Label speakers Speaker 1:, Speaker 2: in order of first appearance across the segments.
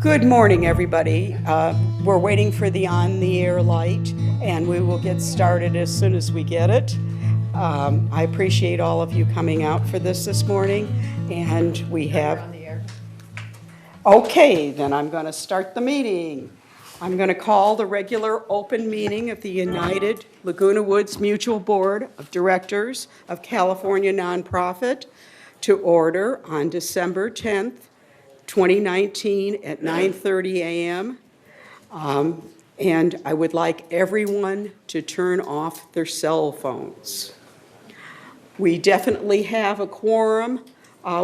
Speaker 1: Good morning, everybody. We're waiting for the on-the-air light, and we will get started as soon as we get it. I appreciate all of you coming out for this morning, and we have... Okay, then I'm going to start the meeting. I'm going to call the regular open meeting of the United Laguna Woods Mutual Board of Directors of California Nonprofit to order on December 10th, 2019 at 9:30 a.m. And I would like everyone to turn off their cell phones. We definitely have a quorum.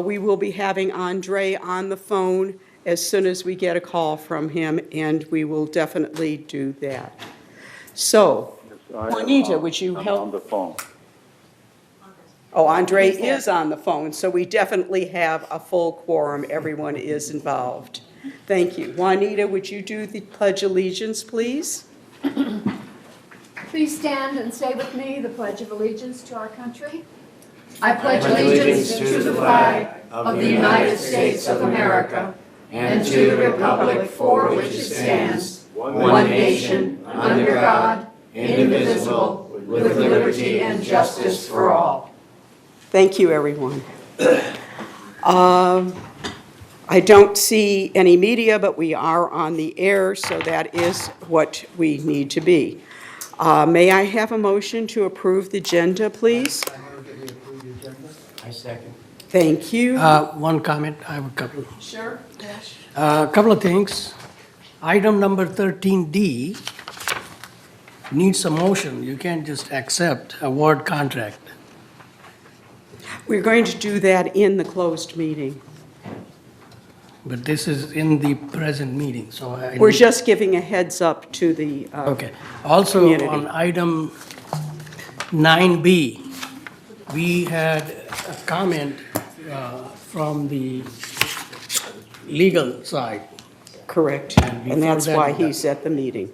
Speaker 1: We will be having Andre on the phone as soon as we get a call from him, and we will definitely do that. So, Juanita, would you help?
Speaker 2: I'm on the phone.
Speaker 1: Oh, Andre is on the phone, so we definitely have a full quorum. Everyone is involved. Thank you. Juanita, would you do the Pledge of Allegiance, please?
Speaker 3: Please stand and say with me the Pledge of Allegiance to our country. I pledge allegiance to the flag of the United States of America and to the republic for which it stands, one nation, under God, indivisible, with liberty and justice for all.
Speaker 1: Thank you, everyone. I don't see any media, but we are on the air, so that is what we need to be. May I have a motion to approve the agenda, please?
Speaker 4: I move that we approve the agenda.
Speaker 5: I second.
Speaker 1: Thank you.
Speaker 5: One comment, I have a couple.
Speaker 1: Sure. Yes.
Speaker 5: A couple of things. Item number 13D needs a motion. You can't just accept a word contract.
Speaker 1: We're going to do that in the closed meeting.
Speaker 5: But this is in the present meeting, so I...
Speaker 1: We're just giving a heads up to the
Speaker 5: Okay. Also,
Speaker 1: community.
Speaker 5: on item 9B, we had a comment from the legal side.
Speaker 1: Correct.
Speaker 5: And
Speaker 1: And that's
Speaker 5: before
Speaker 1: why
Speaker 5: that-
Speaker 1: he's at the meeting.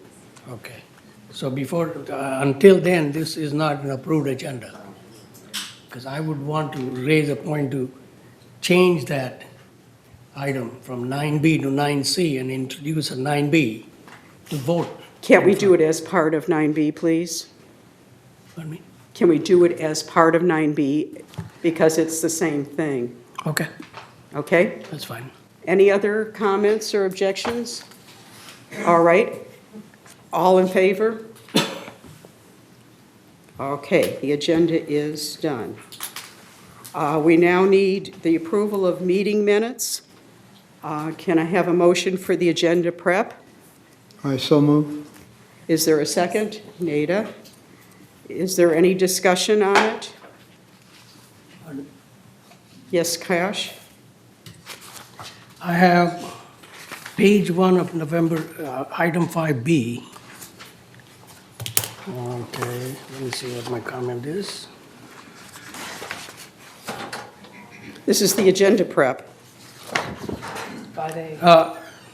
Speaker 5: Okay. So before, until then, this is not an approved agenda. Because I would want to raise a point to change that item from 9B to 9C and introduce a 9B to vote.
Speaker 1: Can't we do it as part of 9B, please?
Speaker 5: Pardon me?
Speaker 1: Can we do it as part of 9B? Because it's the same thing,
Speaker 5: Okay,
Speaker 1: okay?
Speaker 5: that's fine.
Speaker 1: Any other comments or objections? All right. All in favor? Okay, the agenda is done. We now need the approval of meeting minutes. Can I have a motion for the agenda prep?
Speaker 4: I so move.
Speaker 1: Is there a second? Nada? Is there any discussion on it? Yes, Kash?
Speaker 5: I have page 1 of November, item 5B. Okay, let me see what my comment is.
Speaker 1: This is the agenda prep,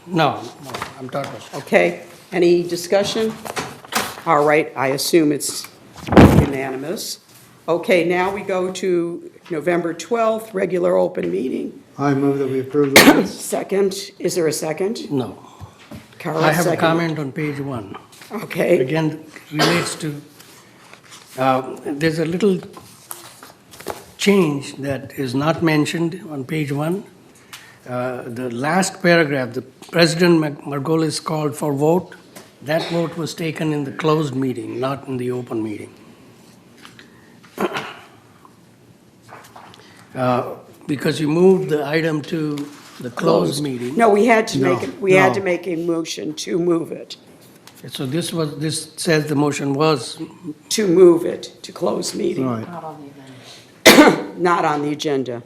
Speaker 5: No, I'm talking about,
Speaker 1: okay? Any discussion? All right, I assume it's unanimous. Okay, now we go to November 12th, regular open meeting.
Speaker 4: I move that we approve the minutes.
Speaker 1: Second, is there a second?
Speaker 5: no.
Speaker 1: Carl,
Speaker 5: I have a
Speaker 1: second.
Speaker 5: comment on page 1.
Speaker 1: Okay,
Speaker 5: Again, relates to, there's a little change that is not mentioned on page 1. The last paragraph, the President Margolis called for vote. That vote was taken in the closed meeting, not in the open meeting. Because you moved the item to the closed meeting.
Speaker 1: no, we had to
Speaker 4: No,
Speaker 1: make a motion to move it,
Speaker 5: So this says the motion was,
Speaker 1: to close meeting,
Speaker 4: Right.
Speaker 1: not on the agenda.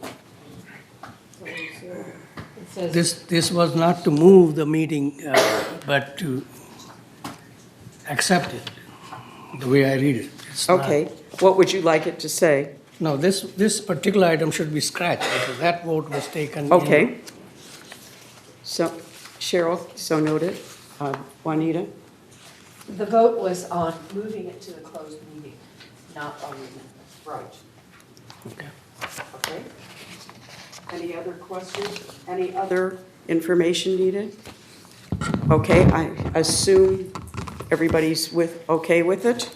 Speaker 5: this was not to move the meeting, but to accept it, the way I read it. It's not-
Speaker 1: Okay, what would you like it to say?
Speaker 5: No, this particular item should be scratched, because that vote was taken. in-
Speaker 1: Okay. So, Cheryl, so noted. Juanita?
Speaker 6: The vote was on moving it to the closed meeting, not on the amendment.
Speaker 1: Right.
Speaker 5: Okay.
Speaker 1: Okay. Any other questions? Any other information needed? Okay, I assume everybody's okay with it?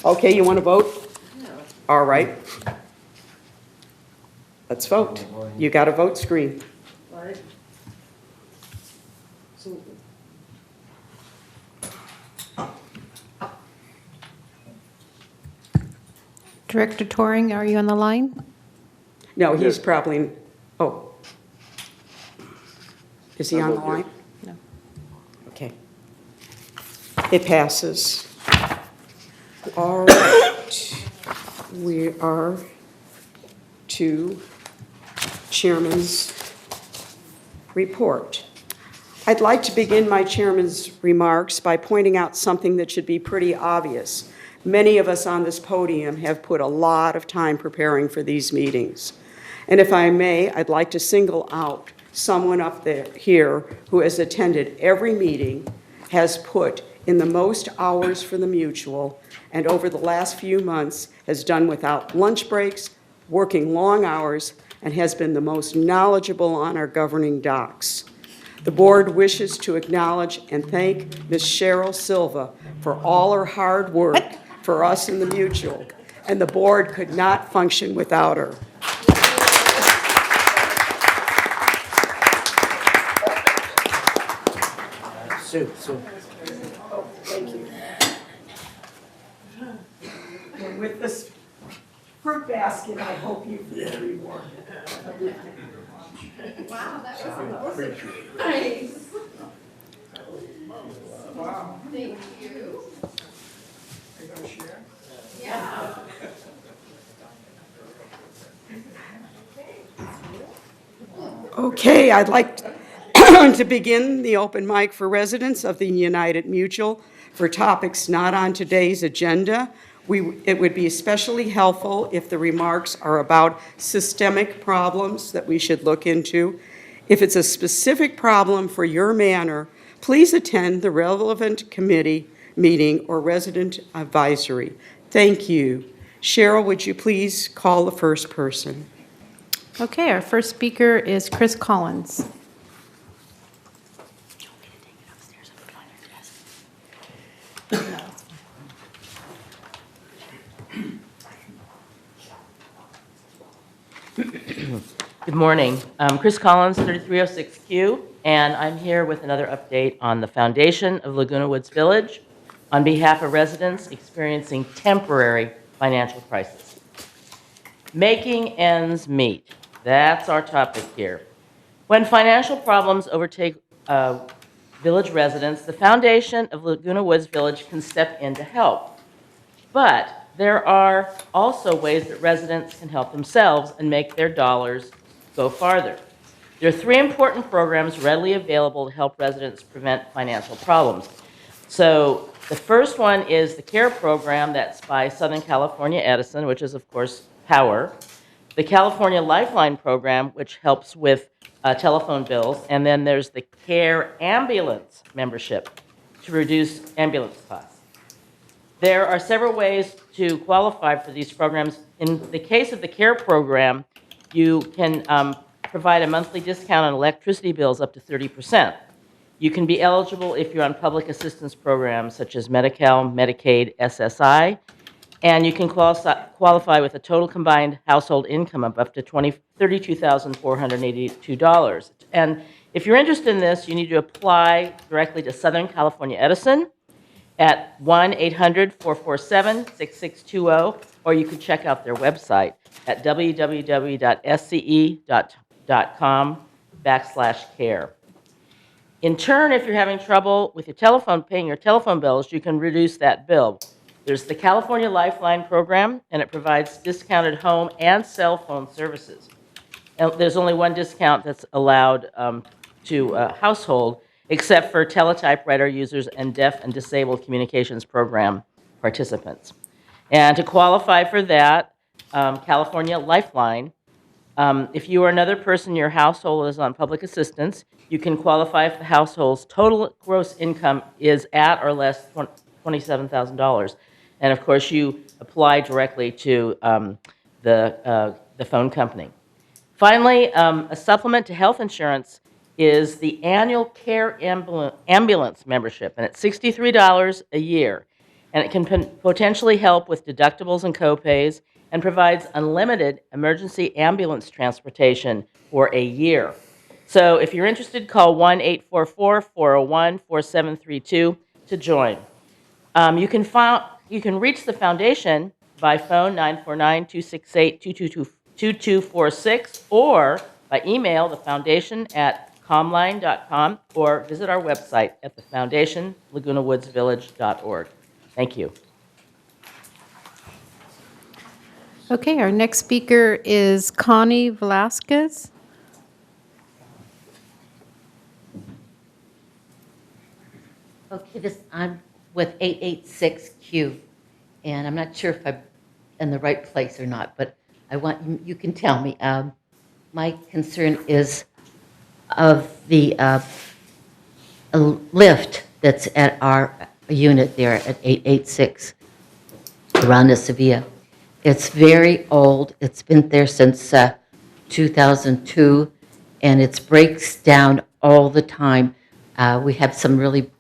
Speaker 1: Okay, you want to vote? All right. Let's vote. You got a vote screen.
Speaker 2: Director Toring, are you on the line?
Speaker 1: No, he's probably, oh. Is he on the line?
Speaker 2: No.
Speaker 1: Okay. It passes. All right. We are to Chairman's report. I'd like to begin my chairman's remarks by pointing out something that should be pretty obvious. Many of us on this podium have put a lot of time preparing for these meetings. And if I may, I'd like to single out someone up here who has attended every meeting, has put in the most hours for the mutual, and over the last few months has done without lunch breaks, working long hours, and has been the most knowledgeable on our governing docs. The board wishes to acknowledge and thank Ms. Cheryl Silva for all her hard work for us in the mutual, and the board could not function without her.
Speaker 5: Sue.
Speaker 1: Oh, thank you. And with this fruit basket, I hope you feel rewarded.
Speaker 3: Wow, that was nice.
Speaker 1: Wow.
Speaker 3: Thank you. Yeah.
Speaker 1: Okay, I'd like to begin the open mic for residents of the United Mutual for topics not on today's agenda. It would be especially helpful if the remarks are about systemic problems that we should look into. If it's a specific problem for your manor, please attend the relevant committee meeting or resident advisory. Thank you. Cheryl, would you please call the first person?
Speaker 2: Okay, our first speaker is Chris Collins.
Speaker 7: Good morning. I'm Chris Collins, 3306Q, and I'm here with another update on the foundation of Laguna Woods Village on behalf of residents experiencing temporary financial crisis. Making ends meet. That's our topic here. When financial problems overtake village residents, the foundation of Laguna Woods Village can step in to help. But there are also ways that residents can help themselves and make their dollars go farther. There are three important programs readily available to help residents prevent financial problems. So the first one is the CARE program that's by Southern California Edison, which is, of course, power. The California Lifeline program, which helps with telephone bills. And then there's the CARE ambulance membership to reduce ambulance costs. There are several ways to qualify for these programs. In the case of the CARE program, you can provide a monthly discount on electricity bills up to 30%. You can be eligible if you're on public assistance programs such as Medi-Cal, Medicaid, SSI, and you can qualify with a total combined household income of up to $32,482. And if you're interested in this, you need to apply directly to Southern California Edison at 1-800-447-6620, or you can check out their website at www.sce.com/care. In turn, if you're having trouble with your paying your telephone bills, you can reduce that bill. There's the California Lifeline program, and it provides discounted home and cell phone services. And there's only one discount that's allowed to a household, except for teletypewriter users and deaf and disabled communications program participants. And to qualify for that, California Lifeline, if you or another person in your household is on public assistance, you can qualify if the household's total gross income is at or less $27,000. And of course, you apply directly to the phone company. Finally, a supplement to health insurance is the annual care ambulance membership, and it's $63 a year. And it can potentially help with deductibles and copays and provides unlimited emergency ambulance transportation for a year. So if you're interested, call 1-844-401-4732 to join. You can reach the foundation by phone 949-268-2246 or by email thefoundation@comline.com or visit our website at thefoundationlagunawoodsvillage.org. Thank you.
Speaker 2: Okay, our next speaker is Connie Velasquez.
Speaker 8: Okay, I'm with 886Q, and I'm not sure if I'm in the right place or not, but you can tell me. My concern is of the lift that's at our unit there at 886 around Sevilla. It's very old. It's been there since 2002, and it breaks down all the time. We have some really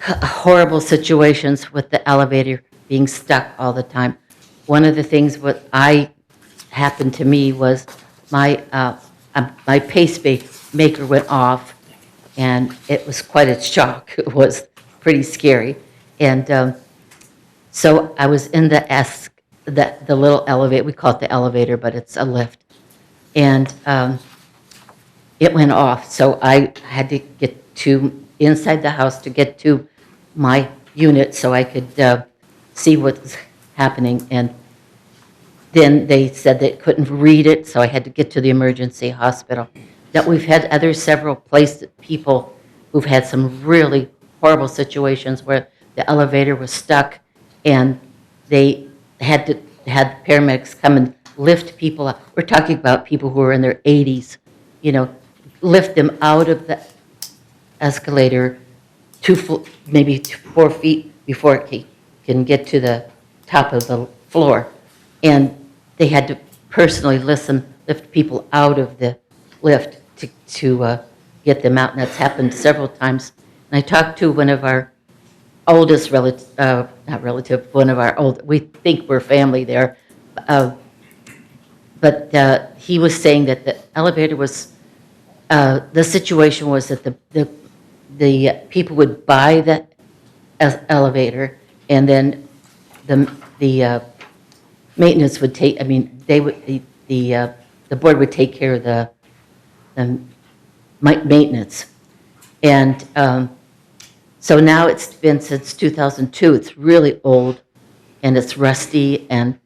Speaker 8: horrible situations with the elevator being stuck all the time. One of the things what happened to me was my pacemaker went off, and it was quite a shock. It was pretty scary, and so I was in the little elevator. We call it the elevator, but it's a lift, and it went off. So I had to get to inside the house to get to my unit so I could see what's happening. And then they said they couldn't read it, so I had to get to the emergency hospital. That we've had several places, people who've had some really horrible situations where the elevator was stuck and they had paramedics come and lift people up. We're talking about people who are in their 80s, lift them out of the escalator maybe 4 feet before it can get to the top of the floor. And they had to personally lift people out of the lift to get them out, and that's happened several times. And I talked to one of our oldest we think we're family there, but he was saying that the elevator was, the situation was that the people would buy the elevator, and then the maintenance would the board would take care of the maintenance. And so now it's been since 2002. It's really old, and it's rusty, and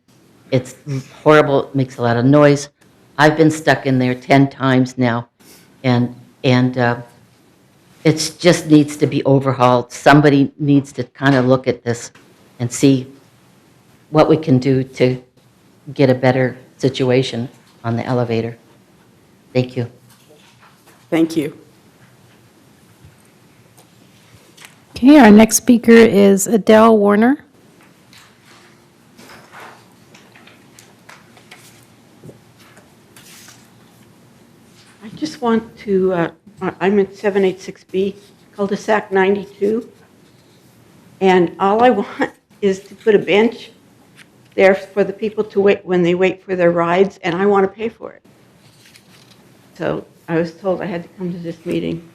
Speaker 8: it's horrible. It makes a lot of noise. I've been stuck in there 10 times now, and it just needs to be overhauled. Somebody needs to kind of look at this and see what we can do to get a better situation on the elevator. Thank you.
Speaker 1: Thank you.
Speaker 2: Okay, our next speaker is Adele Warner.
Speaker 9: I just want to, I'm at 786B, cul-de-sac 92, and all I want is to put a bench there for the people to wait when they wait for their rides, and I want to pay for it. So I was told I had to come to this meeting.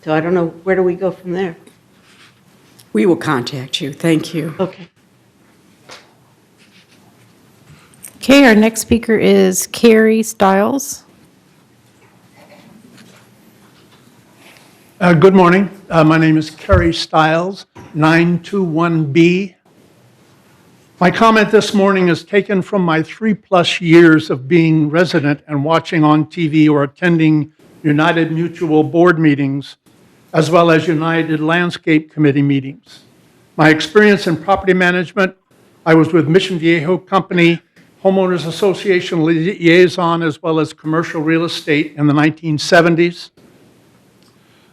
Speaker 9: So I don't know, where do we go from there?
Speaker 1: We will contact you. Thank you.
Speaker 9: Okay.
Speaker 2: Okay, our next speaker is Carrie Stiles.
Speaker 10: Good morning. My name is Kerry Stiles, 921B. My comment this morning is taken from my 3+ years of being resident and watching on TV or attending United Mutual board meetings, as well as United Landscape Committee meetings. My experience in property management, I was with Mission Viejo Company, Homeowners Association liaison, as well as commercial real estate in the 1970s.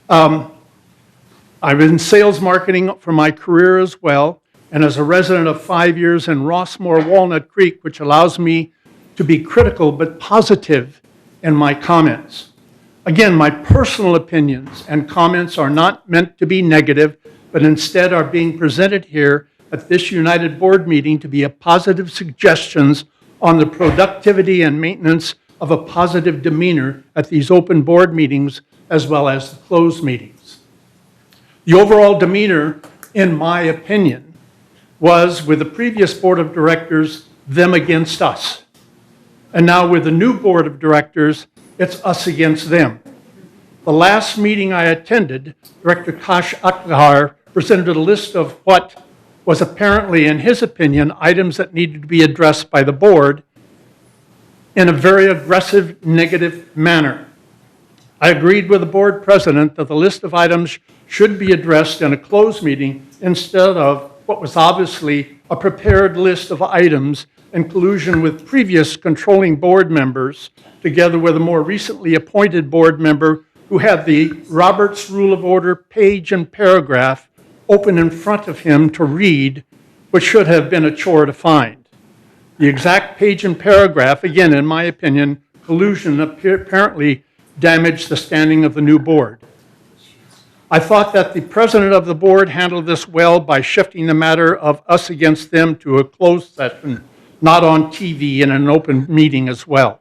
Speaker 10: I've been in sales marketing for my career as well, and as a resident of 5 years in Rossmore, Walnut Creek, which allows me to be critical but positive in my comments. Again, my personal opinions and comments are not meant to be negative, but instead are being presented here at this United Board meeting to be a positive suggestions on the productivity and maintenance of a positive demeanor at these open board meetings as well as the closed meetings. The overall demeanor, in my opinion, was with the previous board of directors, them against us. And now with the new board of directors, it's us against them. The last meeting I attended, Director Kash Akhar presented a list of what was apparently, in his opinion, items that needed to be addressed by the board in a very aggressive, negative manner. I agreed with the board president that the list of items should be addressed in a closed meeting instead of what was obviously a prepared list of items in collusion with previous controlling board members, together with a more recently appointed board member who had the Roberts Rule of Order page and paragraph open in front of him to read, which should have been a chore to find. The exact page and paragraph, again, in my opinion, collusion apparently damaged the standing of the new board. I thought that the president of the board handled this well by shifting the matter of us against them to a closed session, not on TV in an open meeting as well.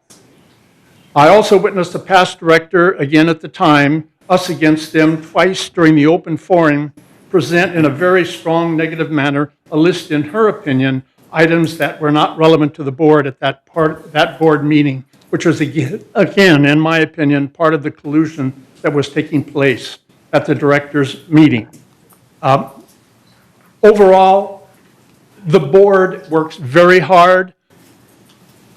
Speaker 10: I also witnessed a past director, again at the time, us against them twice during the open forum, present in a very strong negative manner a list, in her opinion, items that were not relevant to the board at that board meeting, which was, again, in my opinion, part of the collusion that was taking place at the directors' meeting. Overall, the board works very hard.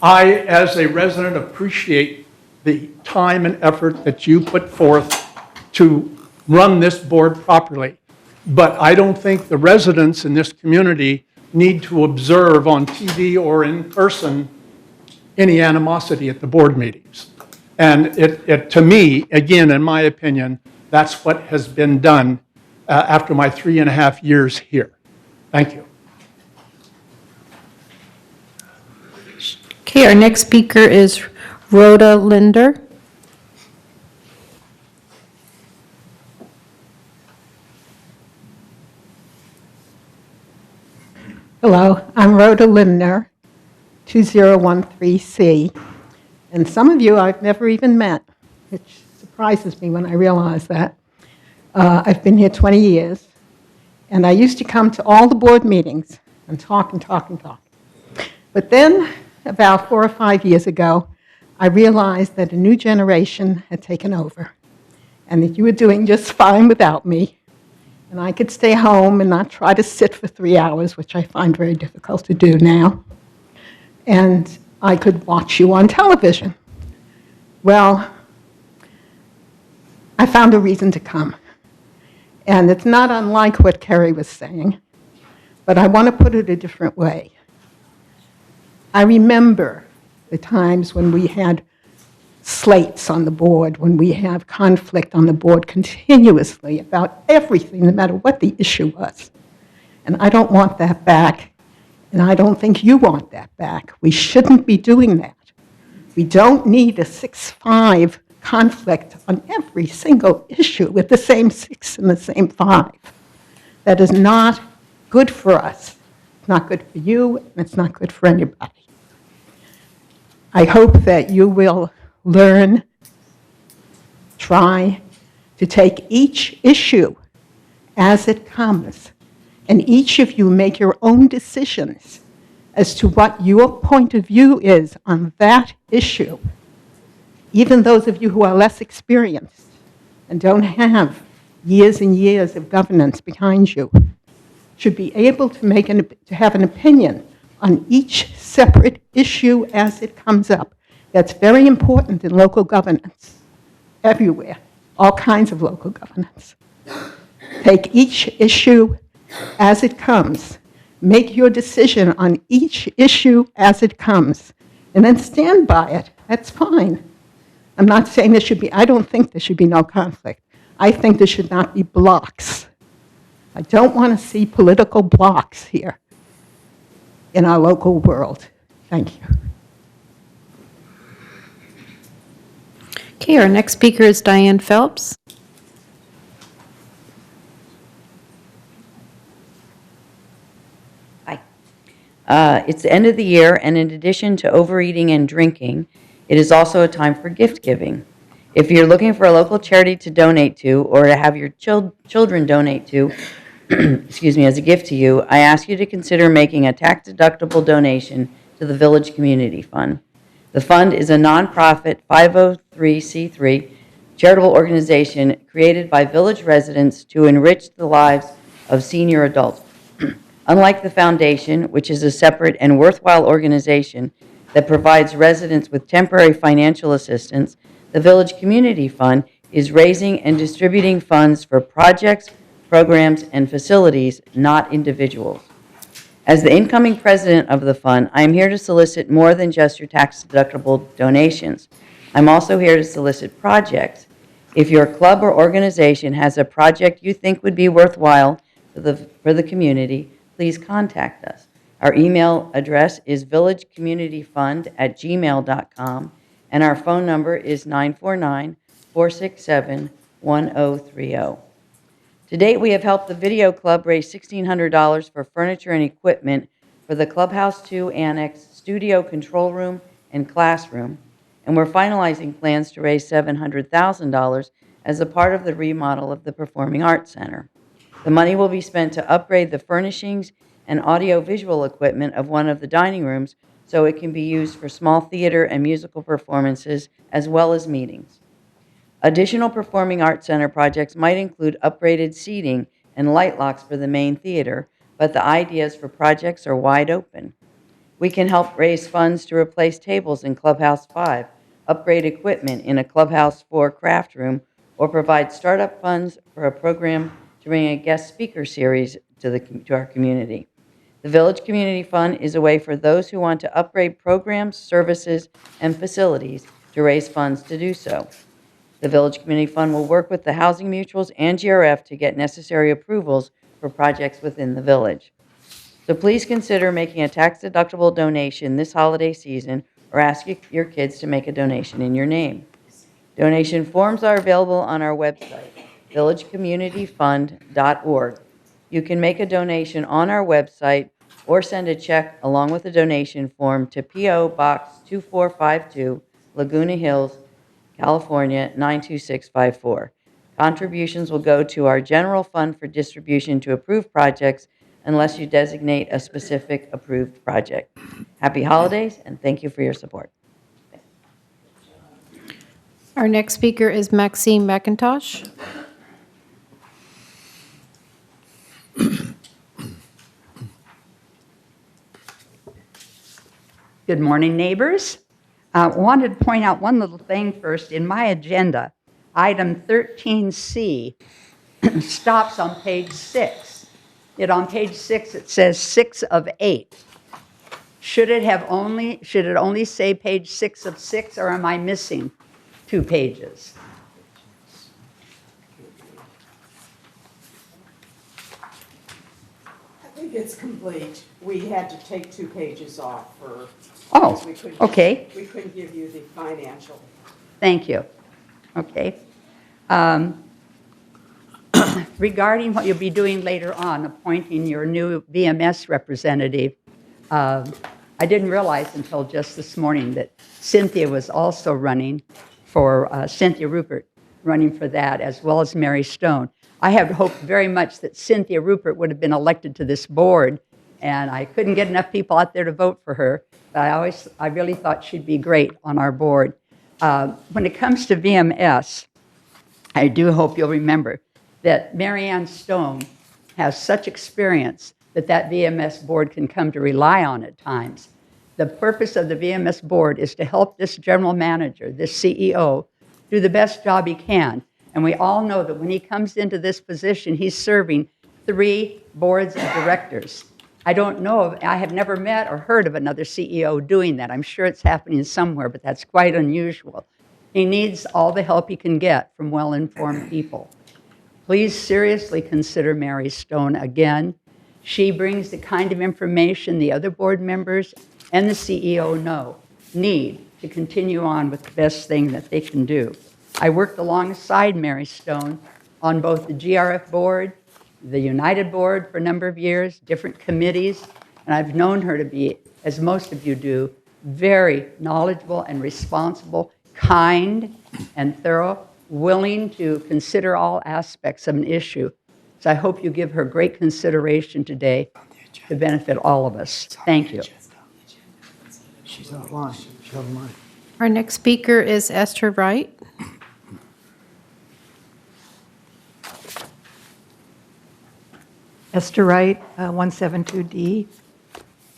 Speaker 10: I, as a resident, appreciate the time and effort that you put forth to run this board properly. But I don't think the residents in this community need to observe on TV or in person any animosity at the board meetings. And to me, again, in my opinion, that's what has been done after my 3.5 years here. Thank you.
Speaker 2: Okay, our next speaker is Rhoda Linder.
Speaker 11: Hello, I'm Rhoda Linder, 2013C, and some of you I've never even met, which surprises me when I realize that. I've been here 20 years, and I used to come to all the board meetings and talk and talk and talk. But then, about 4 or 5 years ago, I realized that a new generation had taken over, and that you were doing just fine without me, and I could stay home and not try to sit for 3 hours, which I find very difficult to do now, and I could watch you on television. Well, I found a reason to come. And it's not unlike what Kerry was saying, but I want to put it a different way. I remember the times when we had slates on the board, when we have conflict on the board continuously about everything, no matter what the issue was. And I don't want that back, and I don't think you want that back. We shouldn't be doing that. We don't need a 6-5 conflict on every single issue with the same 6 and the same 5. That is not good for us. It's not good for you, and it's not good for anybody. I hope that you will learn, try to take each issue as it comes, and each of you make your own decisions as to what your point of view is on that issue. Even those of you who are less experienced and don't have years and years of governance behind you should be able to have an opinion on each separate issue as it comes up. That's very important in local governance, everywhere, all kinds of local governance. Take each issue as it comes. Make your decision on each issue as it comes, and then stand by it. That's fine. I'm not saying I don't think there should be no conflict. I think there should not be blocks. I don't want to see political blocks here in our local world. Thank you.
Speaker 2: Okay, our next speaker is Diane Phelps.
Speaker 12: It's the end of the year, and in addition to overeating and drinking, it is also a time for gift giving. If you're looking for a local charity to donate to or to have your children donate to, excuse me, as a gift to you, I ask you to consider making a tax-deductible donation to the Village Community Fund. The fund is a nonprofit 503c3 charitable organization created by village residents to enrich the lives of senior adults. Unlike the foundation, which is a separate and worthwhile organization that provides residents with temporary financial assistance, the Village Community Fund is raising and distributing funds for projects, programs, and facilities, not individuals. As the incoming president of the fund, I am here to solicit more than just your tax-deductible donations. I'm also here to solicit projects. If your club or organization has a project you think would be worthwhile for the community, please contact us. Our email address is villagecommunityfund@gmail.com, and our phone number is 949-467-1030. To date, we have helped the Video Club raise $1,600 for furniture and equipment for the Clubhouse 2 Annex studio control room and classroom, and we're finalizing plans to raise $700,000 as a part of the remodel of the Performing Arts Center. The money will be spent to upgrade the furnishings and audio-visual equipment of one of the dining rooms so it can be used for small theater and musical performances as well as meetings. Additional Performing Arts Center projects might include upgraded seating and light locks for the main theater, but the ideas for projects are wide open. We can help raise funds to replace tables in Clubhouse 5, upgrade equipment in a Clubhouse 4 craft room, or provide startup funds for a program to bring a guest speaker series to our community. The Village Community Fund is a way for those who want to upgrade programs, services, and facilities to raise funds to do so. The Village Community Fund will work with the housing mutuals and GRF to get necessary approvals for projects within the village. So please consider making a tax-deductible donation this holiday season, or ask your kids to make a donation in your name. Donation forms are available on our website, villagecommunityfund.org. You can make a donation on our website or send a check along with a donation form to P.O. Box 2452, Laguna Hills, California 92654. Contributions will go to our general fund for distribution to approved projects unless you designate a specific approved project. Happy holidays, and thank you for your support.
Speaker 2: Our next speaker is Maxine McIntosh.
Speaker 13: Good morning, neighbors. I wanted to point out one little thing first. In my agenda, item 13C stops on page 6. Yet on page 6, it says 6 of 8. Should it only say page 6 of 6, or am I missing 2 pages?
Speaker 1: I think it's complete. We had to take 2 pages off for.
Speaker 13: Oh,
Speaker 1: because we couldn't-
Speaker 13: okay.
Speaker 1: We couldn't give you the financial.
Speaker 13: Thank you. Okay. Regarding what you'll be doing later on, appointing your new VMS representative, I didn't realize until just this morning that Cynthia was also running for, Cynthia Rupert, running for that, as well as Mary Stone. I had hoped very much that Cynthia Rupert would have been elected to this board, and I couldn't get enough people out there to vote for her, but I really thought she'd be great on our board. When it comes to VMS, I do hope you'll remember that Mary Ann Stone has such experience that VMS board can come to rely on at times. The purpose of the VMS board is to help this general manager, this CEO, do the best job he can. And we all know that when he comes into this position, he's serving 3 boards of directors. I don't know, I have never met or heard of another CEO doing that. I'm sure it's happening somewhere, but that's quite unusual. He needs all the help he can get from well-informed people. Please seriously consider Mary Stone again. She brings the kind of information the other board members and the CEO need to continue on with the best thing that they can do. I worked alongside Mary Stone on both the GRF board, the United board for a number of years, different committees, and I've known her to be, as most of you do, very knowledgeable and responsible, kind and thorough, willing to consider all aspects of an issue. So I hope you give her great consideration today to benefit all of us. Thank you.
Speaker 4: She's not lying. She's not lying.
Speaker 2: Our next speaker is Esther Wright.
Speaker 14: Esther Wright, 172D.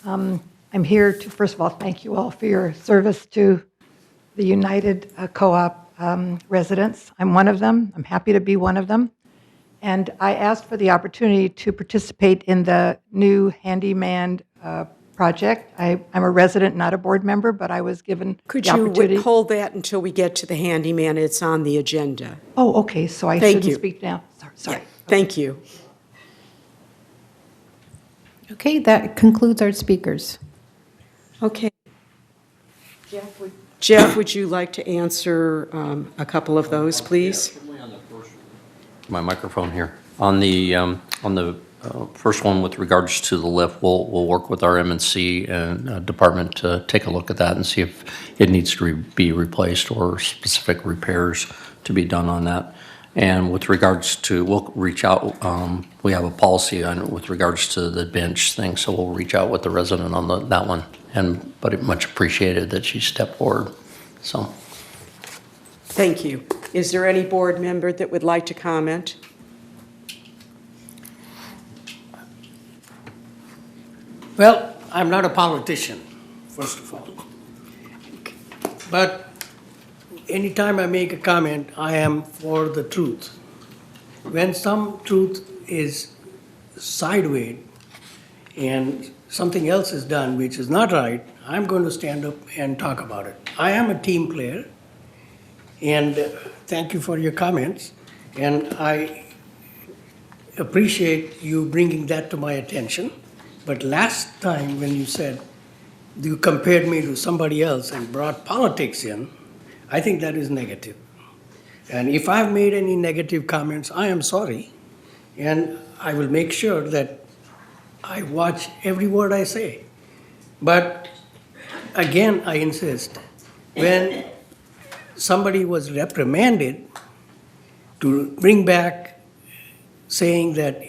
Speaker 14: I'm here to, first of all, thank you all for your service to the United Co-op residents. I'm one of them. I'm happy to be one of them. And I asked for the opportunity to participate in the new handyman project. I'm a resident, not a board member, but I was given
Speaker 1: Could
Speaker 14: the opportunity.
Speaker 1: you hold that until we get to the handyman? It's on the agenda.
Speaker 14: Oh, okay, so I
Speaker 1: Thank
Speaker 14: shouldn't
Speaker 1: you.
Speaker 14: speak now. Sorry.
Speaker 1: Yeah, thank you.
Speaker 2: Okay, that concludes our speakers.
Speaker 1: Okay. Jeff, would you like to answer a couple of those, please?
Speaker 15: My microphone here. On the first one with regards to the lift, we'll work with our M&C and department to take a look at that and see if it needs to be replaced or specific repairs to be done on that. And with regards to, we'll reach out, we have a policy on with regards to the bench thing, so we'll reach out with the resident on that one. But it much appreciated that she stepped forward, so.
Speaker 1: Thank you. Is there any board member that would like to comment?
Speaker 5: Well, I'm not a politician, first of all. But anytime I make a comment, I am for the truth. When some truth is sideways and something else is done which is not right, I'm going to stand up and talk about it. I am a team player, and thank you for your comments, and I appreciate you bringing that to my attention. But last time when you said you compared me to somebody else and brought politics in, I think that is negative. And if I've made any negative comments, I am sorry. And I will make sure that I watch every word I say. But again, I insist, when somebody was reprimanded to bring back saying that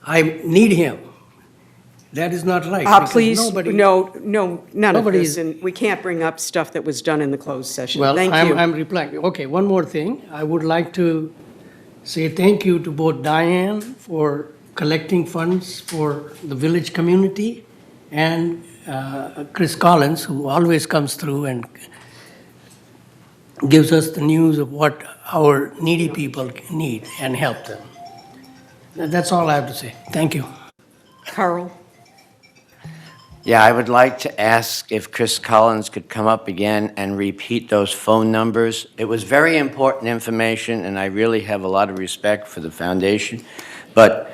Speaker 5: I need him, that is not right. because
Speaker 1: Please,
Speaker 5: nobody-
Speaker 1: no, none of
Speaker 5: Nobody
Speaker 1: this,
Speaker 5: is-
Speaker 1: and we can't bring up stuff that was done in the closed session.
Speaker 5: Well,
Speaker 1: Thank you.
Speaker 5: I'm replying. Okay, one more thing. I would like to say thank you to both Diane for collecting funds for the village community and Chris Collins, who always comes through and gives us the news of what our needy people need and help them. That's all I have to say. Thank you.
Speaker 1: Carl?
Speaker 16: Yeah, I would like to ask if Chris Collins could come up again and repeat those phone numbers. It was very important information, and I really have a lot of respect for the foundation. But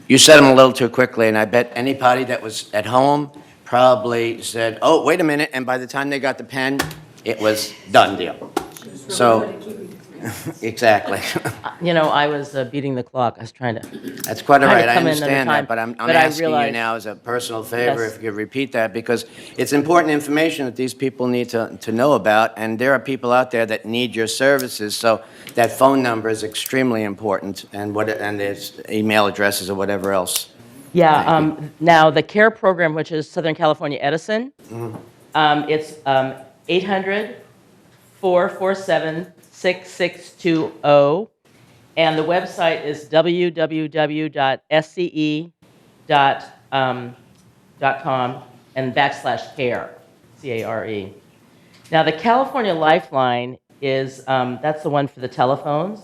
Speaker 16: you said them a little too quickly, and I bet anybody that was at home probably said, oh, wait a minute, and by the time they got the pen, it was done deal. So, exactly.
Speaker 7: You know, I was beating the clock. I was trying to.
Speaker 16: That's quite all
Speaker 7: trying
Speaker 16: right,
Speaker 7: to
Speaker 16: I
Speaker 7: come in another
Speaker 16: understand
Speaker 7: time,
Speaker 16: that, but I'm
Speaker 7: but I
Speaker 16: asking you
Speaker 7: realized-
Speaker 16: now as a personal favor
Speaker 7: Yes.
Speaker 16: if you could repeat that, because it's important information that these people need to know about, and there are people out there that need your services, so that phone number is extremely important, and there's email addresses or whatever else.
Speaker 7: Yeah, now the CARE program, which is Southern California Edison, it's 800-447-6620, and the website is www.sce.com and /care, C-A-R-E. Now, the California Lifeline is, that's the one for the telephones,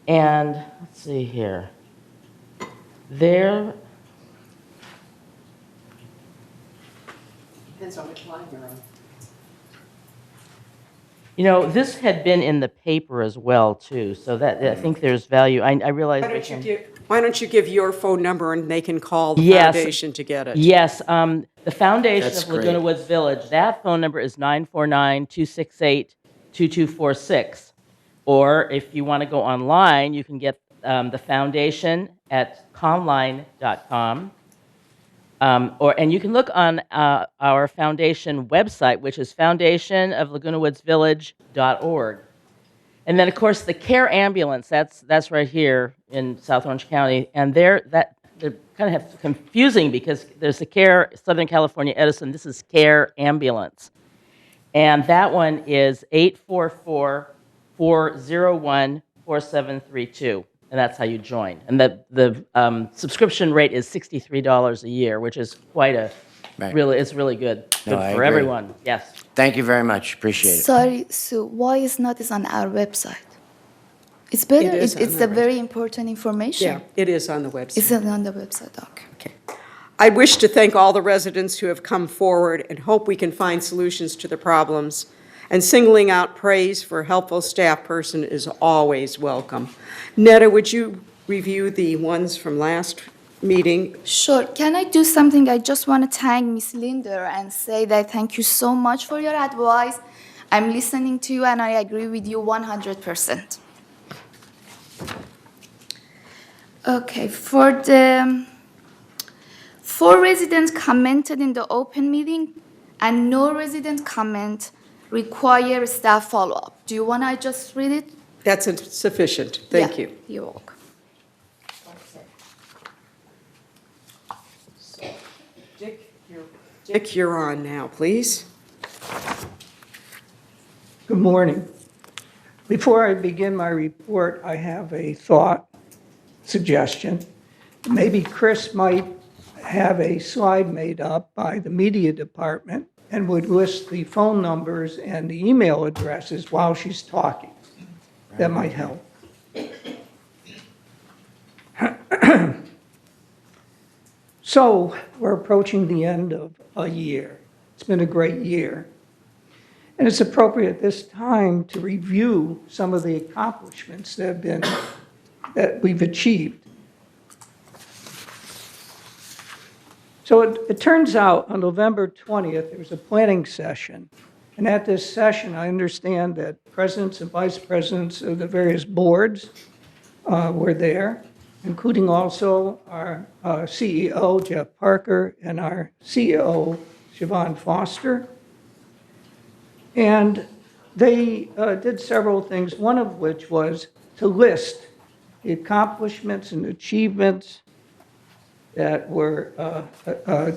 Speaker 7: and let's see here. There.
Speaker 6: Depends on which line you're on.
Speaker 7: You know, this had been in the paper as well, too, so that I think there's value. I realize
Speaker 1: Why
Speaker 7: we
Speaker 1: don't you
Speaker 7: can.
Speaker 1: why don't you give your phone number and they can call the
Speaker 7: Yes.
Speaker 1: foundation to get it?
Speaker 7: Yes, the foundation
Speaker 16: That's
Speaker 7: of Laguna
Speaker 16: great.
Speaker 7: Woods Village, that phone number is 949-268-2246. Or if you want to go online, you can get the foundation at conline.com. And you can look on our foundation website, which is foundationoflagunawoodsvillage.org. And then, of course, the Care Ambulance, that's right here in South Orange County. And they're kind of confusing because there's the Care Southern California Edison. This is Care Ambulance. And that one is 844-401-4732. And that's how you join. And the subscription rate is $63 a year, which is quite a, it's really good.
Speaker 16: No,
Speaker 7: Good
Speaker 16: I
Speaker 7: for
Speaker 16: agree.
Speaker 7: everyone, yes.
Speaker 16: Thank you very much. Appreciate it.
Speaker 17: Sorry, Sue, why is not on our website? It's better,
Speaker 1: It is on
Speaker 17: it's
Speaker 1: the
Speaker 17: a very important information.
Speaker 1: Yeah, it is on the website.
Speaker 17: Is it on the website? Okay.
Speaker 1: I wish to thank all the residents who have come forward and hope we can find solutions to the problems. And singling out praise for a helpful staff person is always welcome. Netta, would you review the ones from last meeting?
Speaker 17: Sure. Can I do something? I just want to thank Miss Linder and say that thank you so much for your advice. I'm listening to you and I agree with you 100%. Okay, for the 4 residents commented in the open meeting and no resident comment require staff follow-up. Do you want I just read it?
Speaker 1: That's sufficient. Thank
Speaker 17: Yeah,
Speaker 1: you.
Speaker 17: You're welcome.
Speaker 1: Dick, you're on now, please.
Speaker 4: Good morning. Before I begin my report, I have a thought, suggestion. Maybe Chris might have a slide made up by the media department and would list the phone numbers and the email addresses while she's talking. That might help. So we're approaching the end of a year. It's been a great year. And it's appropriate at this time to review some of the accomplishments that we've achieved. So it turns out on November 20th, there was a planning session. And at this session, I understand that presidents and vice presidents of the various boards were there, including also our CEO, Jeff Parker, and our CEO, Siobhan Foster. And they did several things, one of which was to list the accomplishments and achievements that were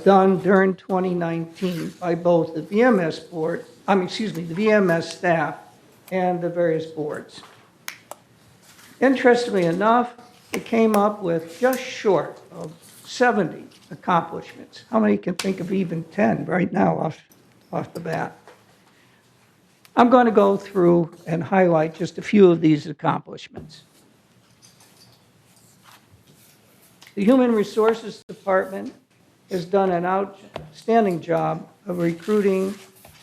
Speaker 4: done during 2019 by both the VMS board, the VMS staff and the various boards. Interestingly enough, it came up with just short of 70 accomplishments. How many can think of even 10 right now off the bat? I'm going to go through and highlight just a few of these accomplishments. The Human Resources Department has done an outstanding job of recruiting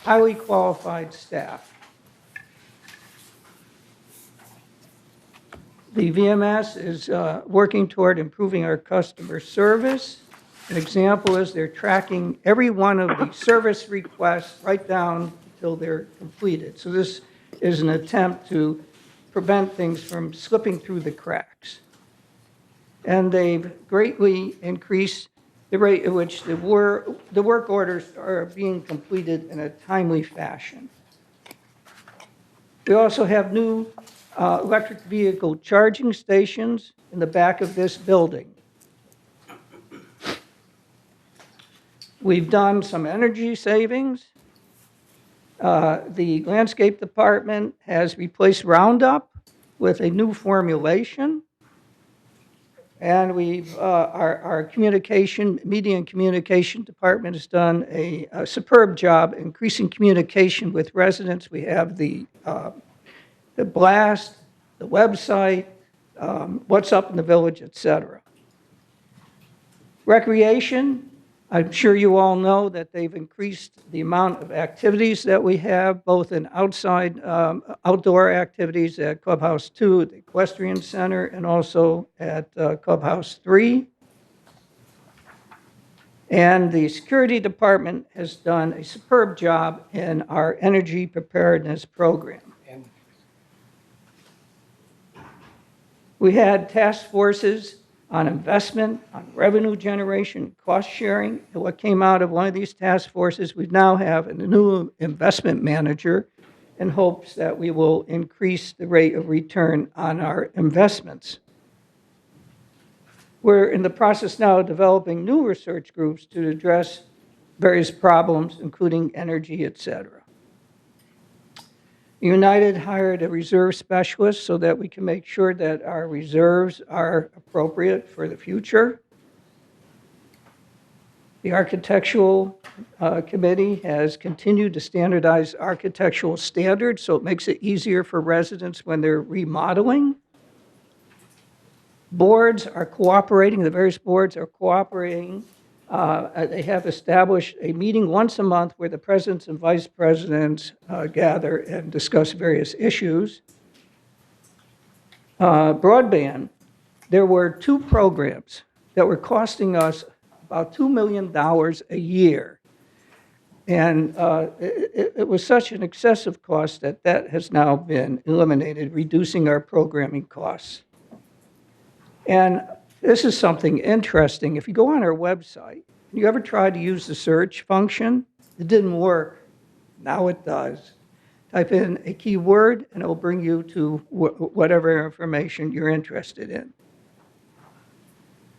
Speaker 4: highly qualified staff. The VMS is working toward improving our customer service. An example is they're tracking every one of the service requests right down until they're completed. So this is an attempt to prevent things from slipping through the cracks. And they've greatly increased the rate at which the work orders are being completed in a timely fashion. We also have new electric vehicle charging stations in the back of this building. We've done some energy savings. The landscape department has replaced Roundup with a new formulation. And our communication, media and communication department has done a superb job increasing communication with residents. We have the blast, the website, what's up in the village, etc. Recreation, I'm sure you all know that they've increased the amount of activities that we have, both in outdoor activities at Clubhouse 2, the Equestrian Center, and also at Clubhouse 3. And the security department has done a superb job in our energy preparedness program. We had task forces on investment, on revenue generation, cost sharing. And what came out of one of these task forces, we now have a new investment manager in hopes that we will increase the rate of return on our investments. We're in the process now of developing new research groups to address various problems, including energy, et cetera. United hired a reserve specialist so that we can make sure that our reserves are appropriate for the future. The Architectural Committee has continued to standardize architectural standards, so it makes it easier for residents when they're remodeling. Boards are cooperating, the various boards are cooperating. They have established a meeting once a month where the presidents and vice presidents gather and discuss various issues. Broadband, there were 2 programs that were costing us about $2 million a year. And it was such an excessive cost that has now been eliminated, reducing our programming costs. And this is something interesting. If you go on our website, you ever tried to use the search function? It didn't work. Now it does. Type in a keyword, and it will bring you to whatever information you're interested in.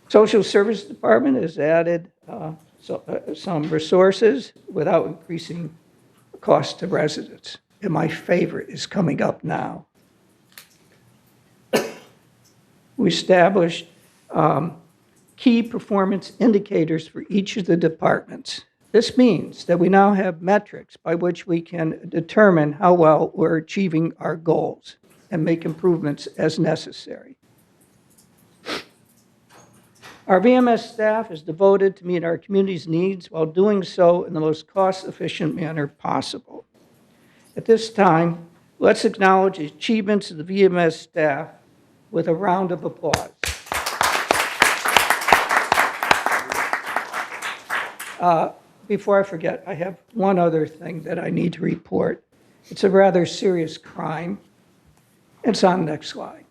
Speaker 4: Social Service Department has added some resources without increasing the cost to residents. And my favorite is coming up now. We established key performance indicators for each of the departments. This means that we now have metrics by which we can determine how well we're achieving our goals and make improvements as necessary. Our VMS staff is devoted to meet our community's needs while doing so in the most cost-efficient manner possible. At this time, let's acknowledge the achievements of the VMS staff with a round of applause. Before I forget, I have one other thing that I need to report. It's a rather serious crime. It's on the next slide.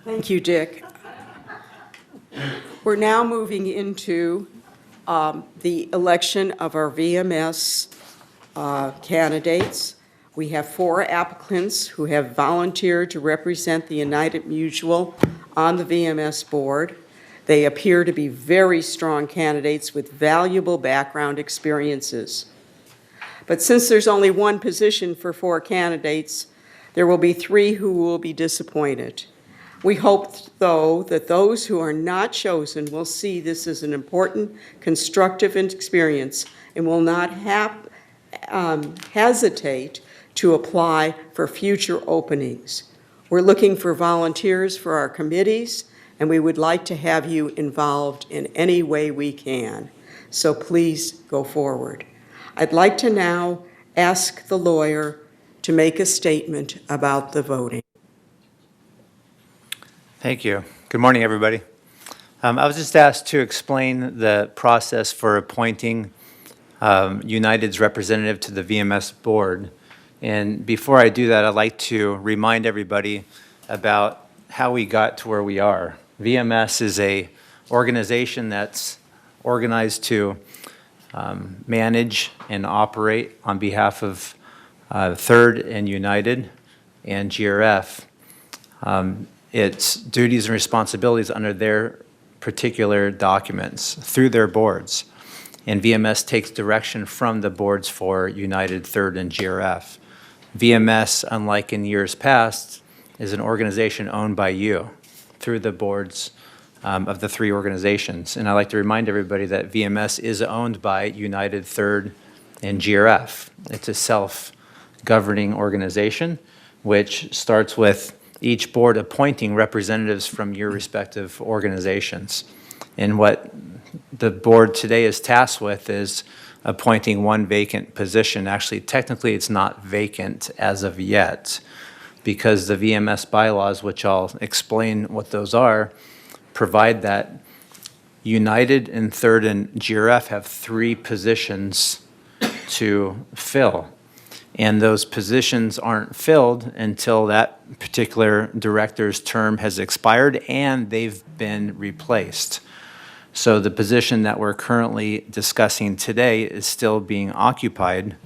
Speaker 1: Thank you, Dick. We're now moving into the election of our VMS candidates. We have 4 applicants who have volunteered to represent the United Mutual on the VMS board. They appear to be very strong candidates with valuable background experiences. But since there's only one position for 4 candidates, there will be 3 who will be disappointed. We hope, though, that those who are not chosen will see this as an important, constructive experience and will not hesitate to apply for future openings. We're looking for volunteers for our committees, and we would like to have you involved in any way we can. So please go forward. I'd like to now ask the lawyer to make a statement about the voting.
Speaker 18: Thank you. Good morning, everybody. I was just asked to explain the process for appointing United's representative to the VMS board. And before I do that, I'd like to remind everybody about how we got to where we are. VMS is an organization that's organized to manage and operate on behalf of Third and United and GRF. Its duties and responsibilities under their particular documents through their boards. And VMS takes direction from the boards for United, Third, and GRF. VMS, unlike in years past, is an organization owned by you through the boards of the 3 organizations. And I'd like to remind everybody that VMS is owned by United, Third, and GRF. It's a self-governing organization, which starts with each board appointing representatives from your respective organizations. And what the board today is tasked with is appointing 1 vacant position. Actually, technically, it's not vacant as of yet, because the VMS bylaws, which I'll explain what those are, provide that United and Third and GRF have 3 positions to fill. And those positions aren't filled until that particular director's term has expired and they've been replaced. So the position that we're currently discussing today is still being occupied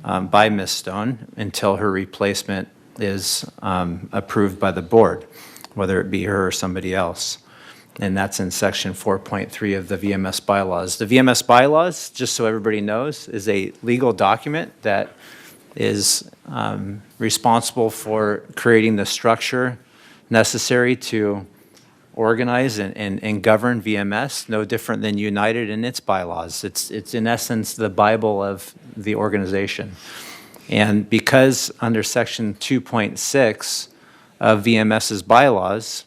Speaker 18: by Ms. Stone until her replacement is approved by the board, whether it be her or somebody else. And that's in section 4.3 of the VMS bylaws. The VMS bylaws, just so everybody knows, is a legal document that is responsible for creating the structure necessary to organize and govern VMS, no different than United in its bylaws. It's in essence the Bible of the organization. And because under section 2.6 of VMS's bylaws,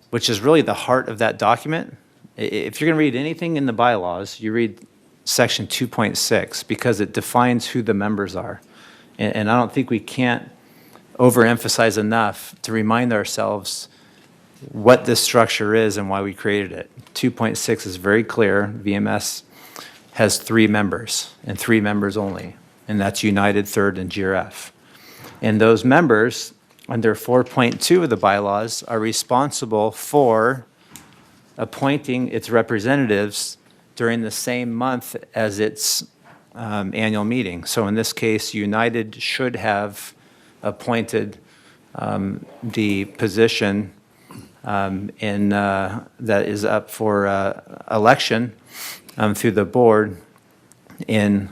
Speaker 18: which is really the heart of that document, if you're going to read anything in the bylaws, you read section 2.6 because it defines who the members are. And I don't think we can't overemphasize enough to remind ourselves what this structure is and why we created it. 2.6 is very clear. VMS has 3 members and 3 members only, and that's United, Third, and GRF. And those members, under 4.2 of the bylaws, are responsible for appointing its representatives during the same month as its annual meeting. So in this case, United should have appointed the position that is up for election through the board in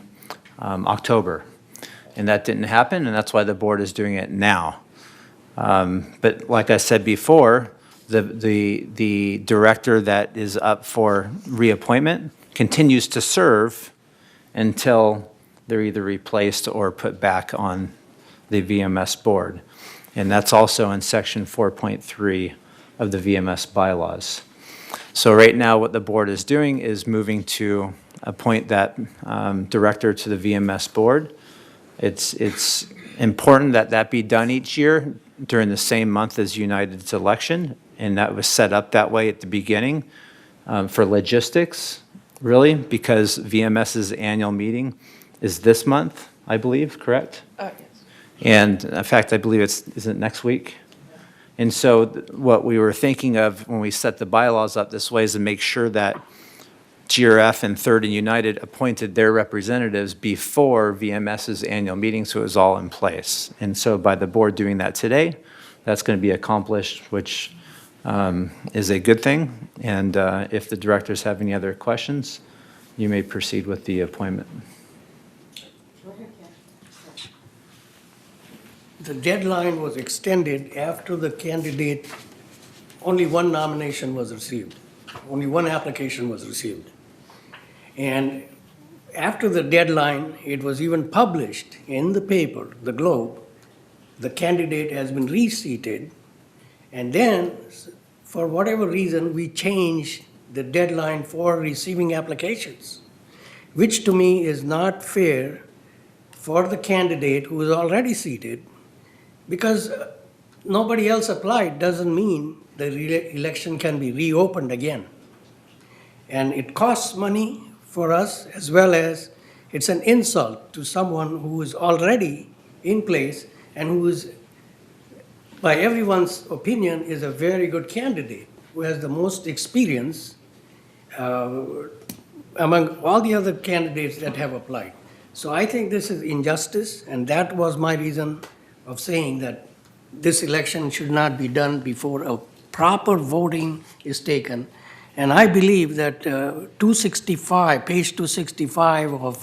Speaker 18: October. And that didn't happen, and that's why the board is doing it now. But like I said before, the director that is up for reappointment continues to serve until they're either replaced or put back on the VMS board. And that's also in section 4.3 of the VMS bylaws. So right now what the board is doing is moving to appoint that director to the VMS board. It's important that that be done each year during the same month as United's election, and that was set up that way at the beginning for logistics, really, because VMS's annual meeting is this month, I believe, correct?
Speaker 5: Yes.
Speaker 18: And in fact, I believe is it next week? And so what we were thinking of when we set the bylaws up this way is to make sure that GRF and Third and United appointed their representatives before VMS's annual meeting, so it was all in place. And so by the board doing that today, that's going to be accomplished, which is a good thing. And if the directors have any other questions, you may proceed with the appointment.
Speaker 5: The deadline was extended after the candidate, only one nomination was received. Only one application was received. And after the deadline, it was even published in the paper, the Globe, the candidate has been reseated, and then, for whatever reason, we changed the deadline for receiving applications, which to me is not fair for the candidate who is already seated, because nobody else applied doesn't mean the election can be reopened again. And it costs money for us, as well as it's an insult to someone who is already in place and who is, by everyone's opinion, is a very good candidate, who has the most experience among all the other candidates that have applied. So I think this is injustice, and that was my reason of saying that this election should not be done before a proper voting is taken. And I believe that 265, page 265 of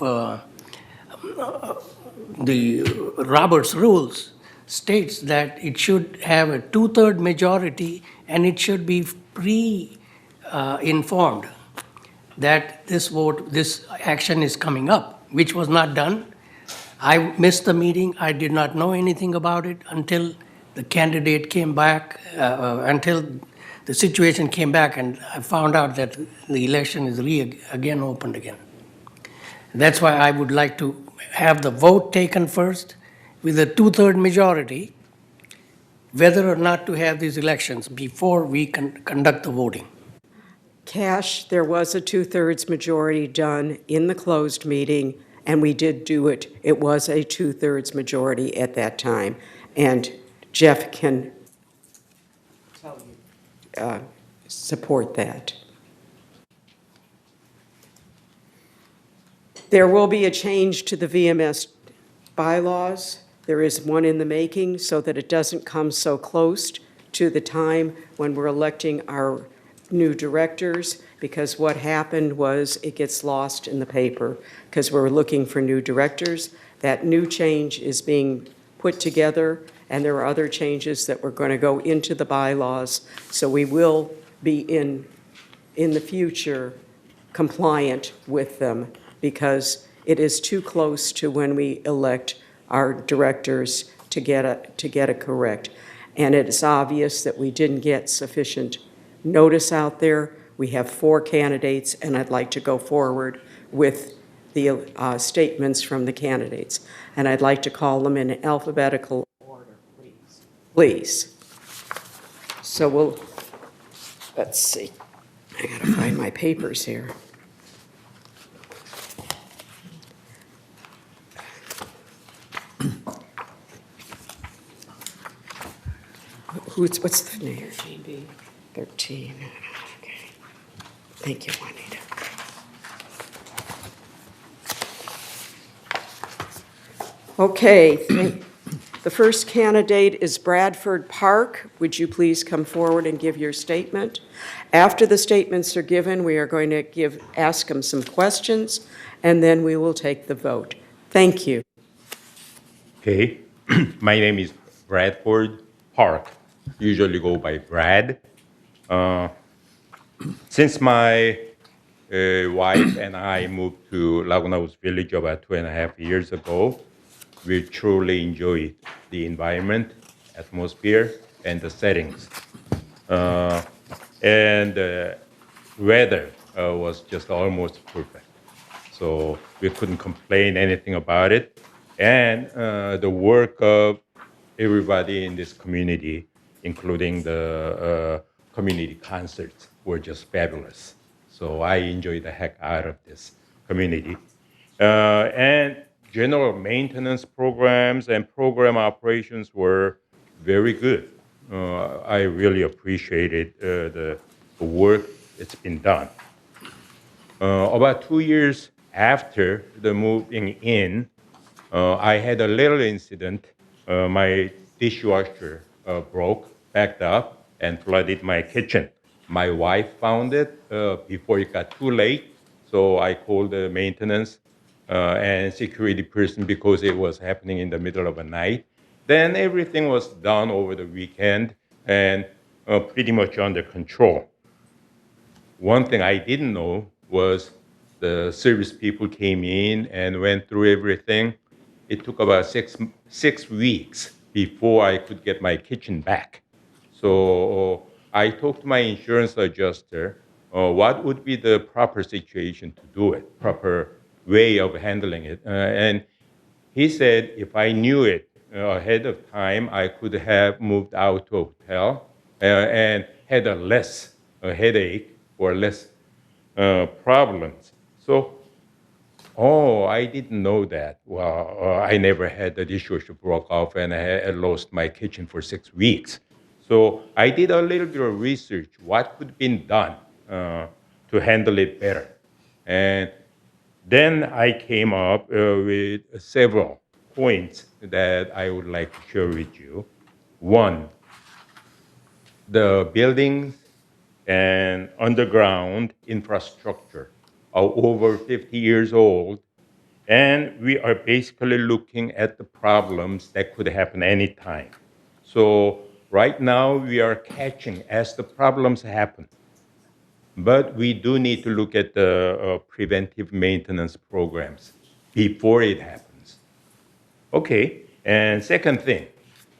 Speaker 5: the Roberts Rules states that it should have a 2/3 majority, and it should be pre-informed that this action is coming up, which was not done. I missed the meeting. I did not know anything about it until the candidate came back, until the situation came back, and I found out that the election is again opened again. That's why I would like to have the vote taken first with a 2/3 majority whether or not to have these elections before we conduct the voting.
Speaker 1: Cash, there was a two-thirds majority done in the closed meeting, and we did do it. It was a two-thirds majority at that time. And Jeff can support that. There will be a change to the VMS bylaws. There is one in the making so that it doesn't come so close to the time when we're electing our new directors, because what happened was it gets lost in the paper because we're looking for new directors. That new change is being put together, and there are other changes that we're going to go into the bylaws. So we will be in the future compliant with them, because it is too close to when we elect our directors to get it correct. And it is obvious that we didn't get sufficient notice out there. We have 4 candidates, and I'd like to go forward with the statements from the candidates. And I'd like to call them in alphabetical order, please. Please. So let's see. I gotta find my papers here. What's the name? 13. Okay. Thank you, Juanita. Okay. The first candidate is Bradford Park. Would you please come forward and give your statement? After the statements are given, we are going to ask them some questions, and then we will take the vote. Thank you.
Speaker 19: Okay. My name is Bradford Park. Usually go by Brad. Since my wife and I moved to Laguna Woods Village about 2.5 years ago, we truly enjoyed the environment, atmosphere, and the settings. And the weather was just almost perfect. So we couldn't complain anything about it. And the work of everybody in this community, including the community concerts, were just fabulous. So I enjoyed the heck out of this community. And general maintenance programs and program operations were very good. I really appreciated the work that's been done. About 2 years after the moving in, I had a little incident. My dishwasher broke, backed up, and flooded my kitchen. My wife found it before it got too late, so I called the maintenance and security person because it was happening in the middle of the night. Then everything was done over the weekend and pretty much under control. One thing I didn't know was the service people came in and went through everything. It took about six weeks before I could get my kitchen back. So I talked to my insurance adjuster, what would be the proper situation to do it, proper way of handling it. And he said if I knew it ahead of time, I could have moved out to a hotel and had a headache or less problems. So, I didn't know that. Well, I never had the dishwasher broke off and I lost my kitchen for 6 weeks. So I did a little bit of research, what could be done to handle it better. And then I came up with several points that I would like to share with you. One, the buildings and underground infrastructure are over 50 years old, and we are basically looking at the problems that could happen anytime. So right now we are catching as the problems happen. But we do need to look at the preventive maintenance programs before it happens. Okay, and second thing,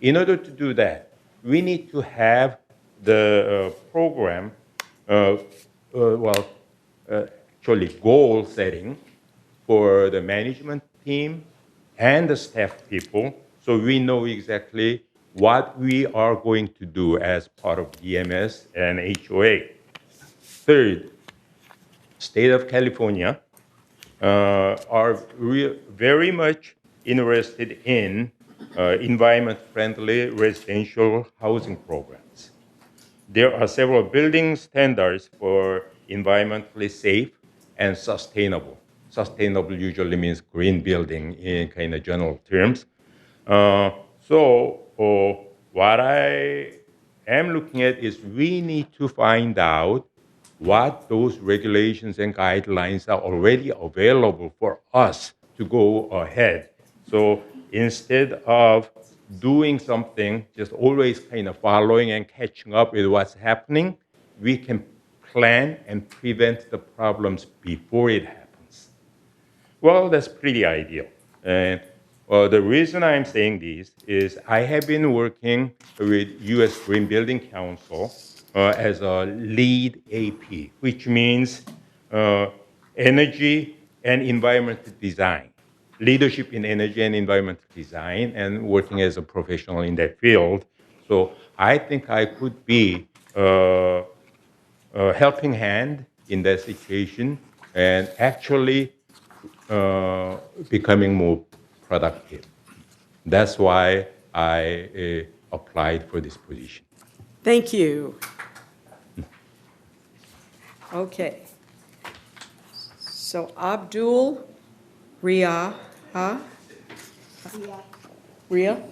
Speaker 19: in order to do that, we need to have the program, actually goal setting for the management team and the staff people, so we know exactly what we are going to do as part of EMS and HOA. Third, state of California are very much interested in environment-friendly residential housing programs. There are several building standards for environmentally safe and sustainable. Sustainable usually means green building in kind of general terms. What I am looking at is we need to find out what those regulations and guidelines are already available for us to go ahead. So instead of doing something, just always kind of following and catching up with what's happening, we can plan and prevent the problems before it happens. Well, that's pretty ideal. And the reason I'm saying this is I have been working with U.S. Green Building Council as a lead AP, which means energy and environmental design, leadership in energy and environmental design, and working as a professional in that field. So I think I could be a helping hand in that situation and actually becoming more productive. That's why I applied for this position.
Speaker 1: Thank you. Okay. So Abdul Ria, huh? Ria?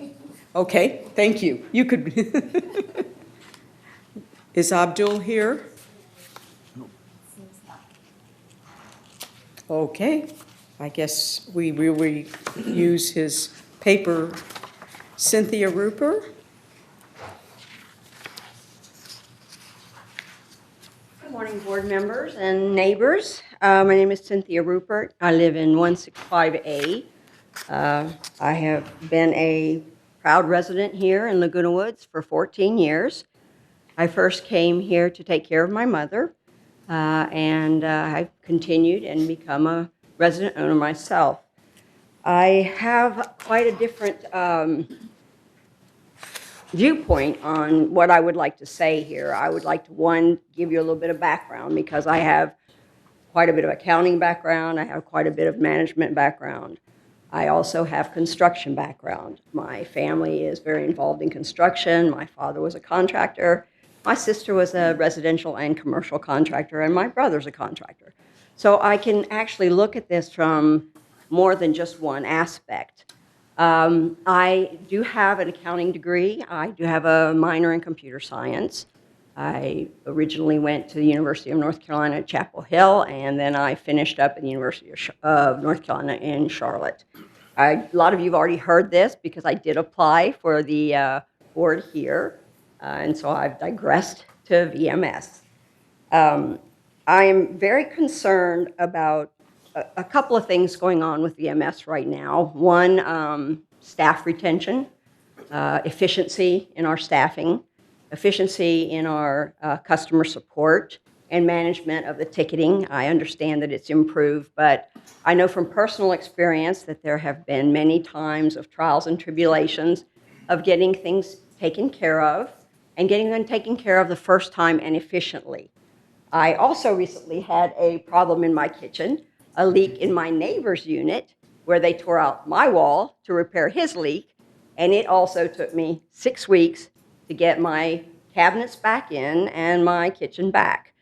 Speaker 1: Okay, thank you. You could. Is Abdul here? Okay, I guess we will use his paper. Cynthia Rupert?
Speaker 9: Good morning, board members and neighbors. My name is Cynthia Rupert. I live in 165A. I have been a proud resident here in Laguna Woods for 14 years. I first came here to take care of my mother, and I've continued and become a resident owner myself. I have quite a different viewpoint on what I would like to say here. I would like to, one, give you a little bit of background because I have quite a bit of accounting background. I have quite a bit of management background. I also have construction background. My family is very involved in construction. My father was a contractor. My sister was a residential and commercial contractor, and my brother's a contractor. So I can actually look at this from more than just one aspect. I do have an accounting degree. I do have a minor in computer science. I originally went to the University of North Carolina at Chapel Hill, and then I finished up at the University of North Carolina in Charlotte. A lot of you have already heard this because I did apply for the board here, and so I've digressed to VMS. I am very concerned about a couple of things going on with VMS right now. One, staff retention, efficiency in our staffing, efficiency in our customer support, and management of the ticketing. I understand that it's improved, but I know from personal experience that there have been many times of trials and tribulations of getting things taken care of and getting them taken care of the first time and efficiently. I also recently had a problem in my kitchen, a leak in my neighbor's unit where they tore out my wall to repair his leak, and it also took me 6 weeks to get my cabinets back in and my kitchen back.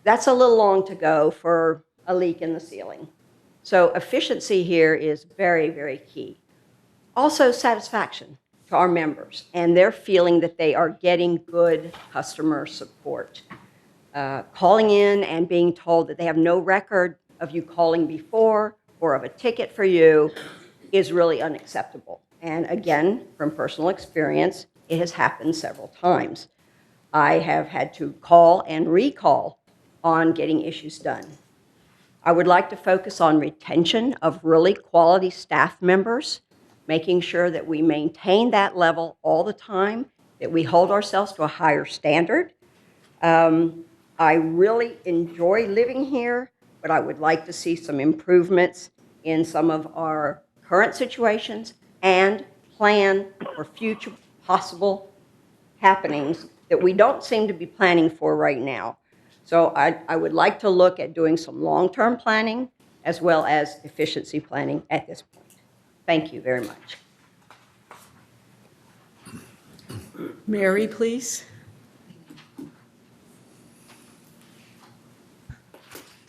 Speaker 9: That's a little long to go for a leak in the ceiling. So efficiency here is very, very key. Also satisfaction to our members and their feeling that they are getting good customer support. Calling in and being told that they have no record of you calling before or of a ticket for you is really unacceptable. And again, from personal experience, it has happened several times. I have had to call and recall on getting issues done. I would like to focus on retention of really quality staff members, making sure that we maintain that level all the time, that we hold ourselves to a higher standard. I really enjoy living here, but I would like to see some improvements in some of our current situations and plan for future
Speaker 20: possible happenings that we don't seem to be planning for right now. So I would like to look at doing some long-term planning as well as efficiency planning at this point. Thank you very much.
Speaker 1: Mary, please.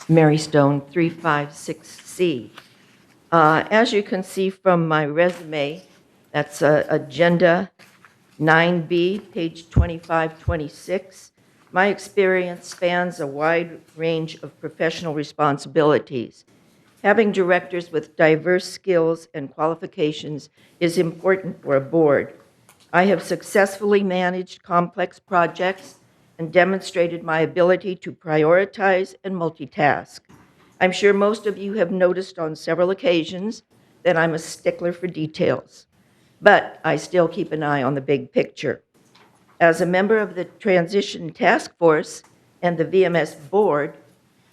Speaker 21: Mary Stone, 356C. As you can see from my resume, that's Agenda 9B, page 2526. My experience spans a wide range of professional responsibilities. Having directors with diverse skills and qualifications is important for a board. I have successfully managed complex projects and demonstrated my ability to prioritize and multitask. I'm sure most of you have noticed on several occasions that I'm a stickler for details, but I still keep an eye on the big picture. As a member of the Transition Task Force and the VMS Board,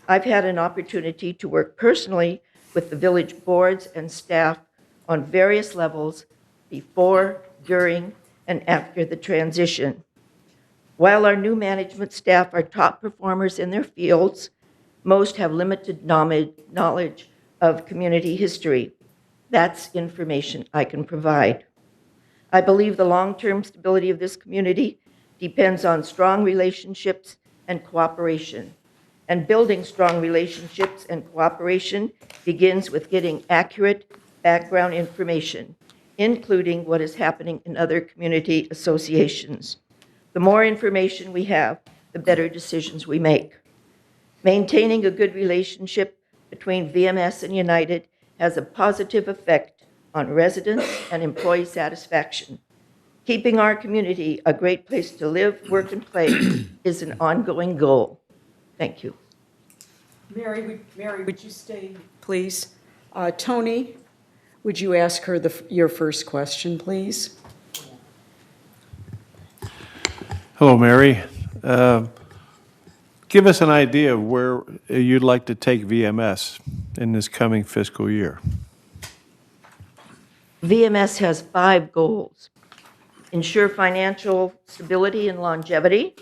Speaker 21: I've had an opportunity to work personally with the village boards and staff on various levels before, during, and after the transition. While our new management staff are top performers in their fields, most have limited knowledge of community history. That's information I can provide. I believe the long-term stability of this community depends on strong relationships and cooperation. And building strong relationships and cooperation begins with getting accurate background information, including what is happening in other community associations. The more information we have, the better decisions we make. Maintaining a good relationship between VMS and United has a positive effect on residents and employee satisfaction. Keeping our community a great place to live, work, and play is an ongoing goal. Thank you.
Speaker 1: Mary, would you stay, please? Tony, would you ask her your first question, please?
Speaker 22: Hello, Mary. Give us an idea of where you'd like to take VMS in this coming fiscal year.
Speaker 21: VMS has 5 goals: ensure financial stability and longevity,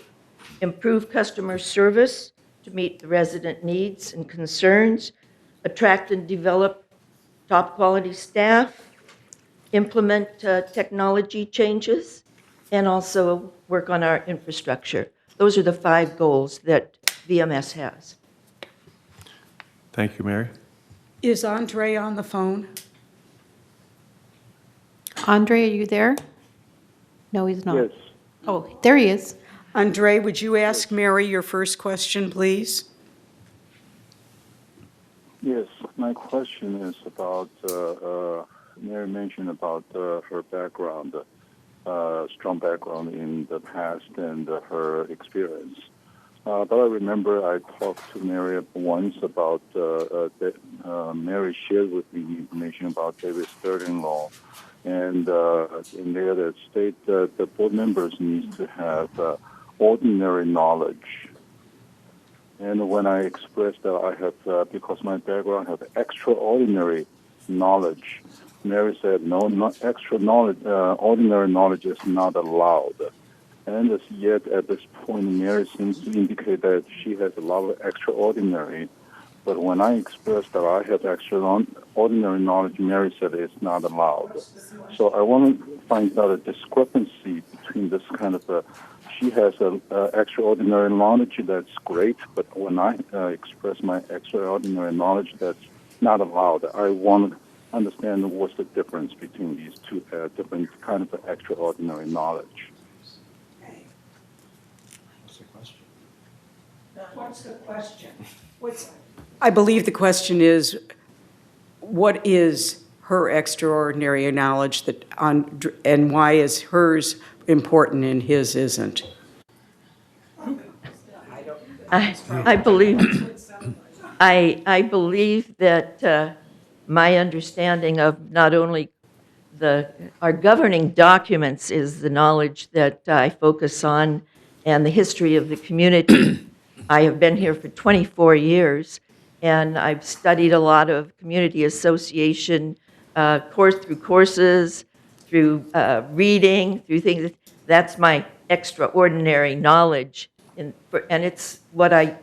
Speaker 21: improve customer service to meet the resident needs and concerns, attract and develop top quality staff, implement technology changes, and also work on our infrastructure. Those are the 5 goals that VMS has.
Speaker 22: Thank you, Mary.
Speaker 1: Is Andre on the phone?
Speaker 2: Andre, are you there? No, he's not.
Speaker 23: Yes.
Speaker 2: Oh, there he is.
Speaker 1: Andre, would you ask Mary your first question, please?
Speaker 23: Yes, my question is about, Mary mentioned about her background, strong background in the past and her experience. But I remember I talked to Mary once about, Mary shared with me information about David's third-in-law. And in there that state that the board members need to have ordinary knowledge. And when I expressed that I have, because my background have extraordinary knowledge, Mary said, no, not extra knowledge, ordinary knowledge is not allowed. And yet at this point, Mary seems to indicate that she has a lot of extraordinary. But when I expressed that I have extraordinary knowledge, Mary said it's not allowed. So I want to find out a discrepancy between this kind of she has an extraordinary knowledge that's great, but when I express my extraordinary knowledge, that's not allowed. I want to understand what's the difference between these two different kind of extraordinary knowledge.
Speaker 1: What's the question? I believe the question is, what is her extraordinary knowledge and why is hers important and his isn't?
Speaker 21: I believe that my understanding of not only our governing documents is the knowledge that I focus on and the history of the community. I have been here for 24 years, and I've studied a lot of community association courses, through reading, through things. That's my extraordinary knowledge. And it's what I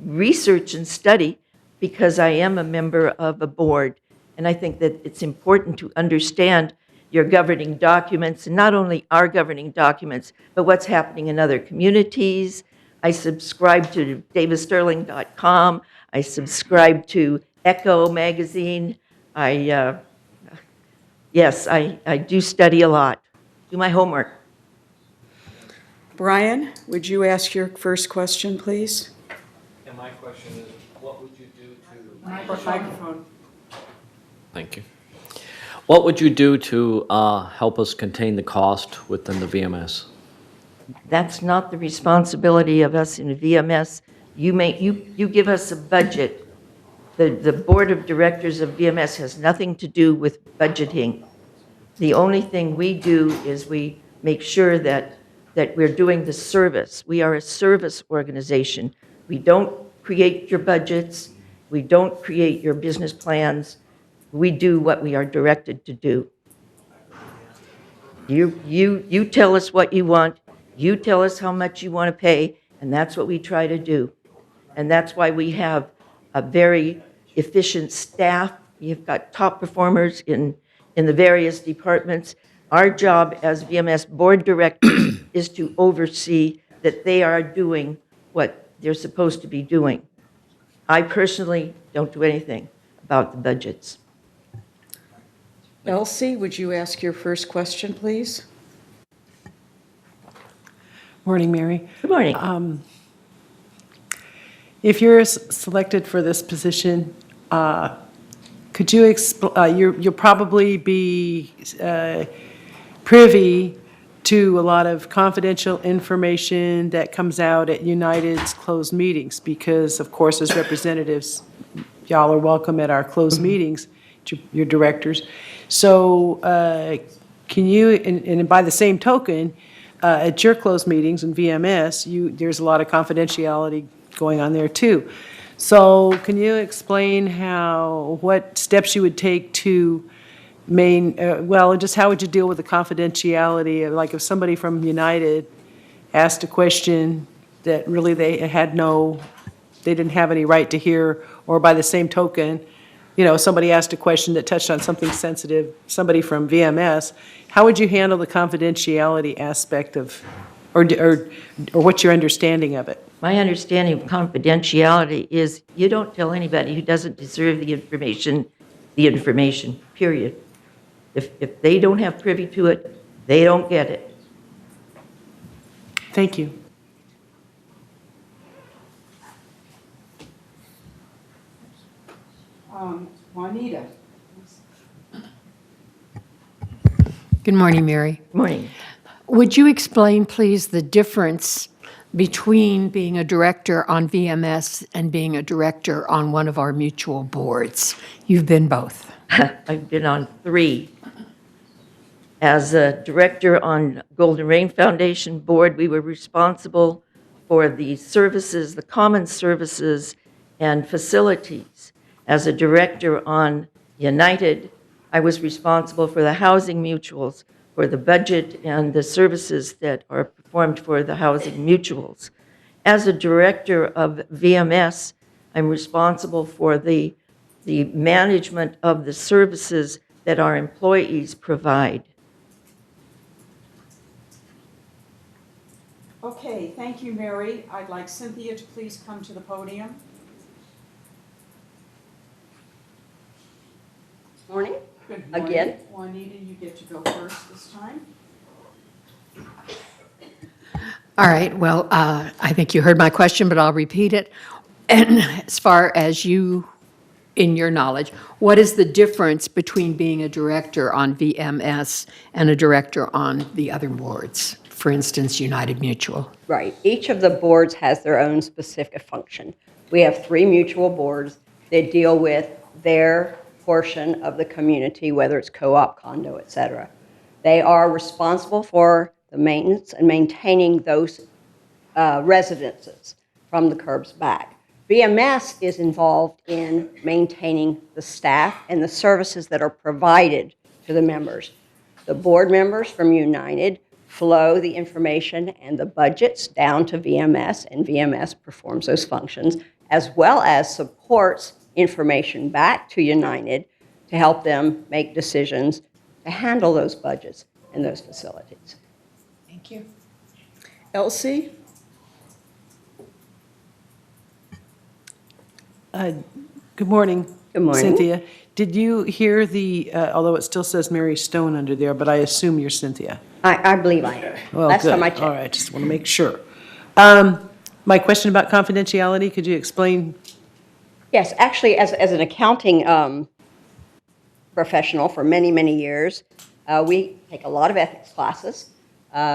Speaker 21: research and study because I am a member of a board. And I think that it's important to understand your governing documents, and not only our governing documents, but what's happening in other communities. I subscribe to davidsterling.com. I subscribe to Echo magazine. Yes, I do study a lot, do my homework.
Speaker 1: Brian, would you ask your first question, please?
Speaker 15: And my question is, what would you do to...
Speaker 1: Microphone.
Speaker 15: Thank you. What would you do to help us contain the cost within the VMS?
Speaker 21: That's not the responsibility of us in the VMS. You give us a budget. The board of directors of VMS has nothing to do with budgeting. The only thing we do is we make sure that we're doing the service. We are a service organization. We don't create your budgets. We don't create your business plans. We do what we are directed to do. You tell us what you want. You tell us how much you want to pay, and that's what we try to do. And that's why we have a very efficient staff. You've got top performers in the various departments. Our job as VMS board directors is to oversee that they are doing what they're supposed to be doing. I personally don't do anything about the budgets.
Speaker 1: Elsie, would you ask your first question, please?
Speaker 2: Morning, Mary.
Speaker 21: Good morning.
Speaker 2: If you're selected for this position, could you you'll probably be privy to a lot of confidential information that comes out at United's closed meetings, because, of course, as representatives, y'all are welcome at our closed meetings, your directors. So can you, and by the same token, at your closed meetings in VMS, there's a lot of confidentiality going on there too. So can you explain what steps you would take to just how would you deal with the confidentiality? Like if somebody from United asked a question that really they didn't have any right to hear, or by the same token, somebody asked a question that touched on something sensitive, somebody from VMS, how would you handle the confidentiality aspect of, or what's your understanding of it?
Speaker 21: My understanding of confidentiality is you don't tell anybody who doesn't deserve the information, period. If they don't have privy to it, they don't get it.
Speaker 2: Thank you.
Speaker 1: Juanita.
Speaker 3: Good morning, Mary.
Speaker 21: Good morning.
Speaker 3: Would you explain, please, the difference between being a director on VMS and being a director on one of our mutual boards? You've been both.
Speaker 21: I've been on 3. As a director on Golden Rain Foundation board, we were responsible for the services, the common services and facilities. As a director on United, I was responsible for the housing mutuals, for the budget and the services that are performed for the housing mutuals. As a director of VMS, I'm responsible for the management of the services that our employees provide.
Speaker 1: Okay, thank you, Mary. I'd like Cynthia to please come to the podium.
Speaker 20: Morning.
Speaker 1: Good morning.
Speaker 20: Again.
Speaker 1: Juanita, you get to go first this time.
Speaker 3: All right, well, I think you heard my question, but I'll repeat it. And as far as you, in your knowledge, what is the difference between being a director on VMS and a director on the other boards? For instance, United Mutual.
Speaker 20: Right. Each of the boards has their own specific function. We have 3 mutual boards that deal with their portion of the community, whether it's co-op, condo, et cetera. They are responsible for the maintenance and maintaining those residences from the curbs back. VMS is involved in maintaining the staff and the services that are provided to the members. The board members from United flow the information and the budgets down to VMS, and VMS performs those functions, as well as supports information back to United to help them make decisions to handle those budgets and those facilities.
Speaker 1: Thank you. Elsie?
Speaker 2: Good morning.
Speaker 20: Good morning.
Speaker 2: Cynthia. Did you hear although it still says Mary Stone under there, but I assume you're Cynthia?
Speaker 20: I believe I am.
Speaker 2: Well,
Speaker 20: Last
Speaker 2: good.
Speaker 20: time I checked.
Speaker 2: All right, just want to make sure. My question about confidentiality, could you explain?
Speaker 20: Yes, actually, as an accounting professional for many, many years, we take a lot of ethics classes.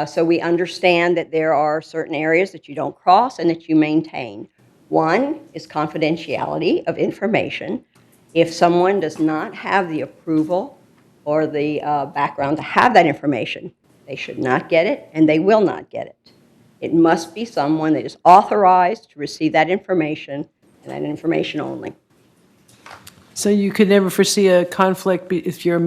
Speaker 20: So we understand that there are certain areas that you don't cross and that you maintain. One is confidentiality of information. If someone does not have the approval or the background to have that information, they should not get it, and they will not get it. It must be someone that is authorized to receive that information, and that information only.
Speaker 2: So you could never foresee a conflict if you're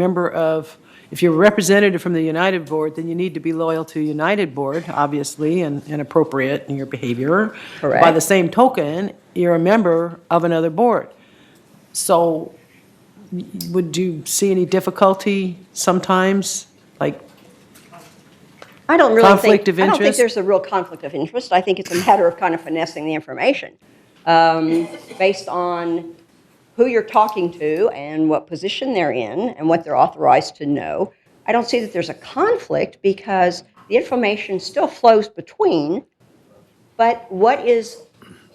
Speaker 2: if you're a representative from the United Board, then you need to be loyal to United Board, obviously, and appropriate in your behavior.
Speaker 20: Correct.
Speaker 2: By the same token, you're a member of another board. So would you see any difficulty sometimes, like
Speaker 20: I don't really
Speaker 2: conflict of
Speaker 20: I don't think
Speaker 2: interest?
Speaker 20: there's a real conflict of interest. I think it's a matter of kind of finessing the information based on who you're talking to and what position they're in and what they're authorized to know. I don't see that there's a conflict because the information still flows between, but what is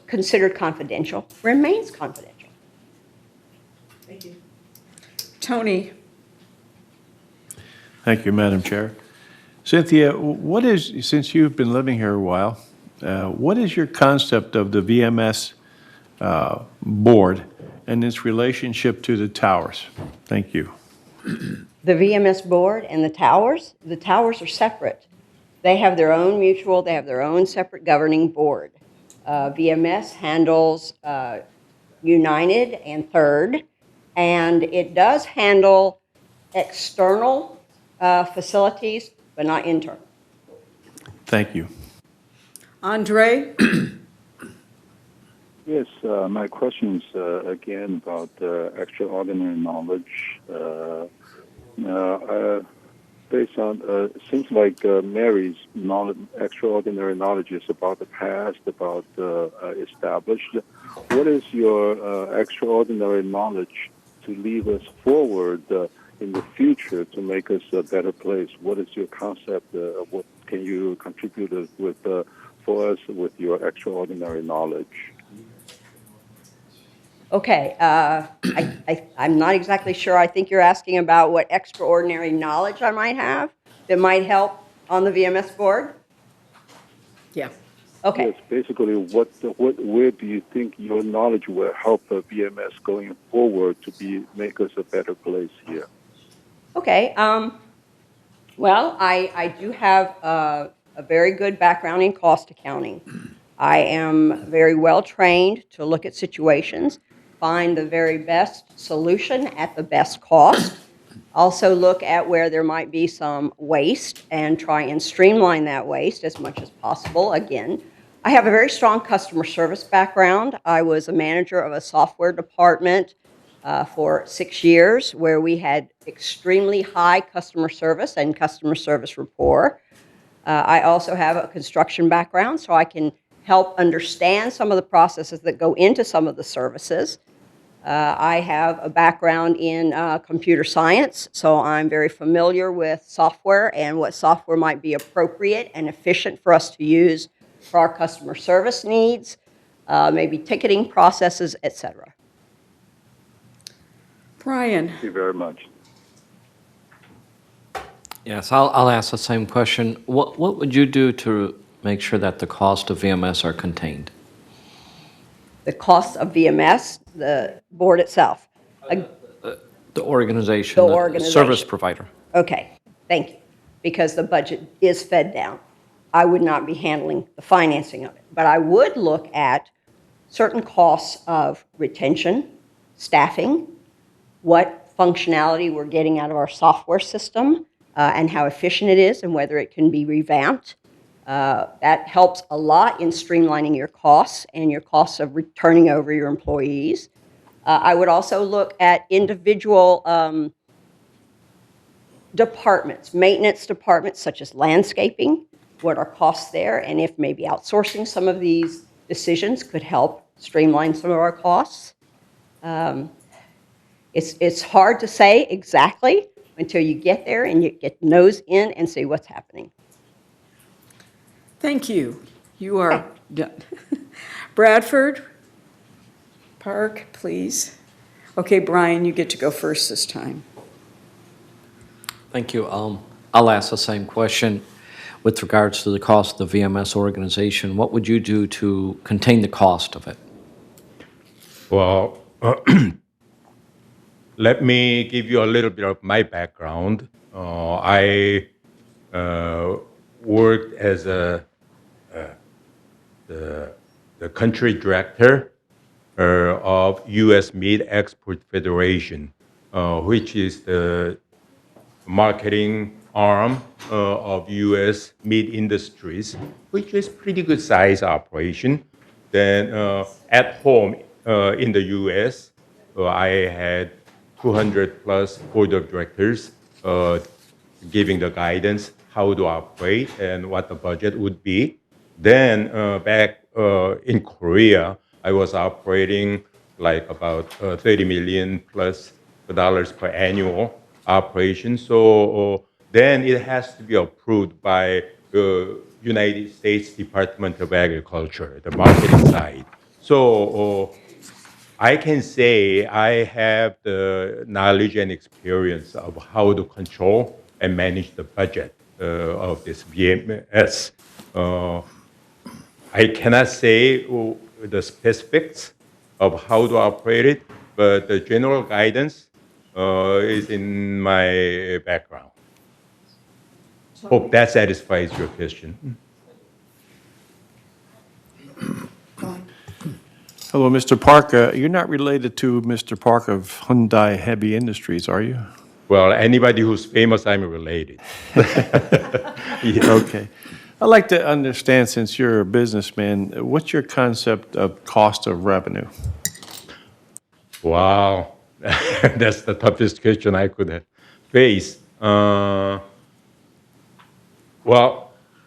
Speaker 20: considered confidential remains confidential.
Speaker 2: Thank you.
Speaker 1: Tony?
Speaker 22: Thank you, Madam Chair. Cynthia, since you've been living here a while, what is your concept of the VMS board and its relationship to the towers? Thank you.
Speaker 20: The VMS board and the towers are separate. They have their own they have their own separate governing board. VMS handles United and Third, and it does handle external facilities, but not internal.
Speaker 22: Thank you.
Speaker 1: Andre?
Speaker 23: Yes, my question is again about extraordinary knowledge. Based on, seems like Mary's extraordinary knowledge is about the past, about established. What is your extraordinary knowledge to lead us forward in the future to make us a better place? What is your concept? What can you contribute with for us with your extraordinary knowledge?
Speaker 20: Okay, I'm not exactly sure. I think you're asking about what extraordinary knowledge I might have that might help on the VMS board?
Speaker 1: Yeah.
Speaker 20: Okay.
Speaker 23: Yes, basically, where do you think your knowledge will help VMS going forward to make us a better place here?
Speaker 20: Okay. Well, I do have a very good background in cost accounting. I am very well trained to look at situations, find the very best solution at the best cost. Also look at where there might be some waste and try and streamline that waste as much as possible. Again, I have a very strong customer service background. I was a manager of a software department for 6 years where we had extremely high customer service and customer service rapport. I also have a construction background, so I can help understand some of the processes that go into some of the services. I have a background in computer science, so I'm very familiar with software and what software might be appropriate and efficient for us to use for our customer service needs, maybe ticketing processes, etc.
Speaker 1: Brian?
Speaker 23: Thank you very much.
Speaker 15: Yes, I'll ask the same question. What would you do to make sure that the cost of VMS are contained?
Speaker 20: The cost of VMS, the board itself.
Speaker 15: The organization,
Speaker 20: The
Speaker 15: the
Speaker 20: organization.
Speaker 15: service provider.
Speaker 20: Okay, thank you. Because the budget is fed down. I would not be handling the financing of it. But I would look at certain costs of retention, staffing, what functionality we're getting out of our software system, and how efficient it is and whether it can be revamped. That helps a lot in streamlining your costs and your costs of returning over your employees. I would also look at individual departments, maintenance departments such as landscaping, what are costs there, and if maybe outsourcing some of these decisions could help streamline some of our costs. It's hard to say exactly until you get there and you get nose in and see what's happening.
Speaker 1: Thank you. You are done. Bradford, Park, please. Okay, Brian, you get to go first this time.
Speaker 15: Thank you. I'll ask the same question with regards to the cost of the VMS organization. What would you do to contain the cost of it?
Speaker 19: Well, let me give you a little bit of my background. I worked as the country director of U.S. Meat Export Federation, which is the marketing arm of U.S. meat industries, which is pretty good size operation. Then at home in the U.S., I had 200 plus board of directors giving the guidance how to operate and what the budget would be. Then back in Korea, I was operating like about $30 million plus dollars per annual operation. So then it has to be approved by the United States Department of Agriculture, the marketing side. So I can say I have the knowledge and experience of how to control and manage the budget of this VMS. I cannot say the specifics of how to operate it, but the general guidance is in my background. Hope that satisfies your question.
Speaker 22: Hello, Mr. Park. You're not related to Mr. Park of Hyundai Heavy Industries, are you?
Speaker 19: Well, anybody who's famous, I'm related.
Speaker 22: Okay. I'd like to understand, since you're a businessman, what's your concept of cost of revenue?
Speaker 19: Wow, that's the toughest question I could face. Well,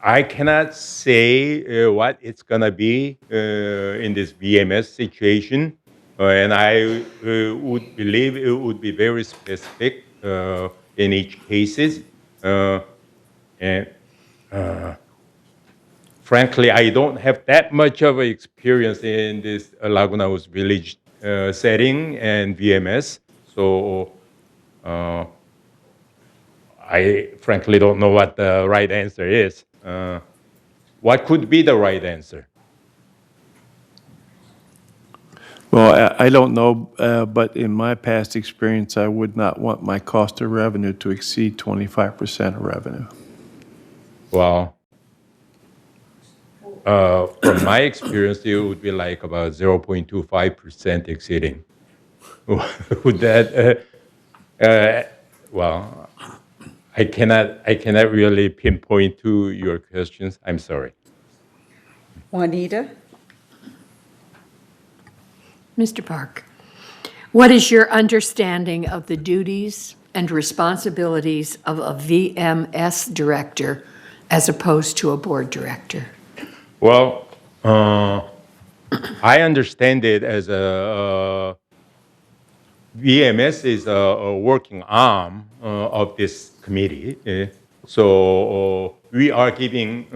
Speaker 19: I cannot say what it's going to be in this VMS situation, and I would believe it would be very specific in each cases. And frankly, I don't have that much of an experience in this Laguna Woods Village setting and VMS, so I frankly don't know what the right answer is. What could be the right answer?
Speaker 22: Well, I don't know, but in my past experience, I would not want my cost of revenue to exceed 25% of revenue.
Speaker 19: Well, from my experience, it would be like about 0.25% exceeding. Would that, well, I cannot really pinpoint to your questions. I'm sorry.
Speaker 1: Juanita?
Speaker 3: Mr. Park, what is your understanding of the duties and responsibilities of a VMS director as opposed to a board director?
Speaker 19: Well, I understand it as a VMS is a working arm of this committee. So we are giving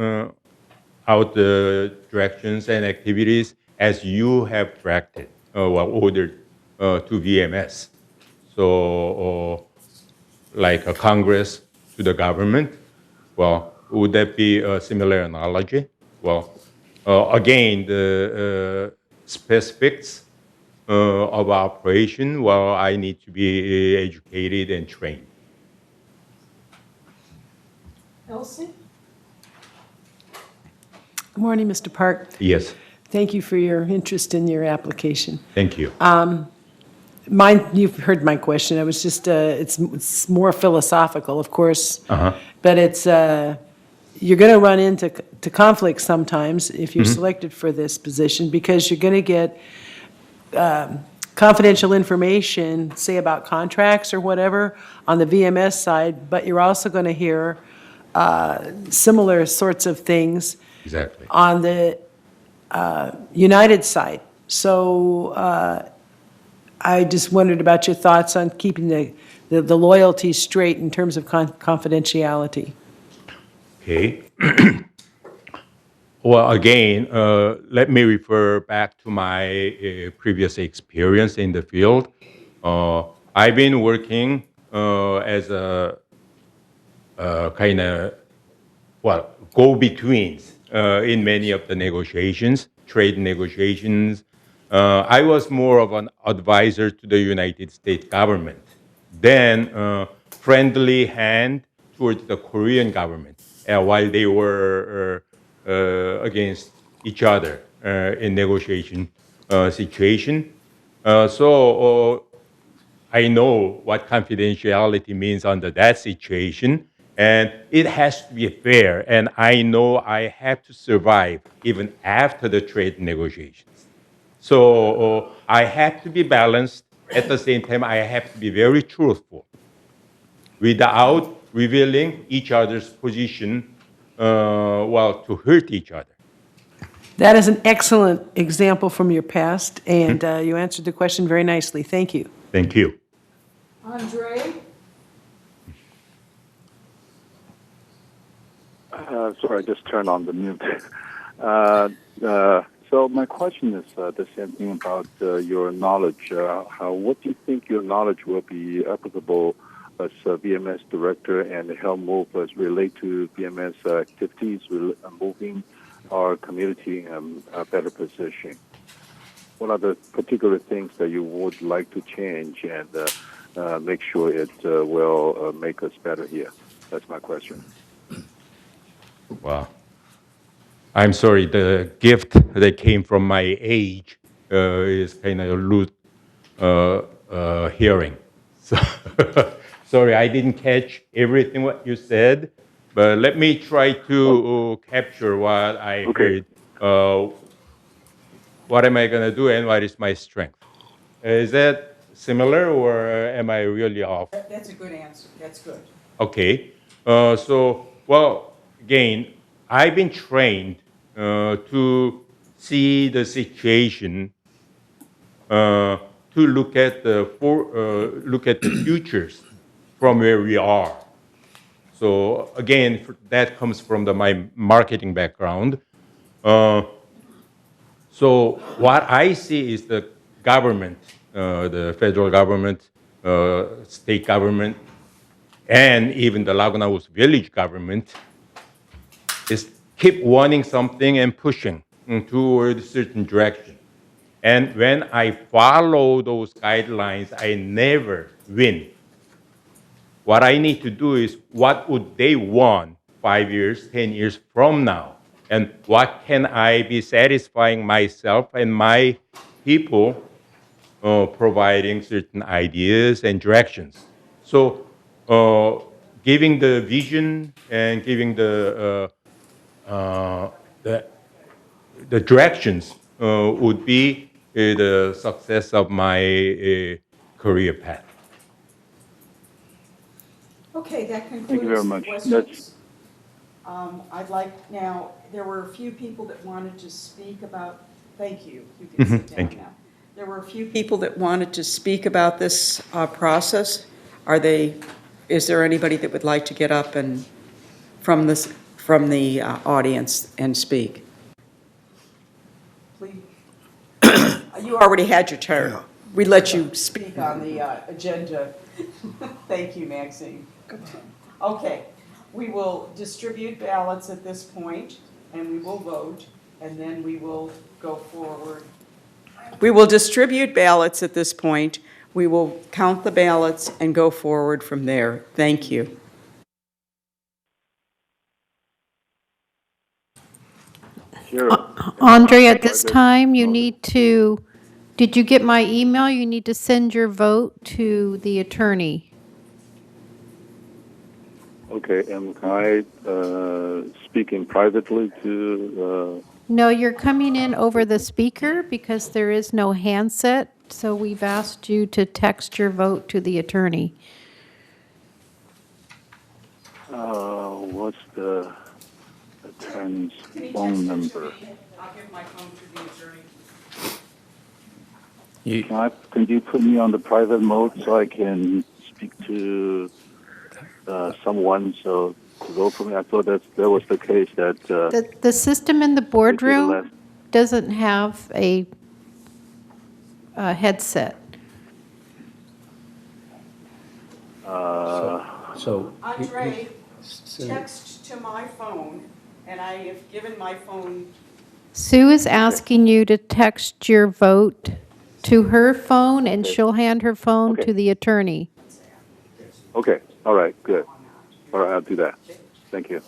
Speaker 19: out the directions and activities as you have directed or ordered to VMS. So like a Congress to the government, well, would that be a similar analogy? Well, again, the specifics of operation, well, I need to be educated and trained.
Speaker 2: Elsie? Good morning, Mr. Park.
Speaker 19: Yes.
Speaker 2: Thank you for your interest in your application.
Speaker 19: Thank you.
Speaker 2: Mine, you've heard my question. I was just, it's more philosophical, of course. But it's, you're going to run into conflict sometimes if you're selected for this position, because you're going to get confidential information, say about contracts or whatever, on the VMS side, but you're also going to hear similar sorts of things
Speaker 19: Exactly.
Speaker 2: on the United side. So I just wondered about your thoughts on keeping the loyalties straight in terms of confidentiality.
Speaker 19: Okay. Well, again, let me refer back to my previous experience in the field. I've been working as a kind of, well, go-betweens in many of the negotiations, trade negotiations. I was more of an advisor to the United States government than friendly hand towards the Korean government while they were against each other in negotiation situation. So I know what confidentiality means under that situation, and it has to be fair, and I know I have to survive even after the trade negotiations. So I have to be balanced. At the same time, I have to be very truthful without revealing each other's position, well, to hurt each other.
Speaker 2: That is an excellent example from your past, and you answered the question very nicely. Thank you.
Speaker 19: Thank you.
Speaker 2: Andre?
Speaker 23: Sorry, I just turned on the mute. So my question is the same thing about your knowledge. What do you think your knowledge will be applicable as a VMS director and help move as relate to VMS activities, moving our community in a better position? What are the particular things that you would like to change and make sure it will make us better here? That's my question.
Speaker 19: Wow. I'm sorry, the gift that came from my age is kind of loose hearing. So sorry, I didn't catch everything what you said, but let me try to capture what I heard. What am I going to do and what is my strength? Is that similar or am I really off?
Speaker 1: That's a good answer. That's good.
Speaker 19: Okay. Well, again, I've been trained to see the situation, to look at the futures from where we are. So again, that comes from my marketing background. So what I see is the government, the federal government, state government, and even the Laguna Woods Village government is keep wanting something and pushing toward a certain direction. And when I follow those guidelines, I never win. What I need to do is what would they want 5 years, 10 years from now? And what can I be satisfying myself and my people providing certain ideas and directions. So giving the vision and giving the directions would be the success of my career path.
Speaker 1: Okay, that concludes
Speaker 23: Thank you very
Speaker 1: the
Speaker 23: much.
Speaker 1: questions. I'd like now, there were a few people that wanted to speak about, thank you. You can sit down
Speaker 19: Thank you.
Speaker 1: now. There were a few people that wanted to speak about this process. Is there anybody that would like to get up and from the audience and speak? Please. You already had your turn. We let you speak on the agenda. Thank you, Maxine. Okay, we will distribute ballots at this point, and we will vote, and then we will go forward. We will distribute ballots at this point. We will count the ballots and go forward from there. Thank you.
Speaker 23: Sure.
Speaker 8: Andre, at this time, you need to Did you get my email? You need to send your vote to the attorney.
Speaker 23: Okay, and can I speak in privately to?
Speaker 8: No, you're coming in over the speaker because there is no handset, so we've asked you to text your vote to the attorney.
Speaker 23: What's the attorney's phone number?
Speaker 1: I'll give my phone to the attorney.
Speaker 23: Can you put me on the private mode so I can speak to someone to vote for me? I thought that was the case that.
Speaker 8: The system in the boardroom doesn't have a headset.
Speaker 1: Andre, text to my phone, and I have given my phone.
Speaker 8: Sue is asking you to text your vote to her phone, and she'll hand her phone to the attorney.
Speaker 23: Okay. All right. Good. All right. I'll do that. Thank you.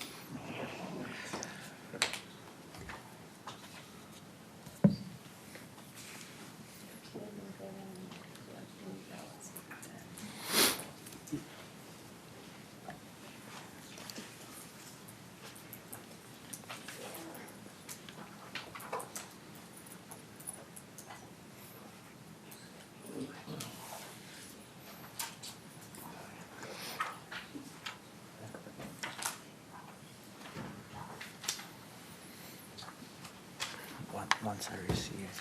Speaker 10: Once I receive his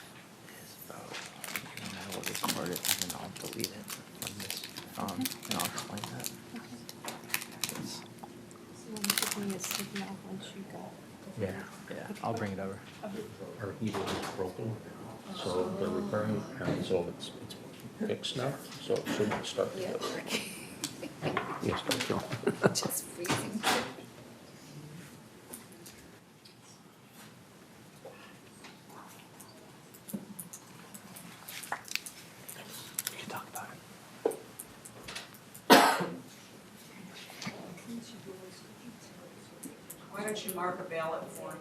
Speaker 10: vote, then I will record it and then I'll delete it from this phone and I'll explain that. Yeah, I'll bring it over.
Speaker 15: Our heater is broken, so they're repairing, and so it's fixed now, so it shouldn't start to go. Yes, don't you?
Speaker 17: Just freezing.
Speaker 1: Why don't you mark a ballot for him?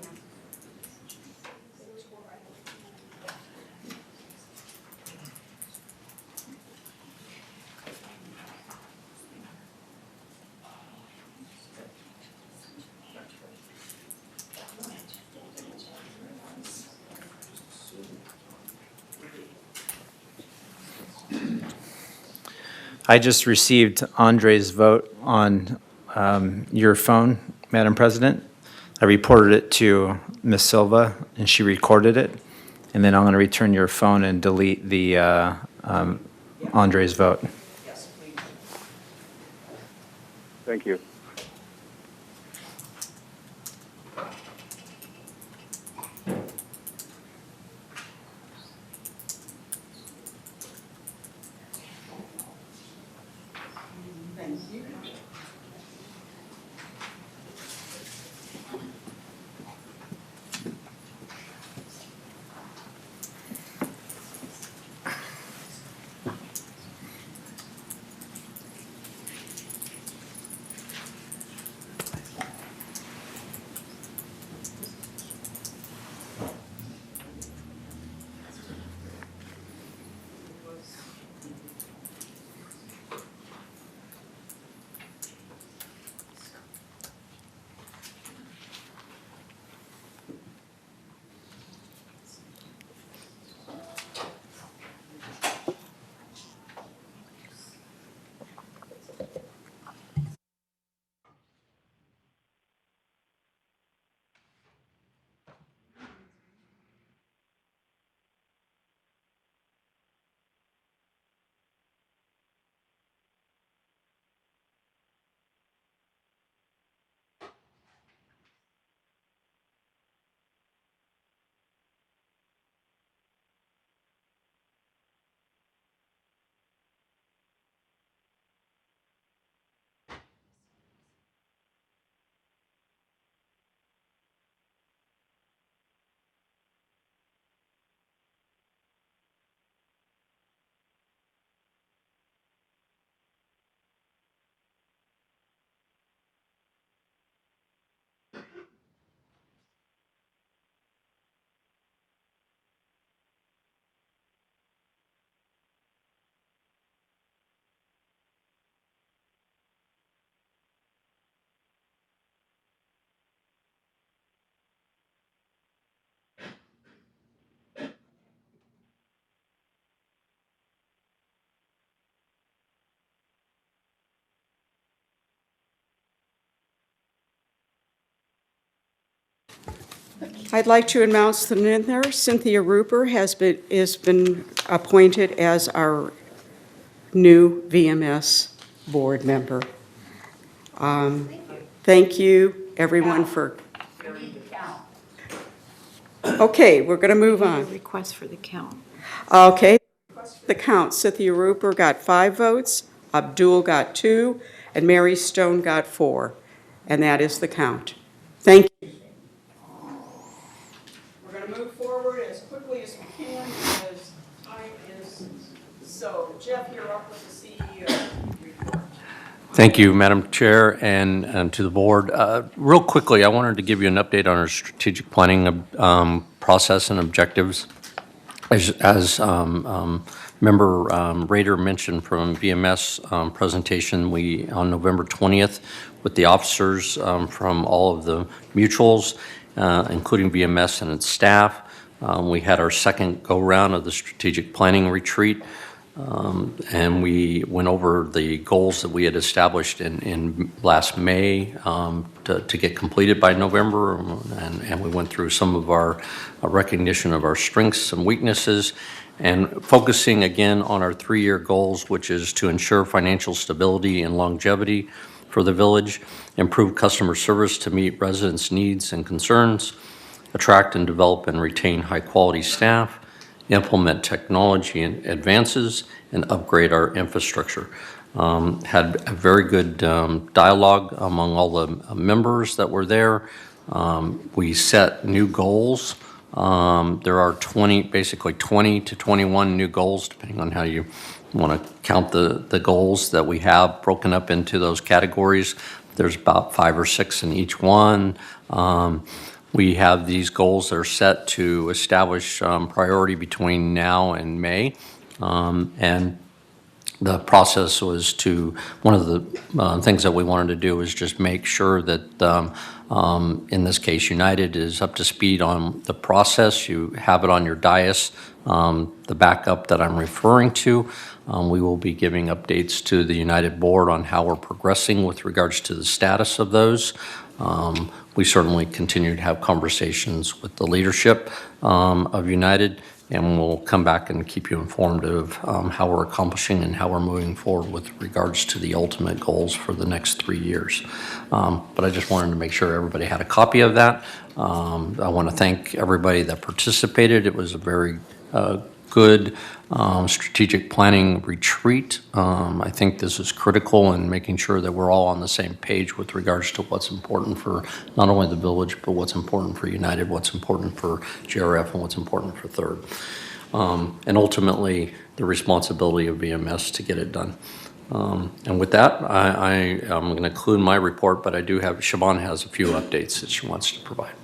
Speaker 18: I just received Andre's vote on your phone, Madam President. I reported it to Ms. Silva, and she recorded it. And then I'm going to return your phone and delete the Andre's vote.
Speaker 1: Yes, please.
Speaker 23: Thank you.
Speaker 1: Thank you. I'd like to announce the winner. Cynthia Rupert has been appointed as our new VMS board member. Thank you, everyone, for. Okay, we're going to move on.
Speaker 6: Request for the count.
Speaker 1: Okay, the count. Cynthia Rupert got 5 votes, Abdul got 2, and Mary Stone got 4. And that is the count. Thank you. We're going to move forward as quickly as we can because time is. So, Jeff, you're up with the CEO report.
Speaker 15: Thank you, Madam Chair, and to the board. Real quickly, I wanted to give you an update on our strategic planning process and objectives. As Member Rader mentioned from VMS presentation, we, on November 20th, with the officers from all of the mutuals, including VMS and its staff, we had our second go-round of the strategic planning retreat. And we went over the goals that we had established in last May to get completed by November, and we went through some of our recognition of our strengths and weaknesses, and focusing again on our 3-year goals, which is to ensure financial stability and longevity for the village, improve customer service to meet residents' needs and concerns, attract and develop and retain high-quality staff, implement technology and advances, and upgrade our infrastructure. Had a very good dialogue among all the members that were there. We set new goals. There are basically 20 to 21 new goals, depending on how you want to count the goals that we have broken up into those categories. There's about 5 or 6 in each one. We have these goals that are set to establish priority between now and May. And the process was one of the things that we wanted to do is just make sure that, in this case, United is up to speed on the process. You have it on your dais, the backup that I'm referring to. We will be giving updates to the United board on how we're progressing with regards to the status of those. We certainly continue to have conversations with the leadership of United, and we'll come back and keep you informed of how we're accomplishing and how we're moving forward with regards to the ultimate goals for the next 3 years. But I just wanted to make sure everybody had a copy of that. I want to thank everybody that participated. It was a very good strategic planning retreat. I think this is critical in making sure that we're all on the same page with regards to what's important for not only the village, but what's important for United, what's important for GRF, and what's important for Third. And ultimately, the responsibility of VMS to get it done. And with that, I am going to conclude my report, but I do have, Siobhan has a few updates that she wants to provide.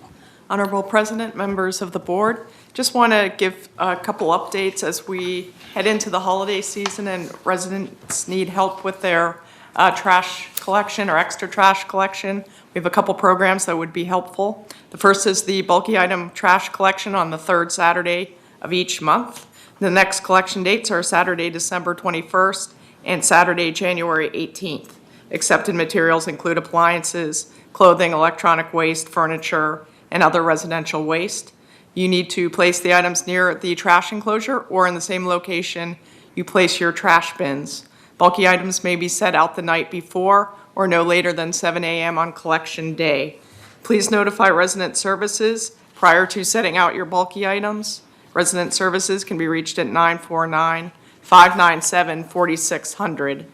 Speaker 11: Honorable President, members of the board, just want to give a couple updates as we head into the holiday season and residents need help with their trash collection or extra trash collection. We have a couple programs that would be helpful. The first is the bulky item trash collection on the 3rd Saturday of each month. The next collection dates are Saturday, December 21st and Saturday, January 18th. Accepted materials include appliances, clothing, electronic waste, furniture, and other residential waste. You need to place the items near the trash enclosure or in the same location you place your trash bins. Bulky items may be set out the night before or no later than 7 a.m. on collection day. Please notify resident services prior to setting out your bulky items. Resident services can be reached at 949-597-4600.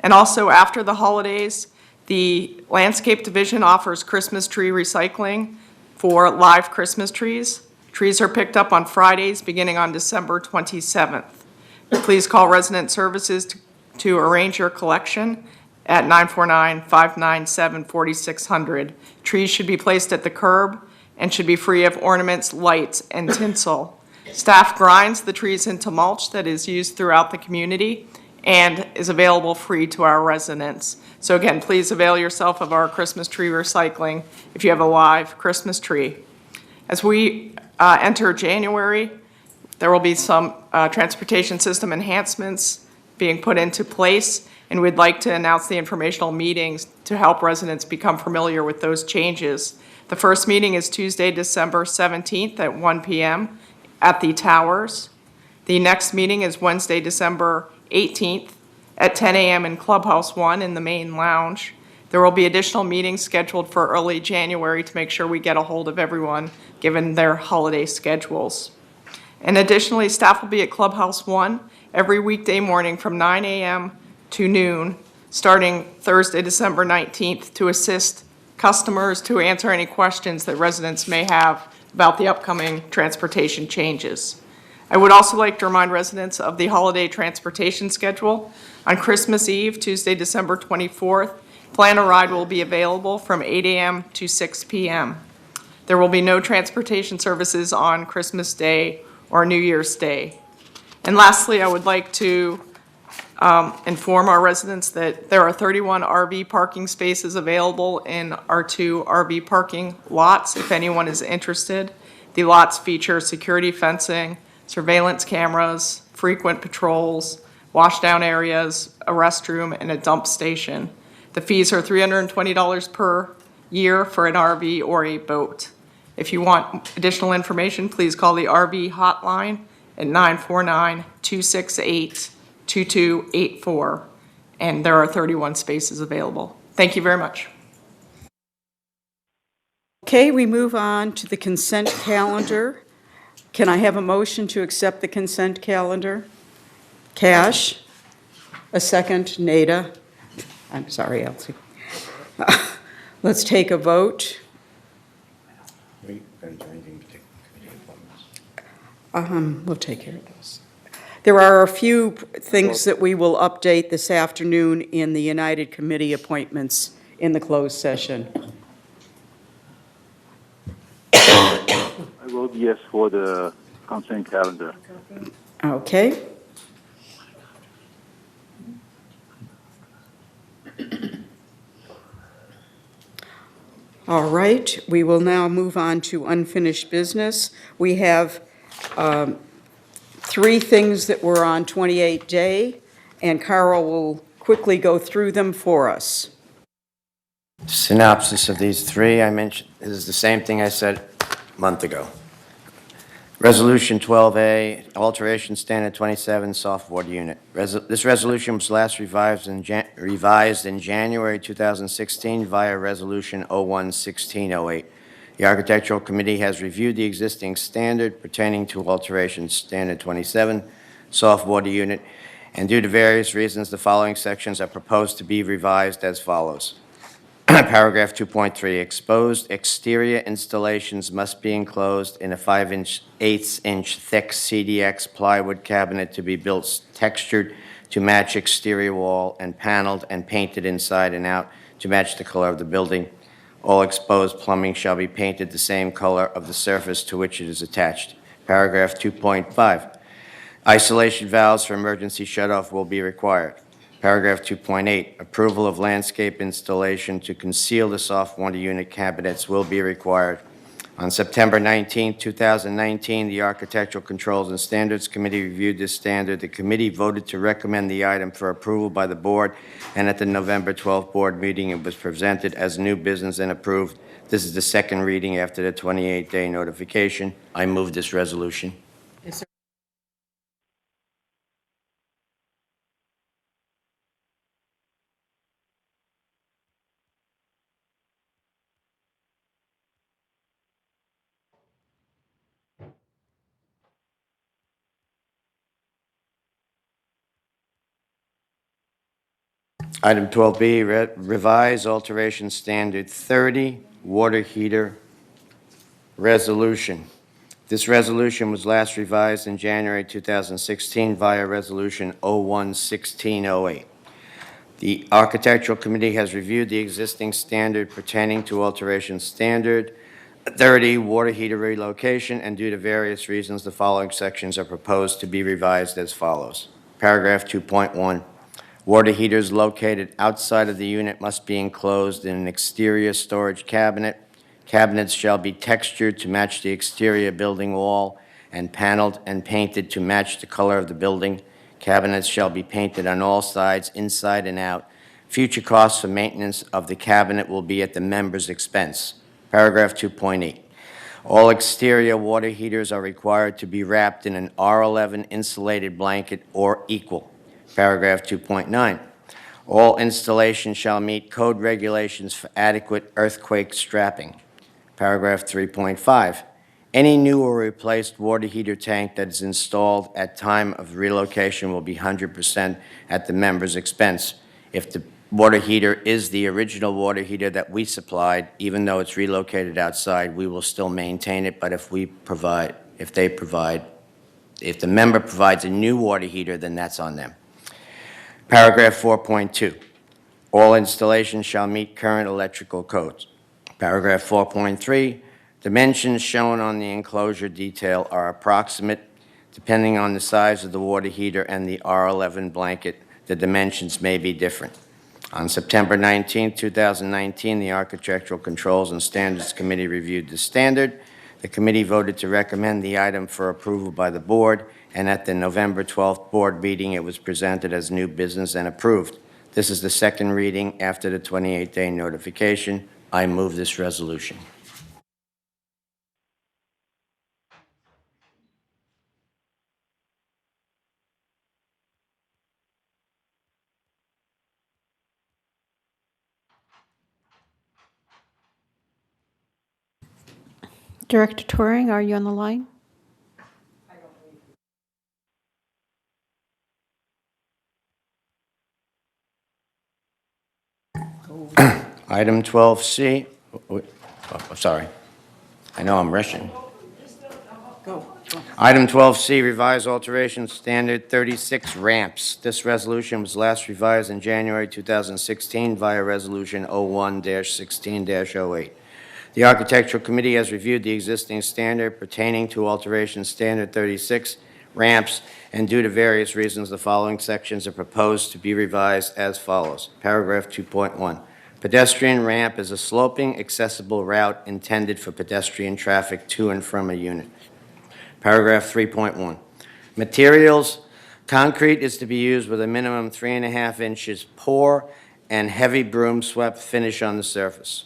Speaker 11: And also after the holidays, the Landscape Division offers Christmas tree recycling for live Christmas trees. Trees are picked up on Fridays beginning on December 27th. Please call Resident Services to arrange your collection at 949-597-4600. Trees should be placed at the curb and should be free of ornaments, lights, and tinsel. Staff grinds the trees into mulch that is used throughout the community and is available free to our residents. So again, please avail yourself of our Christmas tree recycling if you have a live Christmas tree. As we enter January, there will be some transportation system enhancements being put into place, and we'd like to announce the informational meetings to help residents become familiar with those changes. The first meeting is Tuesday, December 17th at 1 p.m. at the Towers. The next meeting is Wednesday, December 18th at 10 a.m. in Clubhouse 1 in the main lounge. There will be additional meetings scheduled for early January to make sure we get a hold of everyone, given their holiday schedules. And additionally, staff will be at Clubhouse 1 every weekday morning from 9 a.m. to noon, starting Thursday, December 19th, to assist customers to answer any questions that residents may have about the upcoming transportation changes. I would also like to remind residents of the holiday transportation schedule. On Christmas Eve, Tuesday, December 24th, Plan a Ride will be available from 8 a.m. to 6 p.m. There will be no transportation services on Christmas Day or New Year's Day. And lastly, I would like to inform our residents that there are 31 RV parking spaces available in our 2 RV parking lots, if anyone is interested. The lots feature security fencing, surveillance cameras, frequent patrols, washdown areas, a restroom, and a dump station. The fees are $320 per year for an RV or a boat. If you want additional information, please call the RV hotline at 949-268-2284, and there are 31 spaces available. Thank you very much.
Speaker 1: Okay, we move on to the consent calendar. Can I have a motion to accept the consent calendar? Cash? A second, Nada? I'm sorry, Elsie. Let's take a vote. We'll take care of those. There are a few things that we will update this afternoon in the United Committee appointments in the closed session.
Speaker 23: I vote yes for the consent calendar.
Speaker 1: Okay. All right, we will now move on to unfinished business. We have 3 things that were on 28-day, and Carl will quickly go through them for us.
Speaker 16: Synopsis of these 3 I mentioned is the same thing I said a month ago. Resolution 12A, alteration standard 27, soft water unit. This resolution was last revised in January 2016 via Resolution 01-1608. The Architectural Committee has reviewed the existing standard pertaining to alteration standard 27, soft water unit, and due to various reasons, the following sections are proposed to be revised as follows. Paragraph 2.3, exposed exterior installations must be enclosed in a 5-8" thick CDX plywood cabinet to be built textured to match exterior wall and paneled and painted inside and out to match the color of the building. All exposed plumbing shall be painted the same color of the surface to which it is attached. Paragraph 2.5, isolation valves for emergency shutoff will be required. Paragraph 2.8, approval of landscape installation to conceal the soft water unit cabinets will be required. On September 19, 2019, the Architectural Controls and Standards Committee reviewed this standard. The committee voted to recommend the item for approval by the board, and at the November 12th board meeting, it was presented as new business and approved. This is the second reading after the 28-day notification. I move this resolution. Item 12B, revise alteration standard 30, water heater resolution. This resolution was last revised in January 2016 via Resolution 01-1608. The Architectural Committee has reviewed the existing standard pertaining to alteration standard 30, water heater relocation, and due to various reasons, the following sections are proposed to be revised as follows. Paragraph 2.1. Water heaters located outside of the unit must be enclosed in an exterior storage cabinet. Cabinets shall be textured to match the exterior building wall and paneled and painted to match the color of the building. Cabinets shall be painted on all sides, inside and out. Future costs for maintenance of the cabinet will be at the member's expense. Paragraph 2.8. All exterior water heaters are required to be wrapped in an R11 insulated blanket or equal. Paragraph 2.9. All installations shall meet code regulations for adequate earthquake strapping. Paragraph 3.5. Any new or replaced water heater tank that is installed at time of relocation will be 100% at the member's expense. If the water heater is the original water heater that we supplied, even though it's relocated outside, we will still maintain it, but if the member provides a new water heater, then that's on them. Paragraph 4.2. All installations shall meet current electrical codes. Paragraph 4.3. Dimensions shown on the enclosure detail are approximate. Depending on the size of the water heater and the R11 blanket, the dimensions may be different. On September 19, 2019, the Architectural Controls and Standards Committee reviewed the standard. The committee voted to recommend the item for approval by the board, and at the November 12th board meeting, it was presented as new business and approved. This is the second reading after the 28-day notification. I move this resolution.
Speaker 8: Director Turing, are you on the line?
Speaker 16: Item 12C. Sorry. I know I'm rushing.
Speaker 1: Go.
Speaker 16: Item 12C, revised alteration standard 36 ramps. This resolution was last revised in January 2016 via Resolution 01-16-08. The Architectural Committee has reviewed the existing standard pertaining to alteration standard 36 ramps, and due to various reasons, the following sections are proposed to be revised as follows. Paragraph 2.1. Pedestrian ramp is a sloping, accessible route intended for pedestrian traffic to and from a unit. Paragraph 3.1. Materials, concrete is to be used with a minimum 3.5 inches pour and heavy broom swept finish on the surface.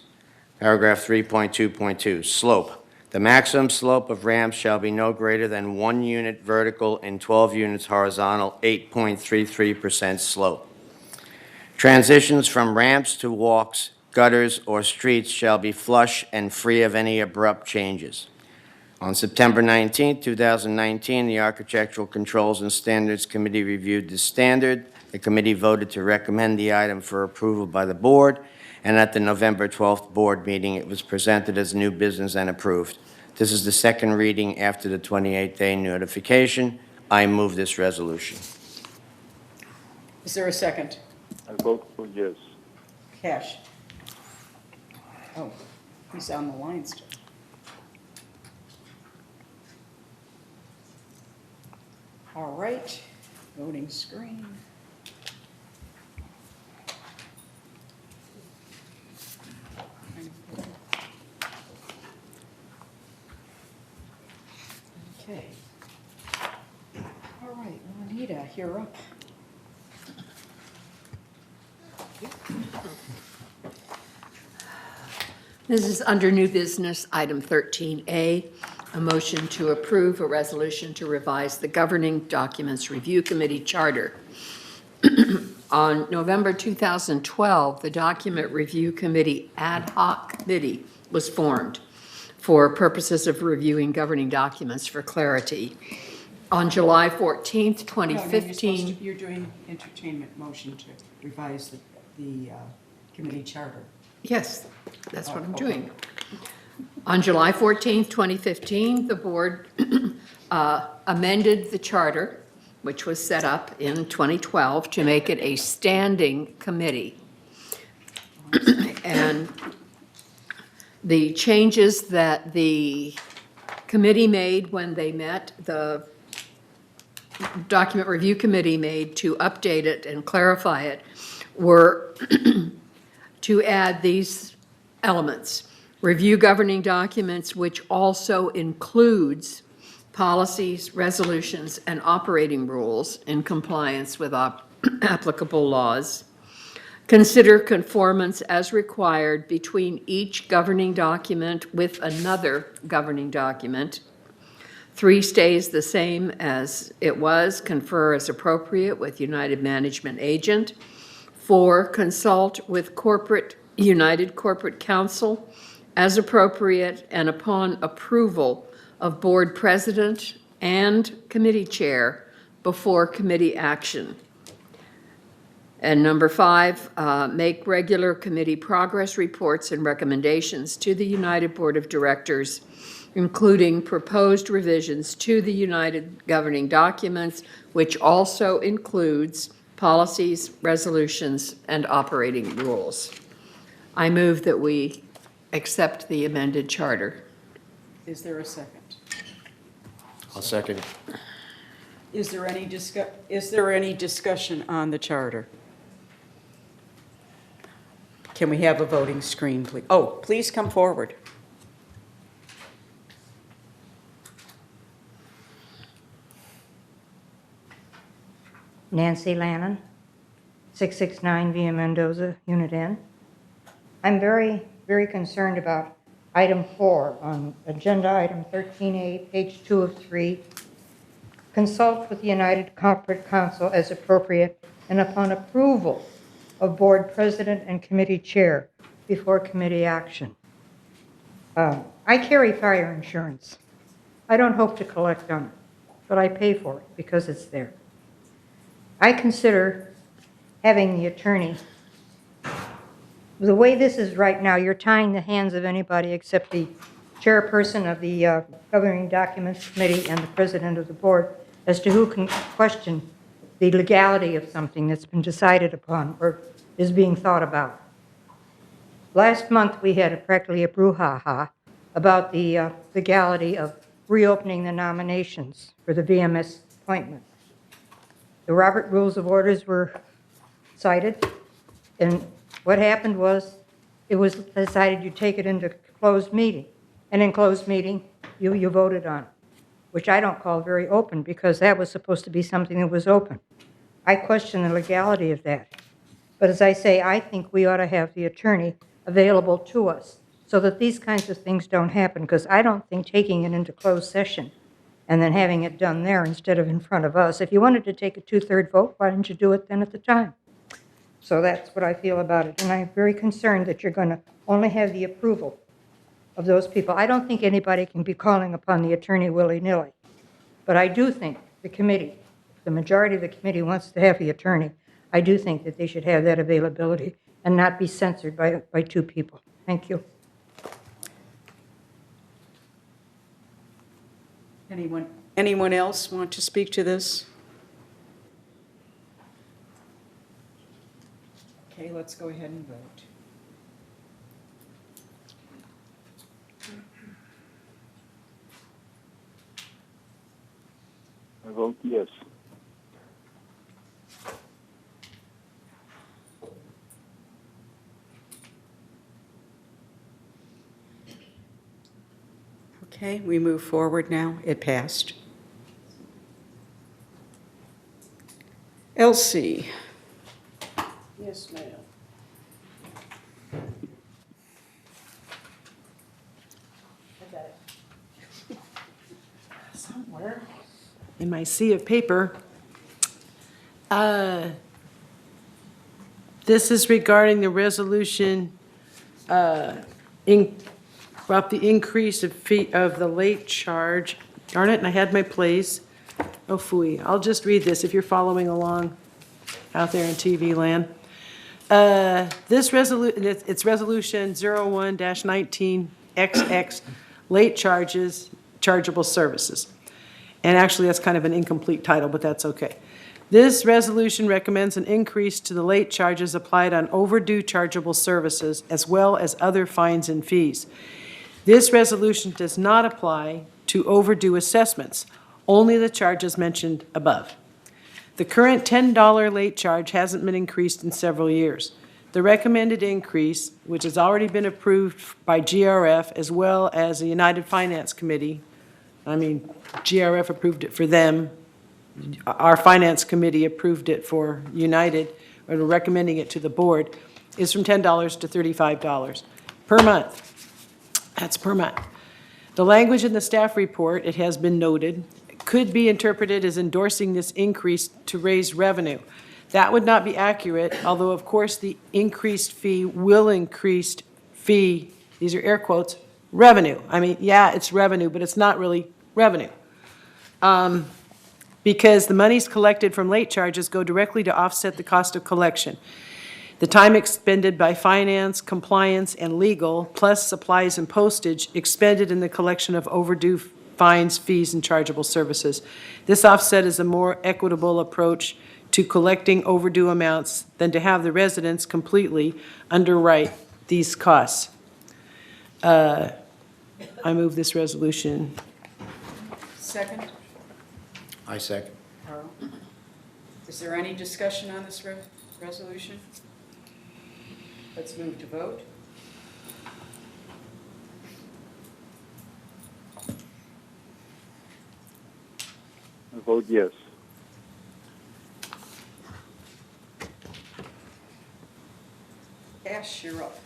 Speaker 16: Paragraph 3.2.2. Slope. The maximum slope of ramps shall be no greater than 1 unit vertical and 12 units horizontal, 8.33% slope. Transitions from ramps to walks, gutters, or streets shall be flush and free of any abrupt changes. On September 19, 2019, the Architectural Controls and Standards Committee reviewed the standard. The committee voted to recommend the item for approval by the board, and at the November 12th board meeting, it was presented as new business and approved. This is the second reading after the 28-day notification. I move this resolution.
Speaker 1: Is there a second?
Speaker 23: I vote for yes.
Speaker 1: Cash. Oh, he's on the line still. All right, voting screen. Okay. All right, Juanita, you're up.
Speaker 3: This is under new business, item 13A, a motion to approve a resolution to revise the Governing Documents Review Committee charter. On November 2012, the Document Review Committee Ad Hoc Committee was formed for purposes of reviewing governing documents for clarity. On July 14th, 2015...
Speaker 1: You're doing entertainment motion to revise the committee charter.
Speaker 3: Yes, that's what I'm doing. On July 14th, 2015, the board amended the charter, which was set up in 2012, to make it a standing committee. And the changes that the committee made when they met, the Document Review Committee made to update it and clarify it, were to add these elements. Review governing documents, which also includes policies, resolutions, and operating rules in compliance with applicable laws. Consider conformance as required between each governing document with another governing document. 3, stays the same as it was, confer as appropriate with United Management Agent. 4, consult with United Corporate Counsel as appropriate and upon approval of Board President and Committee Chair before committee action. And number 5, make regular committee progress reports and recommendations to the United Board of Directors, including proposed revisions to the United governing documents, which also includes policies, resolutions, and operating rules. I move that we accept the amended charter.
Speaker 1: Is there a second?
Speaker 16: I'll second.
Speaker 1: Is there any discussion on the charter? Can we have a voting screen, please? Oh, please come forward.
Speaker 12: Nancy Lannon, 669 Via Mendoza, Unit N. I'm very, very concerned about item 4 on agenda item 13A, page 2 of 3. Consult with the United Corporate Counsel as appropriate and upon approval of Board President and Committee Chair before committee action. I carry fire insurance. I don't hope to collect on it, but I pay for it because it's there. I consider having the attorney, the way this is right now, you're tying the hands of anybody except the chairperson of the Governing Documents Committee and the president of the board as to who can question the legality of something that's been decided upon or is being thought about. Last month, we had practically a brouhaha about the legality of reopening the nominations for the VMS appointment. The Robert Rules of Orders were cited, and what happened was it was decided you take it into closed meeting, and in closed meeting, you voted on it, which I don't call very open because that was supposed to be something that was open. I question the legality of that. But as I say, I think we ought to have the attorney available to us so that these kinds of things don't happen, because I don't think taking it into closed session and then having it done there instead of in front of us. If you wanted to take a 2/3 vote, why didn't you do it then at the time? So that's what I feel about it. And I'm very concerned that you're going to only have the approval of those people. I don't think anybody can be calling upon the attorney willy-nilly. But I do think the committee, if the majority of the committee wants to have the attorney, I do think that they should have that availability and not be censored by 2 people. Thank you.
Speaker 1: Anyone else want to speak to this? Okay, let's go ahead and vote.
Speaker 23: I vote yes.
Speaker 1: Okay, we move forward now. It passed. Elsie.
Speaker 2: Yes, ma'am. I got it. Somewhere in my sea of paper. This is regarding the resolution about the increase of fee of the late charge. Darn it, and I had my place. Oh, phooey. I'll just read this if you're following along out there in TV land. This resolution, it's resolution 01-19XX, late charges, chargeable services. And actually, that's kind of an incomplete title, but that's okay. This resolution recommends an increase to the late charges applied on overdue chargeable services, as well as other fines and fees. This resolution does not apply to overdue assessments, only the charges mentioned above. The current $10 late charge hasn't been increased in several years. The recommended increase, which has already been approved by GRF as well as the United Finance Committee, GRF approved it for them, our Finance Committee approved it for United, or recommending it to the board, is from $10 to $35 per month. That's per month. The language in the staff report, it has been noted, could be interpreted as endorsing this increase to raise revenue. That would not be accurate, although of course the increased fee will increase fee, these are air quotes, revenue. I mean, yeah, it's revenue, but it's not really revenue. Because the monies collected from late charges go directly to offset the cost of collection. The time expended by finance, compliance, and legal, plus supplies and postage expended in the collection of overdue fines, fees, and chargeable services. This offset is a more equitable approach to collecting overdue amounts than to have the residents completely underwrite these costs. I move this resolution.
Speaker 1: Second?
Speaker 16: I second.
Speaker 1: Carl? Is there any discussion on this resolution? Let's move to vote.
Speaker 23: I vote yes.
Speaker 1: Cash, you're up.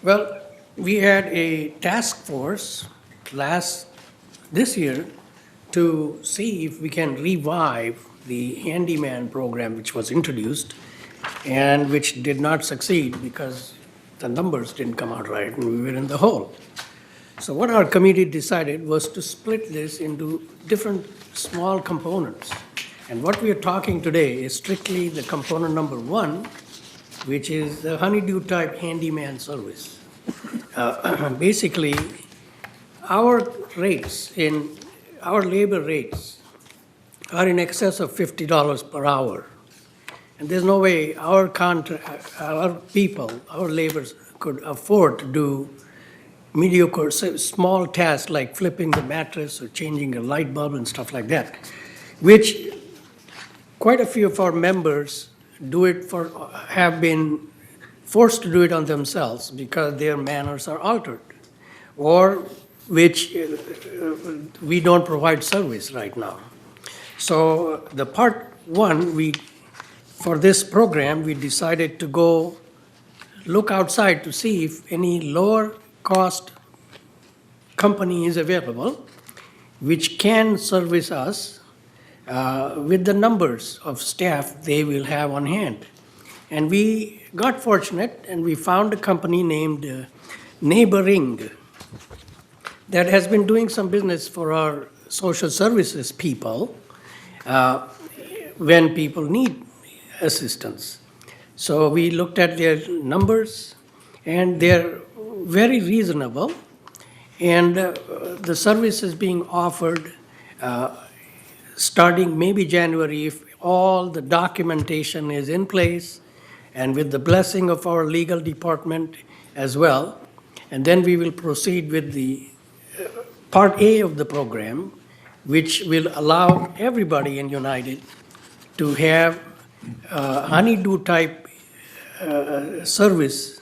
Speaker 5: Well, we had a task force this year to see if we can revive the handyman program which was introduced and which did not succeed because the numbers didn't come out right and we were in the hole. So what our committee decided was to split this into different small components. And what we are talking today is strictly the component number 1, which is the honeydew type handyman service. Basically, our labor rates are in excess of $50 per hour. And there's no way our people, our laborers could afford to do mediocre, small tasks like flipping the mattress or changing a light bulb and stuff like that, which quite a few of our members have been forced to do it on themselves because their manners are altered, or which we don't provide service right now. So the part 1, for this program, we decided to go look outside to see if any lower cost company is available which can service us with the numbers of staff they will have on hand. And we got fortunate and we found a company named Neighboring that has been doing some business for our social services people when people need assistance. So we looked at their numbers and they're very reasonable, and the service is being offered starting maybe January if all the documentation is in place and with the blessing of our legal department as well. And then we will proceed with the Part A of the program, which will allow everybody in United to have honeydew type service,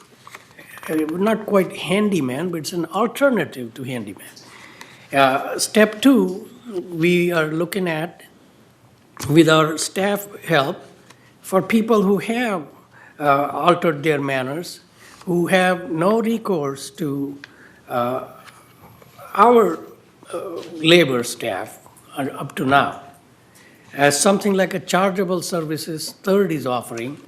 Speaker 5: not quite handyman, but it's an alternative to handyman. Step 2, we are looking at, with our staff help, for people who have altered their manners, who have no recourse to our labor staff up to now, as something like a chargeable services third is offering,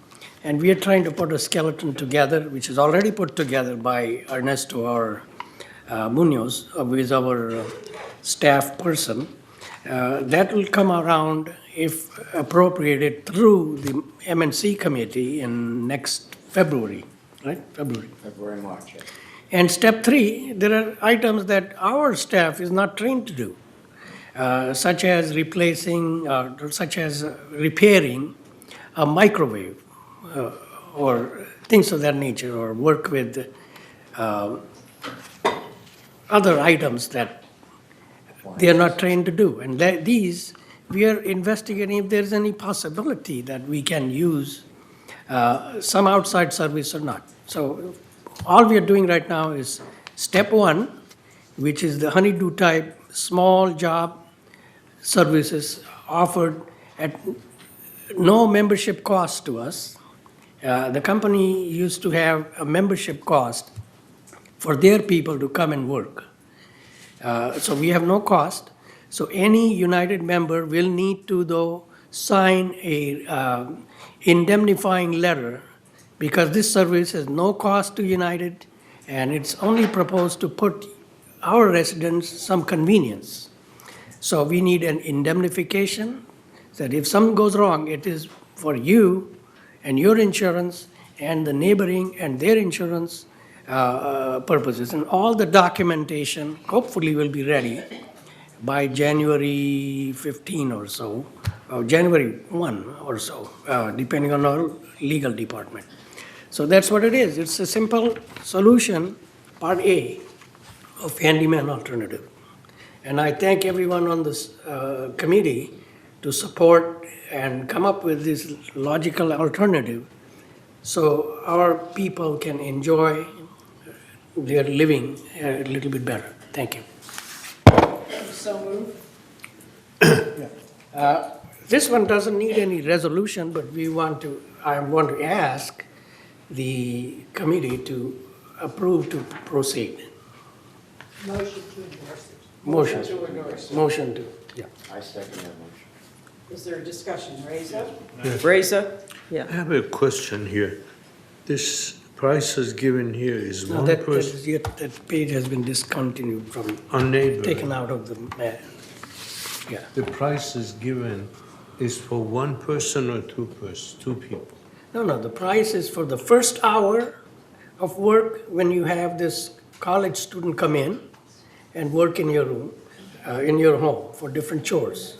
Speaker 5: and we are trying to put a skeleton together, which is already put together by Ernesto or Munoz, who is our staff person. That will come around, if appropriated, through the MNC committee in next February, right?
Speaker 16: February, March. Yes.
Speaker 5: And step 3, there are items that our staff is not trained to do, such as repairing a microwave or things of that nature, or work with other items that they are not trained to do. And these, we are investigating if there's any possibility that we can use some outside service or not. So all we are doing right now is step 1, which is the honeydew type small job services offered at no membership cost to us. The company used to have a membership cost for their people to come and work. So we have no cost. So any United member will need to, though, sign a indemnifying letter, because this service has no cost to United, and it's only proposed to put our residents some convenience. So we need an indemnification, that if something goes wrong, it is for you and your insurance and the neighboring and their insurance purposes. And all the documentation hopefully will be ready by January 15 or so, or January 1 or so, depending on our legal department. So that's what it is. It's a simple solution, Part A of handyman alternative. And I thank everyone on this committee to support and come up with this logical alternative so our people can enjoy their living a little bit better. Thank you.
Speaker 2: So moved.
Speaker 5: This one doesn't need any resolution, but I want to ask the committee to approve to proceed.
Speaker 2: Motion to endorse it.
Speaker 5: Motion.
Speaker 2: To endorse.
Speaker 5: Motion to, yeah.
Speaker 16: I second that motion.
Speaker 2: Is there a discussion? Reza?
Speaker 1: Reza?
Speaker 7: I have a question here. This price is given here is
Speaker 5: No,
Speaker 7: one
Speaker 5: that
Speaker 7: person
Speaker 5: page has been discontinued from,
Speaker 7: on neighbor.
Speaker 5: taken out of the, yeah.
Speaker 7: The price is given is for one person or two people?
Speaker 5: No, the price is for the first hour of work when you have this college student come in and work in your room, in your home for different chores.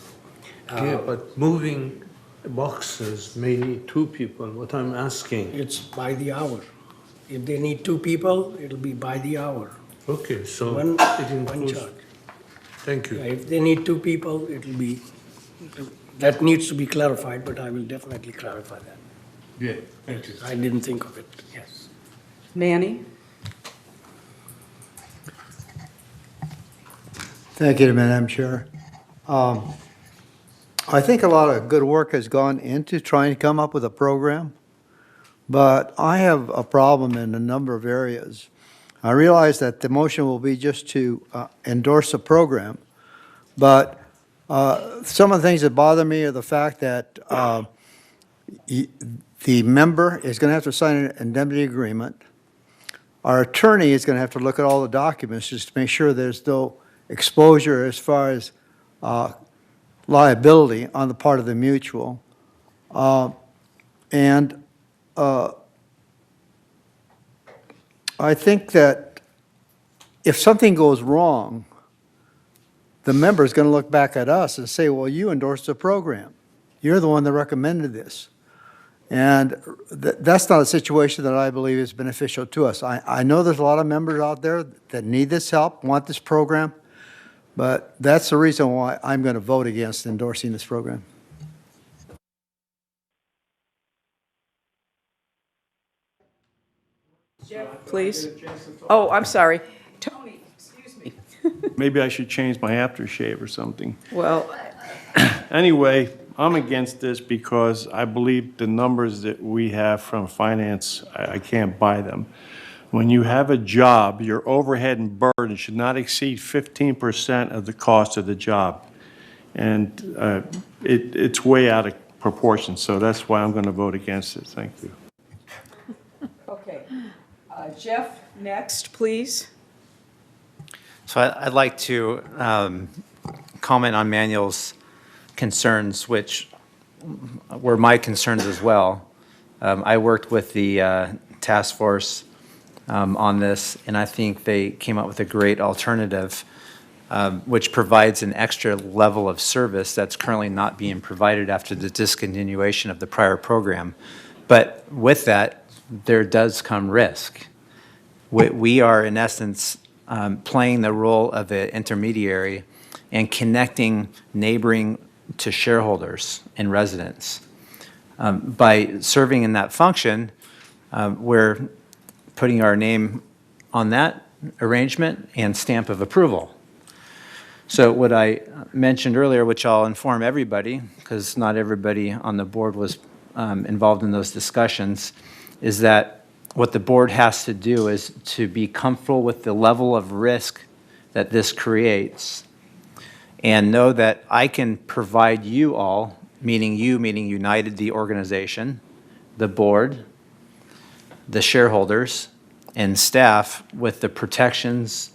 Speaker 7: Yeah, but moving boxes may need two people. What I'm asking.
Speaker 5: It's by the hour. If they need two people, it'll be by the hour.
Speaker 7: Okay, so
Speaker 5: One
Speaker 7: it includes.
Speaker 5: charge.
Speaker 7: Thank you.
Speaker 5: Yeah, if they need two people, it'll be, that needs to be clarified, but I will definitely clarify that.
Speaker 7: Yeah, thank you.
Speaker 5: I didn't think of it, yes.
Speaker 1: Manny?
Speaker 13: Thank you, Madam Chair. I think a lot of good work has gone into trying to come up with a program, but I have a problem in a number of areas. I realize that the motion will be just to endorse a program, but some of the things that bother me are the fact that the member is going to have to sign an indemnity agreement. Our attorney is going to have to look at all the documents just to make sure there's no exposure as far as liability on the part of the mutual. And I think that if something goes wrong, the member is going to look back at us and say, well, you endorsed the program. You're the one that recommended this. And that's not a situation that I believe is beneficial to us. I know there's a lot of members out there that need this help, want this program, but that's the reason why I'm going to vote against endorsing this program.
Speaker 1: Please. Oh, I'm sorry. Tony, excuse me.
Speaker 22: Maybe I should change my aftershave or something.
Speaker 1: Well,
Speaker 22: Anyway, I'm against this because I believe the numbers that we have from finance, I can't buy them. When you have a job, your overhead and burden should not exceed 15% of the cost of the job. And it's way out of proportion, so that's why I'm going to vote against it. Thank you.
Speaker 1: okay. Jeff, next, please.
Speaker 18: So I'd like to comment on Manuel's concerns, which were my concerns as well. I worked with the task force on this, and I think they came up with a great alternative, which provides an extra level of service that's currently not being provided after the discontinuation of the prior program. But with that, there does come risk. We are, in essence, playing the role of an intermediary and connecting neighboring to shareholders and residents. By serving in that function, we're putting our name on that arrangement and stamp of approval. So what I mentioned earlier, which I'll inform everybody, because not everybody on the board was involved in those discussions, is that what the board has to do is to be comfortable with the level of risk that this creates, and know that I can provide you all, meaning United, the organization, the board, the shareholders, and staff with the protections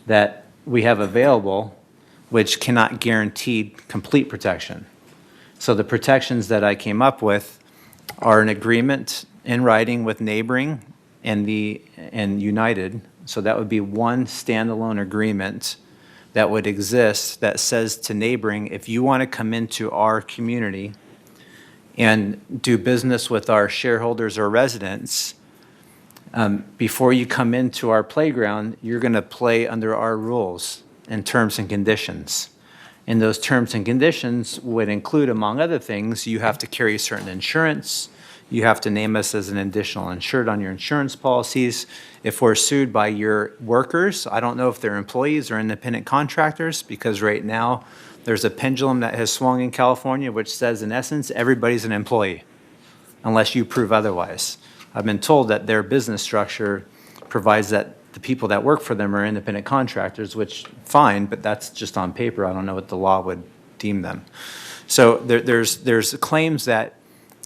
Speaker 18: that we have available, which cannot guarantee complete protection. So the protections that I came up with are an agreement in writing with neighboring and United. So that would be one standalone agreement that would exist that says to neighboring, if you want to come into our community and do business with our shareholders or residents, before you come into our playground, you're going to play under our rules and terms and conditions. And those terms and conditions would include, among other things, you have to carry certain insurance, you have to name us as an additional insured on your insurance policies. If we're sued by your workers, I don't know if they're employees or independent contractors, because right now there's a pendulum that has swung in California which says, in essence, everybody's an employee, unless you prove otherwise. I've been told that their business structure provides that the people that work for them are independent contractors, which, fine, but that's just on paper. I don't know what the law would deem them. So there's claims that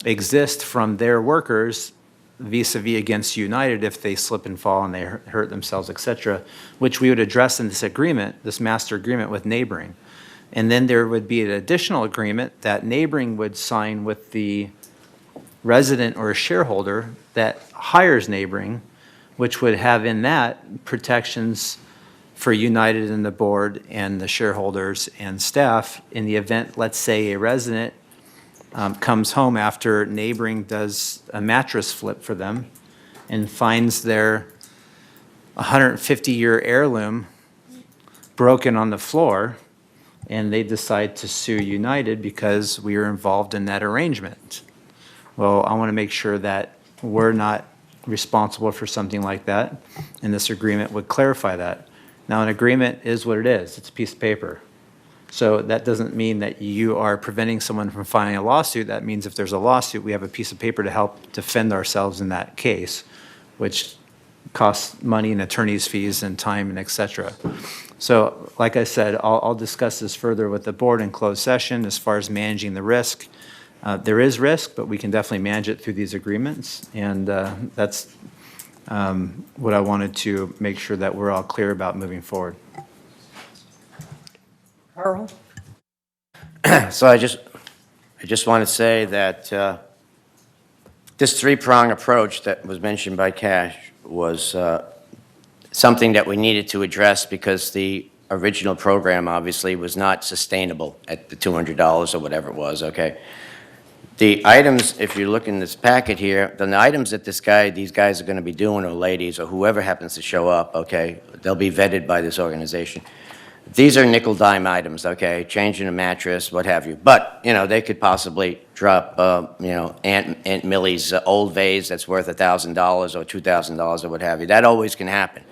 Speaker 18: exist from their workers vis-a-vis against United if they slip and fall and they hurt themselves, et cetera, which we would address in this agreement, this master agreement with neighboring. And then there would be an additional agreement that neighboring would sign with the resident or a shareholder that hires neighboring, which would have in that protections for United and the board and the shareholders and staff in the event, let's say, a resident comes home after neighboring does a mattress flip for them and finds their 150-year heirloom broken on the floor, and they decide to sue United because we are involved in that arrangement. Well, I want to make sure that we're not responsible for something like that, and this agreement would clarify that. Now, an agreement is what it is. It's a piece of paper. So that doesn't mean that you are preventing someone from filing a lawsuit. That means if there's a lawsuit, we have a piece of paper to help defend ourselves in that case, which costs money and attorney's fees and time and et cetera. So like I said, I'll discuss this further with the board in closed session as far as managing the risk. There is risk, but we can definitely manage it through these agreements, and that's what I wanted to make sure that we're all clear about moving forward.
Speaker 1: Carl?
Speaker 16: So I just want to say that this three-prong approach that was mentioned by Cash was something that we needed to address because the original program obviously was not sustainable at the $200 or whatever it was, okay? The items, if you look in this packet here, then the items that these guys are going to be doing, or ladies, or whoever happens to show up, okay, they'll be vetted by this organization. These are nickel-dime items, okay, changing a mattress, what have you. But, you know, they could possibly drop, you know, Aunt Millie's old vase that's worth $1,000 or $2,000 or what have you. That always can happen.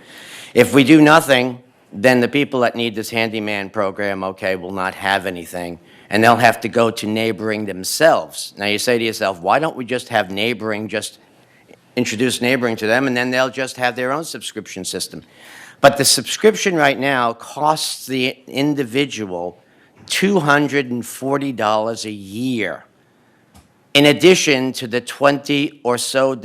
Speaker 16: If we do nothing, then the people that need this handyman program, okay, will not have anything, and they'll have to go to neighboring themselves. Now, you say to yourself, why don't we just have neighboring, just introduce neighboring to them, and then they'll just have their own subscription system. But the subscription right now costs the individual $240 a year, in addition to the $20 or so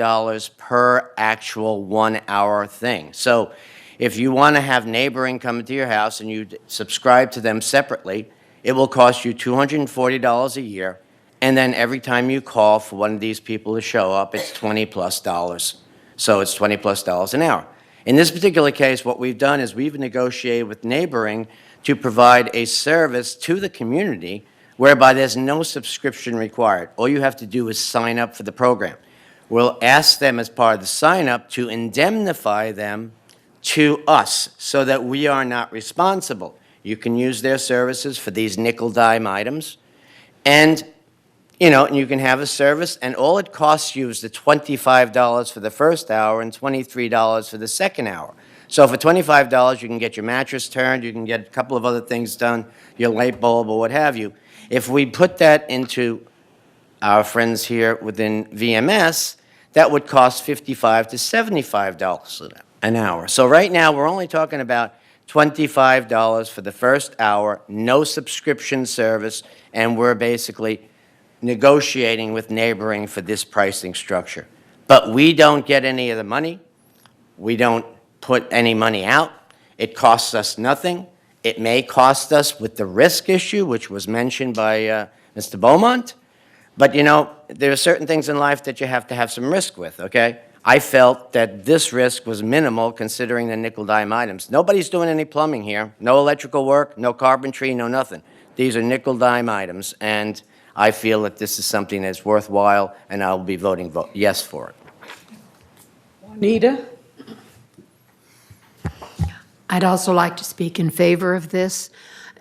Speaker 16: per actual 1 hour thing. So if you want to have neighboring come to your house and you subscribe to them separately, it will cost you $240 a year, and then every time you call for one of these people to show up, it's $20+. So it's $20+ an hour. In this particular case, what we've done is we've negotiated with neighboring to provide a service to the community whereby there's no subscription required. All you have to do is sign up for the program. We'll ask them as part of the sign-up to indemnify them to us so that we are not responsible. You can use their services for these nickel-dime items, and you know, and you can have a service, and all it costs you is the $25 for the first hour and $23 for the second hour. So for $25, you can get your mattress turned, you can get a couple of other things done, your light bulb or what have you. If we put that into our friends here within VMS, that would cost $55 to $75 an hour. So right now, we're only talking about $25 for the first hour, no subscription service, and we're basically negotiating with neighboring for this pricing structure. But we don't get any of the money. We don't put any money out. It costs us nothing. It may cost us with the risk issue, which was mentioned by Mr. Beaumont. But, you know, there are certain things in life that you have to have some risk with, okay? I felt that this risk was minimal considering the nickel-dime items. Nobody's doing any plumbing here. No electrical work, no carpentry, no nothing. These are nickel-dime items, and I feel that this is something that's worthwhile, and I will be voting yes for it.
Speaker 1: Juanita?
Speaker 3: I'd also like to speak in favor of this.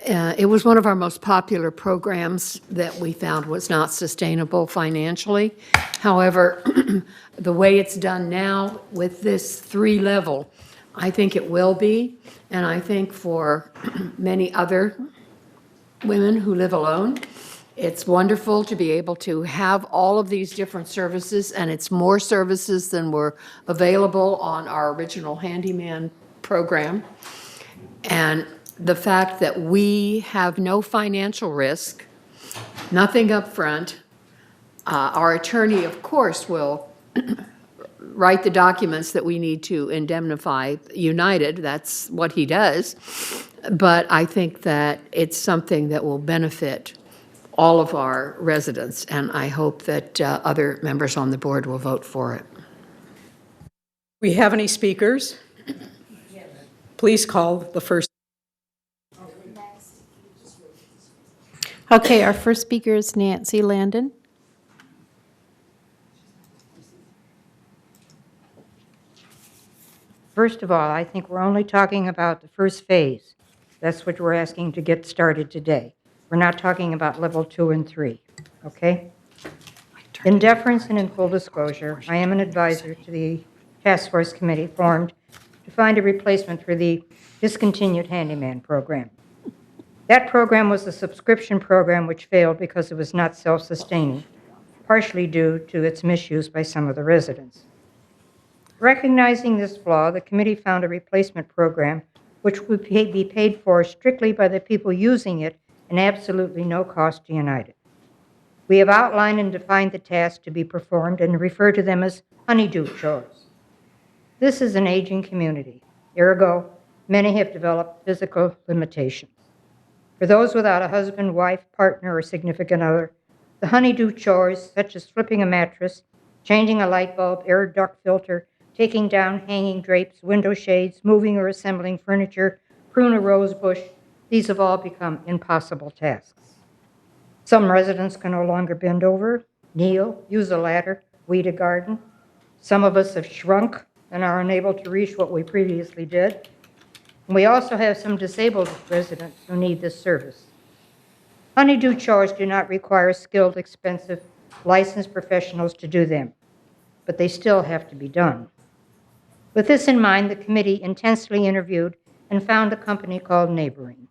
Speaker 3: It was one of our most popular programs that we found was not sustainable financially. However, the way it's done now with this 3-level, I think it will be. And I think for many other women who live alone, it's wonderful to be able to have all of these different services, and it's more services than were available on our original handyman program. And the fact that we have no financial risk, nothing up front. Our attorney, of course, will write the documents that we need to indemnify United. That's what he does. But I think that it's something that will benefit all of our residents, and I hope that other members on the board will vote for it.
Speaker 1: We have any speakers? Please call the first.
Speaker 8: Okay, our first speaker is Nancy Landon.
Speaker 12: First of all, I think we're only talking about the first phase. That's what we're asking to get started today. We're not talking about level 2 and 3, okay? In deference and in full disclosure, I am an advisor to the task force committee formed to find a replacement for the discontinued handyman program. That program was a subscription program which failed because it was not self-sustaining, partially due to its misuse by some of the residents. Recognizing this flaw, the committee found a replacement program which would be paid for strictly by the people using it and absolutely no cost to United. We have outlined and defined the tasks to be performed and refer to them as honeydew chores. This is an aging community. Ergo, many have developed physical limitations. For those without a husband, wife, partner, or significant other, the honeydew chores, such as flipping a mattress, changing a light bulb, air duct filter, taking down hanging drapes, window shades, moving or assembling furniture, prune a rose bush, these have all become impossible tasks. Some residents can no longer bend over, kneel, use a ladder, weed a garden. Some of us have shrunk and are unable to reach what we previously did. And we also have some disabled residents who need this service. Honeydew chores do not require skilled, expensive, licensed professionals to do them, but they still have to be done. With this in mind, the committee intensely interviewed and found a company called Neighboring.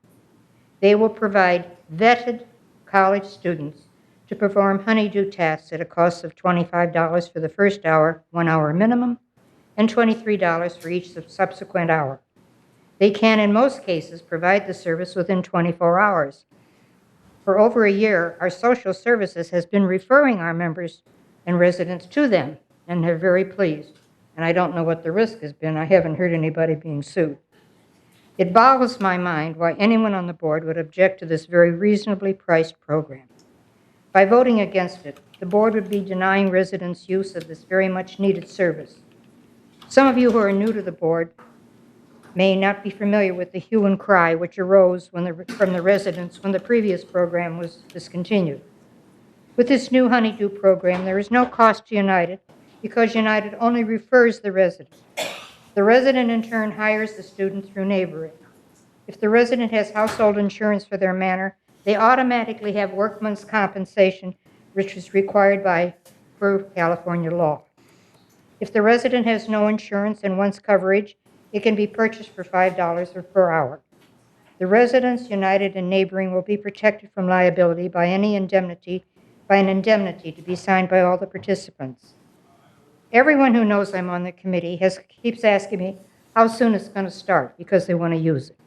Speaker 12: They will provide vetted college students to perform honeydew tasks at a cost of $25 for the first hour, 1 hour minimum, and $23 for each subsequent hour. They can, in most cases, provide the service within 24 hours. For over a year, our social services has been referring our members and residents to them, and they're very pleased. And I don't know what the risk has been. I haven't heard anybody being sued. It boggles my mind why anyone on the board would object to this very reasonably priced program. By voting against it, the board would be denying residents use of this very much needed service. Some of you who are new to the board may not be familiar with the hue and cry which arose from the residents when the previous program was discontinued. With this new honeydew program, there is no cost to United because United only refers the resident. The resident in turn hires the student through Neighboring. If the resident has household insurance for their manor, they automatically have workman's compensation, which is required per California law. If the resident has no insurance and wants coverage, It can be purchased for $5 or per hour. The residents, United, and Neighboring will be protected from liability by an indemnity to be signed by all the participants. Everyone who knows I'm on the committee keeps asking me how soon it's going to start because they want to use it.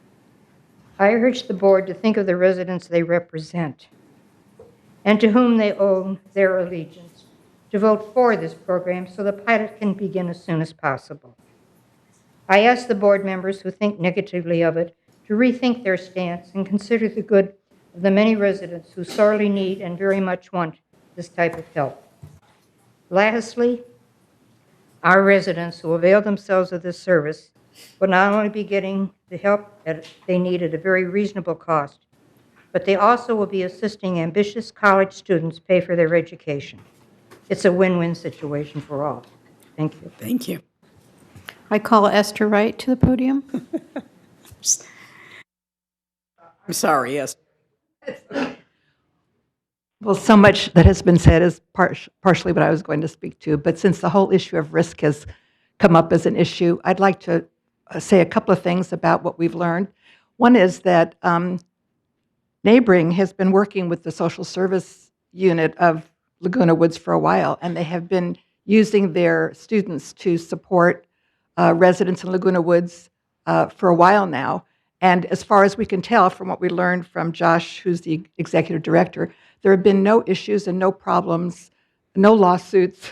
Speaker 12: I urge the board to think of the residents they represent and to whom they owe their allegiance, to vote for this program so the pilot can begin as soon as possible. I ask the board members who think negatively of it to rethink their stance and consider the good of the many residents who sorely need and very much want this type of help. Lastly, our residents who avail themselves of this service will not only be getting the help that they need at a very reasonable cost, but they also will be assisting ambitious college students pay for their education. It's a win-win situation for all. Thank you.
Speaker 1: Thank you.
Speaker 8: I call Esther Wright to the podium.
Speaker 1: I'm sorry, yes.
Speaker 4: Well, so much that has been said is partially what I was going to speak to, but since the whole issue of risk has come up as an issue, I'd like to say a couple of things about what we've learned. One is that Neighboring has been working with the social service unit of Laguna Woods for a while, and they have been using their students to support residents in Laguna Woods for a while now. And as far as we can tell from what we learned from Josh, who's the executive director, there have been no issues and no problems, no lawsuits,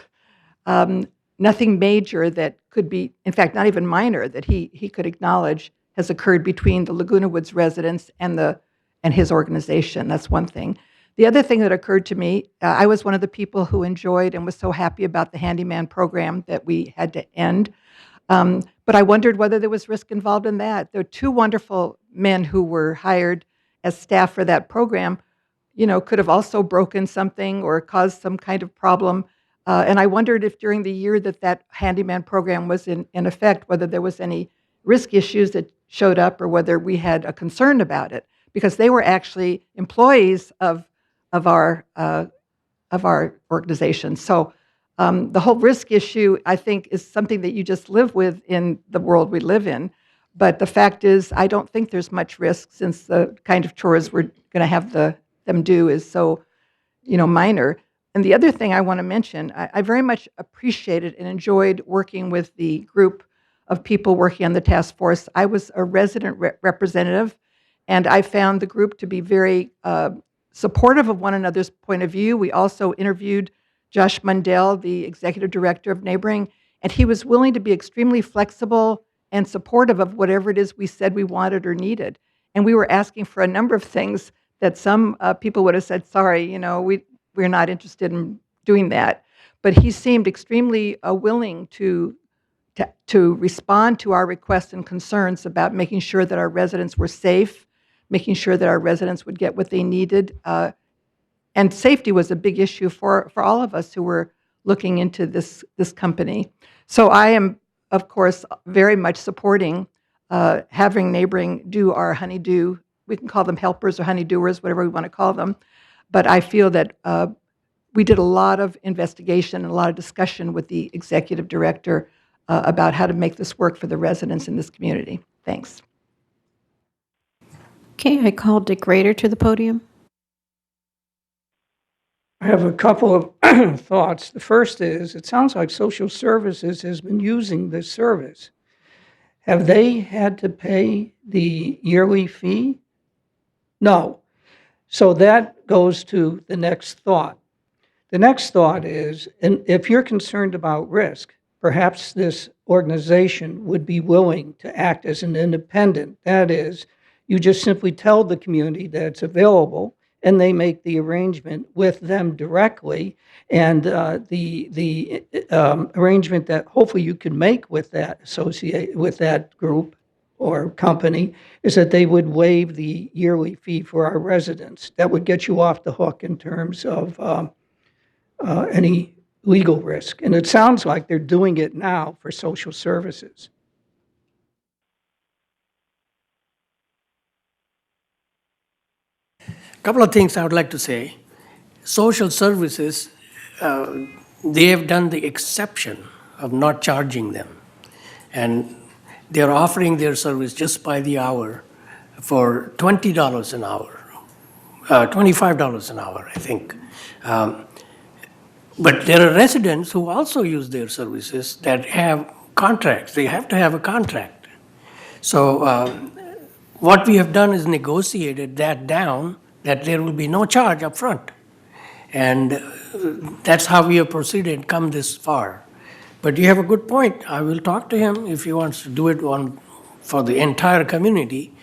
Speaker 4: nothing major that could be, in fact, not even minor, that he could acknowledge has occurred between the Laguna Woods residents and his organization. That's one thing. The other thing that occurred to me, I was one of the people who enjoyed and was so happy about the handyman program that we had to end. But I wondered whether there was risk involved in that. There are two wonderful men who were hired as staff for that program, could have also broken something or caused some kind of problem. And I wondered if during the year that handyman program was in effect, whether there was any risk issues that showed up or whether we had a concern about it, because they were actually employees of our organization. So the whole risk issue, I think, is something that you just live with in the world we live in. But the fact is, I don't think there's much risk since the kind of chores we're going to have them do is so, minor. And the other thing I want to mention, I very much appreciated and enjoyed working with the group of people working on the task force. I was a resident representative, and I found the group to be very supportive of one another's point of view. We also interviewed Josh Mundell, the executive director of Neighboring, and he was willing to be extremely flexible and supportive of whatever it is we said we wanted or needed. And we were asking for a number of things that some people would have said, sorry, we're not interested in doing that. But he seemed extremely willing to respond to our requests and concerns about making sure that our residents were safe, making sure that our residents would get what they needed. And safety was a big issue for all of us who were looking into this company. So I am, of course, very much supporting having Neighboring do our honeydew. We can call them helpers or honeydoers, whatever we want to call them. But I feel that we did a lot of investigation and a lot of discussion with the executive director about how to make this work for the residents in this community. Thanks.
Speaker 8: Okay, I call Dick Rader to the podium.
Speaker 9: I have a couple of thoughts. The first is, it sounds like social services has been using this service. Have they had to pay the yearly fee? No. So that goes to the next thought. The next thought is, and if you're concerned about risk, perhaps this organization would be willing to act as an independent. That is, you just simply tell the community that it's available, and they make the arrangement with them directly. And the arrangement that hopefully you can make with that group or company is that they would waive the yearly fee for our residents. That would get you off the hook in terms of any legal risk. And it sounds like they're doing it now for social services.
Speaker 5: A couple of things I would like to say. Social services, they have done the exception of not charging them. And they're offering their service just by the hour for $20 an hour, $25 an hour, I think. But there are residents who also use their services that have contracts. They have to have a contract. So what we have done is negotiated that down, that there will be no charge up front. And that's how we have proceeded, come this far. But you have a good point. I will talk to him if he wants to do it for the entire community.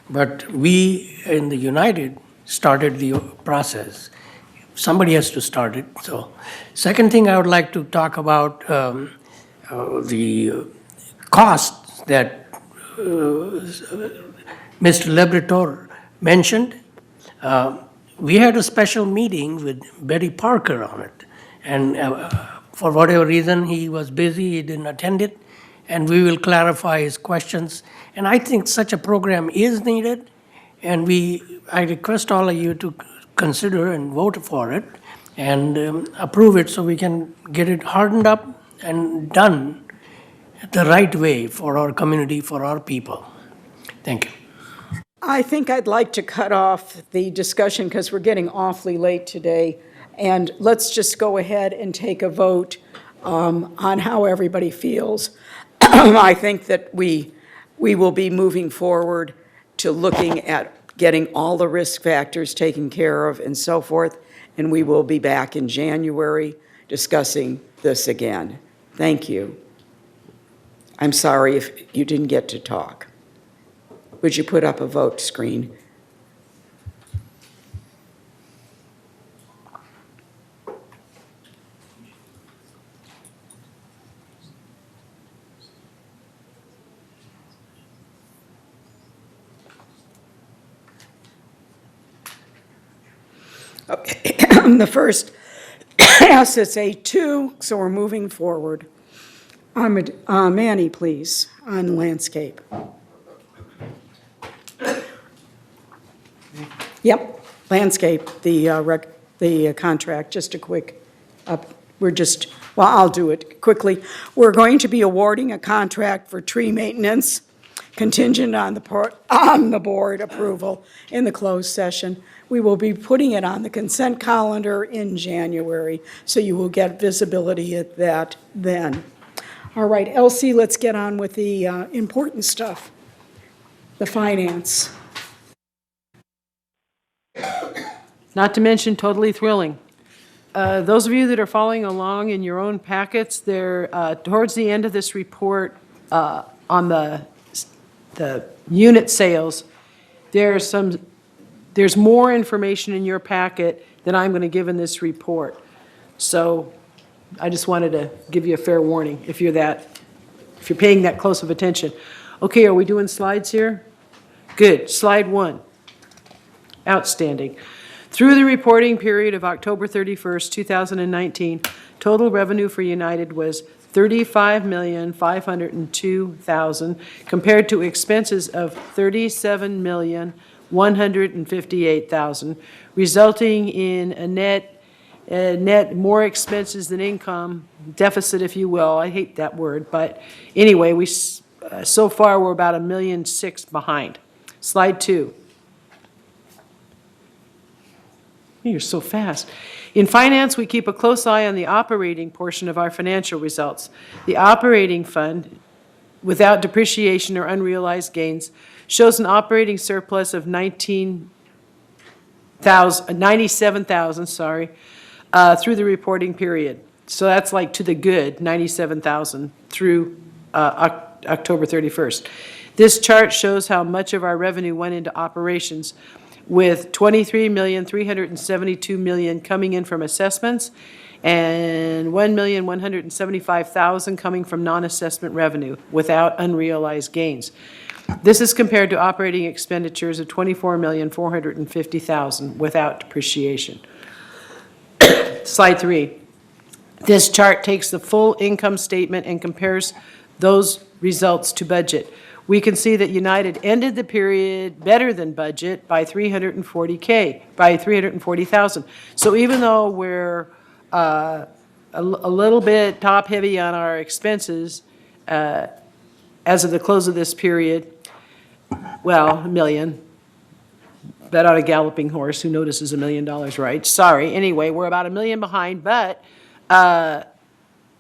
Speaker 5: But we in the United started the process. Somebody has to start it. So, second thing I would like to talk about the costs that Mr. Lebretor mentioned. We had a special meeting with Betty Parker on it. And for whatever reason, he was busy, he didn't attend it. And we will clarify his questions. And I think such a program is needed. And I request all of you to consider and vote for it and approve it so we can get it hardened up and done the right way for our community, for our people. Thank you.
Speaker 1: I think I'd like to cut off the discussion because we're getting awfully late today. And let's just go ahead and take a vote on how everybody feels. I think that we will be moving forward to looking at getting all the risk factors taken care of and so forth. And we will be back in January discussing this again. Thank you. I'm sorry if you didn't get to talk. Would you put up a vote screen? Okay, the first yes, it's A2, so we're moving forward. Manny, please, on landscape. Yep, landscape, the contract, just a quick I'll do it quickly. We're going to be awarding a contract for tree maintenance contingent on the board approval in the closed session. We will be putting it on the consent calendar in January, so you will get visibility at that then. All right, Elsie, let's get on with the important stuff, the finance.
Speaker 2: Not to mention totally thrilling. Those of you that are following along in your own packets, they're towards the end of this report on the unit sales, there's more information in your packet than I'm going to give in this report. So I just wanted to give you a fair warning if you're paying that close of attention. Okay, are we doing slides here? Good. Slide 1. Outstanding. Through the reporting period of October 31st, 2019, total revenue for United was $35,502,000 compared to expenses of $37,158,000, resulting in a net more expenses than income deficit, if you will. I hate that word, but anyway, so far we're about $1.6 million behind. Slide 2. You're so fast. In finance, we keep a close eye on the operating portion of our financial results. The operating fund, without depreciation or unrealized gains, shows an operating surplus of $97,000, through the reporting period. So that's like to the good, $97,000 through October 31st. This chart shows how much of our revenue went into operations, with $23,372,000 coming in from assessments and $1,175,000 coming from non-assessment revenue without unrealized gains. This is compared to operating expenditures of $24,450,000 without depreciation. Slide 3. This chart takes the full income statement and compares those results to budget. We can see that United ended the period better than budget by $340,000. So even though we're a little bit top-heavy on our expenses, as of the close of this period, well, $1 million. Bet on a galloping horse, who notices $1 million, right? Sorry, anyway, we're about $1 million behind, but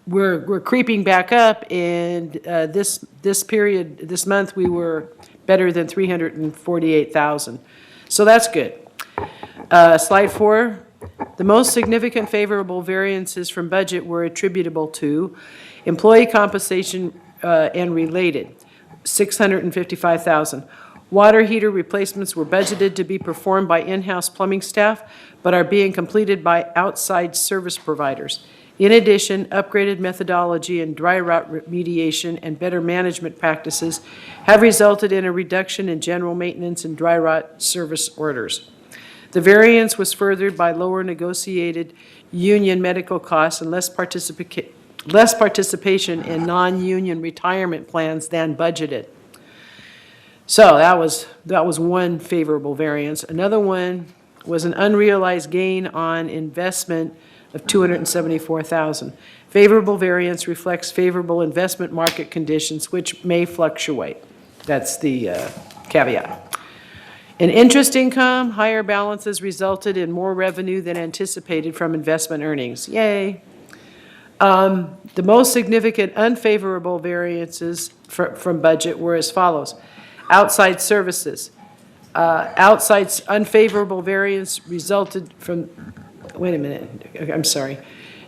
Speaker 2: we're creeping back up, and this period, this month, we were better than 348,000. So that's good. Slide 4, the most significant favorable variances from budget were attributable to employee compensation and related, 655,000. Water heater replacements were budgeted to be performed by in-house plumbing staff, but are being completed by outside service providers. In addition, upgraded methodology and dry rot remediation and better management practices have resulted in a reduction in general maintenance and dry rot service orders. The variance was furthered by lower negotiated union medical costs and less participation in non-union retirement plans than budgeted. So that was one favorable variance. Another one was an unrealized gain on investment of $274,000. Favorable variance reflects favorable investment market conditions, which may fluctuate. That's the caveat. In interest income, higher balances resulted in more revenue than anticipated from investment earnings. Yay. The most significant unfavorable variances from budget were as follows. Outside services. Outside unfavorable variance resulted from, wait a minute, I'm sorry.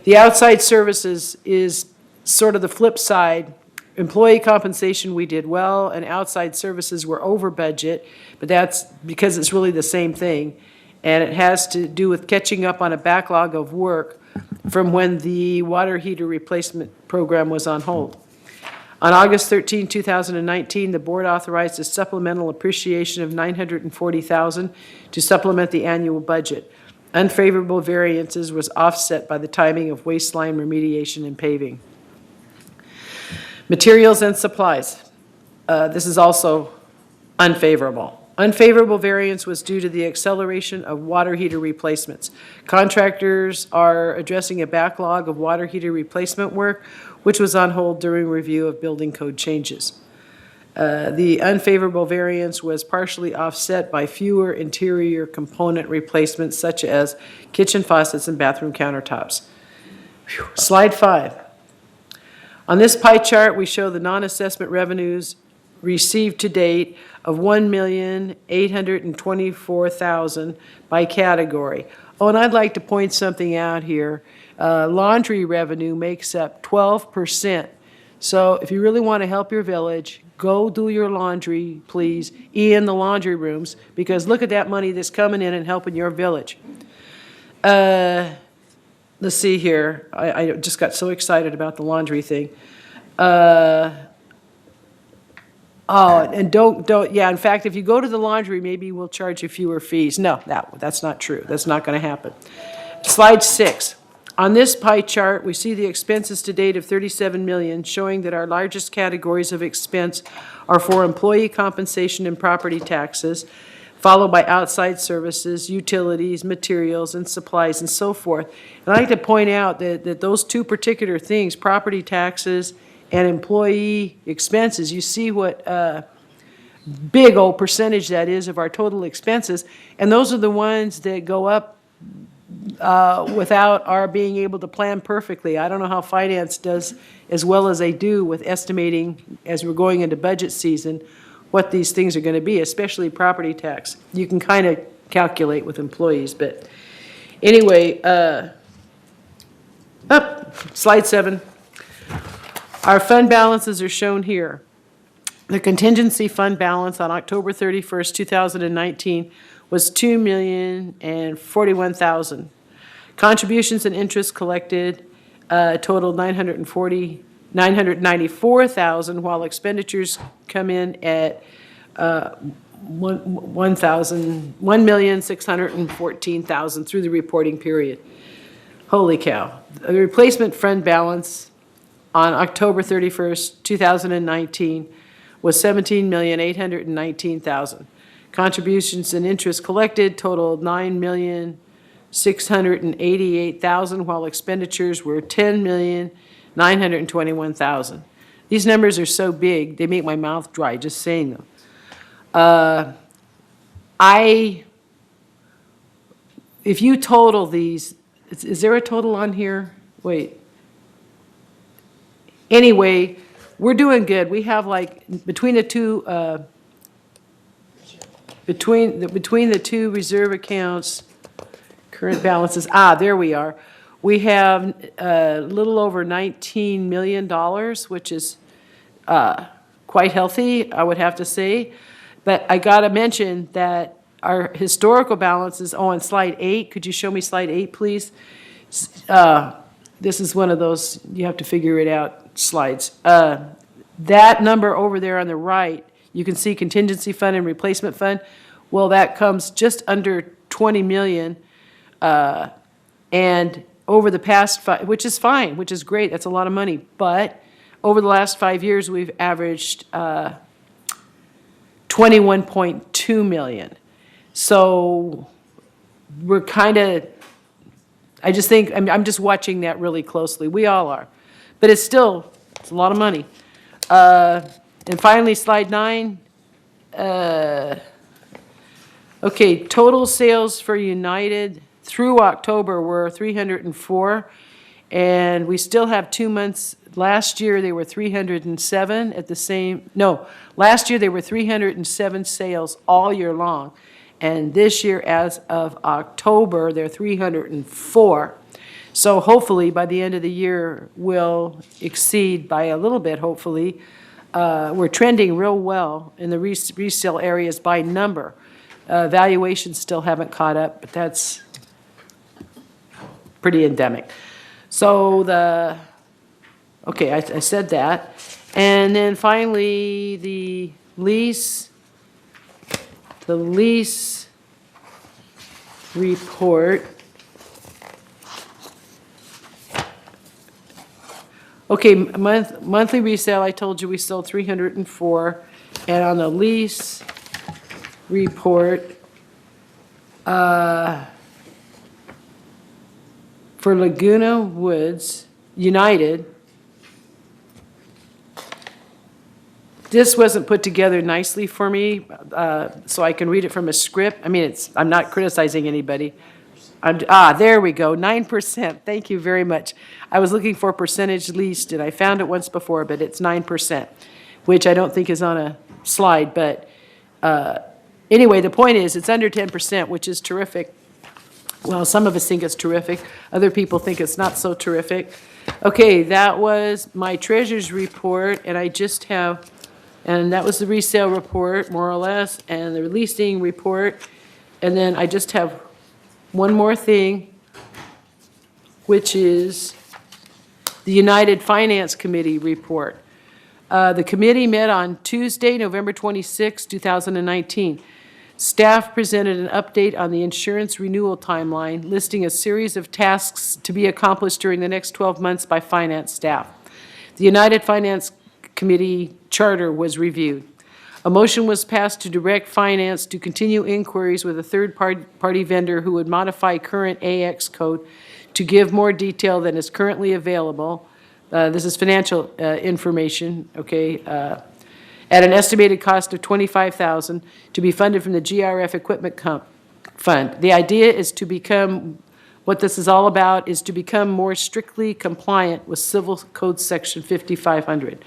Speaker 2: The outside services is sort of the flip side. Employee compensation, we did well, and outside services were over budget, but that's because it's really the same thing. And it has to do with catching up on a backlog of work from when the water heater replacement program was on hold. On August 13, 2019, the board authorized a supplemental appreciation of $940,000 to supplement the annual budget. Unfavorable variances was offset by the timing of waistline remediation and paving. Materials and supplies. This is also unfavorable. Unfavorable variance was due to the acceleration of water heater replacements. Contractors are addressing a backlog of water heater replacement work, which was on hold during review of building code changes. The unfavorable variance was partially offset by fewer interior component replacements, such as kitchen faucets and bathroom countertops. Slide 5. On this pie chart, we show the non-assessment revenues received to date of $1,824,000 by category. Oh, and I'd like to point something out here. Laundry revenue makes up 12%. So if you really want to help your village, go do your laundry, please, in the laundry rooms, because look at that money that's coming in and helping your village. Let's see here. I just got so excited about the laundry thing. And yeah, in fact, if you go to the laundry, maybe we'll charge you fewer fees. No, that's not true. That's not going to happen. Slide 6. On this pie chart, we see the expenses to date of $37 million, showing that our largest categories of expense are for employee compensation and property taxes, followed by outside services, utilities, materials, and supplies, and so forth. And I'd like to point out that those two particular things, property taxes and employee expenses, you see what big old percentage that is of our total expenses, and those are the ones that go up without our being able to plan perfectly. I don't know how finance does as well as they do with estimating as we're going into budget season what these things are going to be, especially property tax. You can kind of calculate with employees, but anyway, slide 7. Our fund balances are shown here. The contingency fund balance on October 31st, 2019 was $2,041,000. Contributions and interest collected totaled $994,000, while expenditures come in at $1,614,000 through the reporting period. Holy cow. The replacement fund balance on October 31st, 2019 was $17,819,000. Contributions and interest collected totaled $9,688,000, while expenditures were $10,921,000. These numbers are so big, they make my mouth dry just saying them. If you total these, is there a total on here? Wait. Anyway, we're doing good. We have like, between the two, between the two reserve accounts, current balances, there we are. We have a little over $19 million, which is quite healthy, I would have to say. But I got to mention that our historical balances, on slide 8, could you show me slide 8, please? This is one of those, you have to figure it out slides. That number over there on the right, you can see contingency fund and replacement fund. Well, that comes just under 20 million. And over the past 5, which is fine, which is great, that's a lot of money. But over the last 5 years, we've averaged 21.2 million. So we're kind of, I just think, I'm just watching that really closely. We all are. But it's still, it's a lot of money. And finally, slide 9. Okay, total sales for United through October were 304, and we still have 2 months. Last year, they were 307 at the same, no, last year they were 307 sales all year long. And this year, as of October, they're 304. So hopefully, by the end of the year, we'll exceed by a little bit, hopefully. We're trending real well in the resale areas by number. Valuations still haven't caught up, but that's pretty endemic. So okay, I said that. And then finally, the lease report. Okay, monthly resale, I told you we sold 304. And on the lease report, for Laguna Woods United, this wasn't put together nicely for me, so I can read it from a script. I mean, I'm not criticizing anybody. There we go, 9%. Thank you very much. I was looking for percentage leased, and I found it once before, but it's 9%, which I don't think is on a slide. But anyway, the point is, it's under 10%, which is terrific. Well, some of us think it's terrific. Other people think it's not so terrific. Okay, that was my treasurer's report, and I just have, and that was the resale report, more or less, and the leasing report. And then I just have one more thing, which is the United Finance Committee report. The committee met on Tuesday, November 26, 2019. Staff presented an update on the insurance renewal timeline, listing a series of tasks to be accomplished during the next 12 months by finance staff. The United Finance Committee charter was reviewed. A motion was passed to direct finance to continue inquiries with a third-party vendor who would modify current AX code to give more detail than is currently available. This is financial information, okay, at an estimated cost of $25,000 to be funded from the GRF Equipment Fund. The idea is to become, what this is all about, is to become more strictly compliant with Civil Code Section 5500.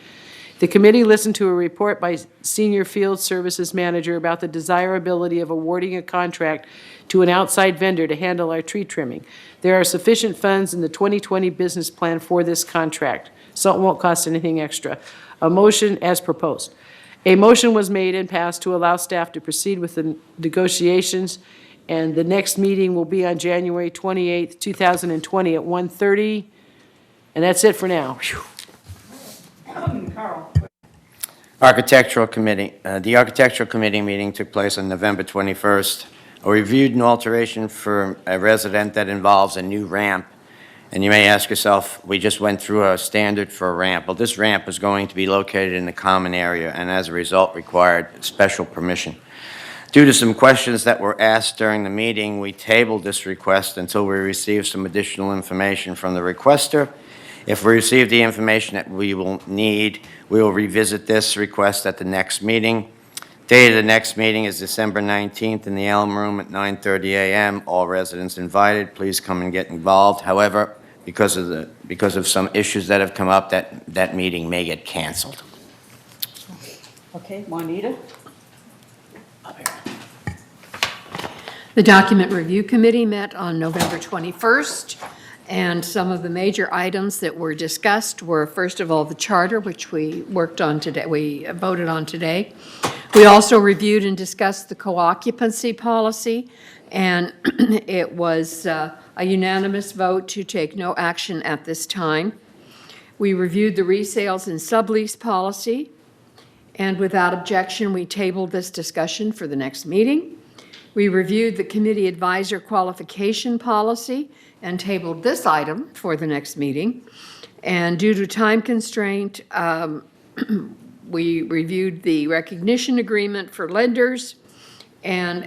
Speaker 2: The committee listened to a report by Senior Field Services Manager about the desirability of awarding a contract to an outside vendor to handle our tree trimming. There are sufficient funds in the 2020 business plan for this contract, so it won't cost anything extra. A motion as proposed. A motion was made and passed to allow staff to proceed with the negotiations, and the next meeting will be on January 28th, 2020 at 1:30, and that's it for now. Whew.
Speaker 1: Carl.
Speaker 16: Architectural Committee. The Architectural Committee meeting took place on November 21st. We reviewed an alteration for a resident that involves a new ramp. And you may ask yourself, we just went through a standard for a ramp. Well, this ramp is going to be located in the common area and as a result required special permission. Due to some questions that were asked during the meeting, we tabled this request until we received some additional information from the requester If we receive the information that we will need, we will revisit this request at the next meeting. Date of the next meeting is December 19th in the Elm Room at 9:30 a.m. All residents invited. Please come and get involved. However, because of some issues that have come up, that meeting may get canceled.
Speaker 1: Okay, Juanita?
Speaker 3: The Document Review Committee met on November 21st, and some of the major items that were discussed were, first of all, the charter, which we worked on today, we voted on today. We also reviewed and discussed the co-occupancy policy, and it was a unanimous vote to take no action at this time. We reviewed the resales and sublease policy, and without objection, we tabled this discussion for the next meeting. We reviewed the committee advisor qualification policy and tabled this item for the next meeting. And due to time constraint, we reviewed the recognition agreement for lenders, and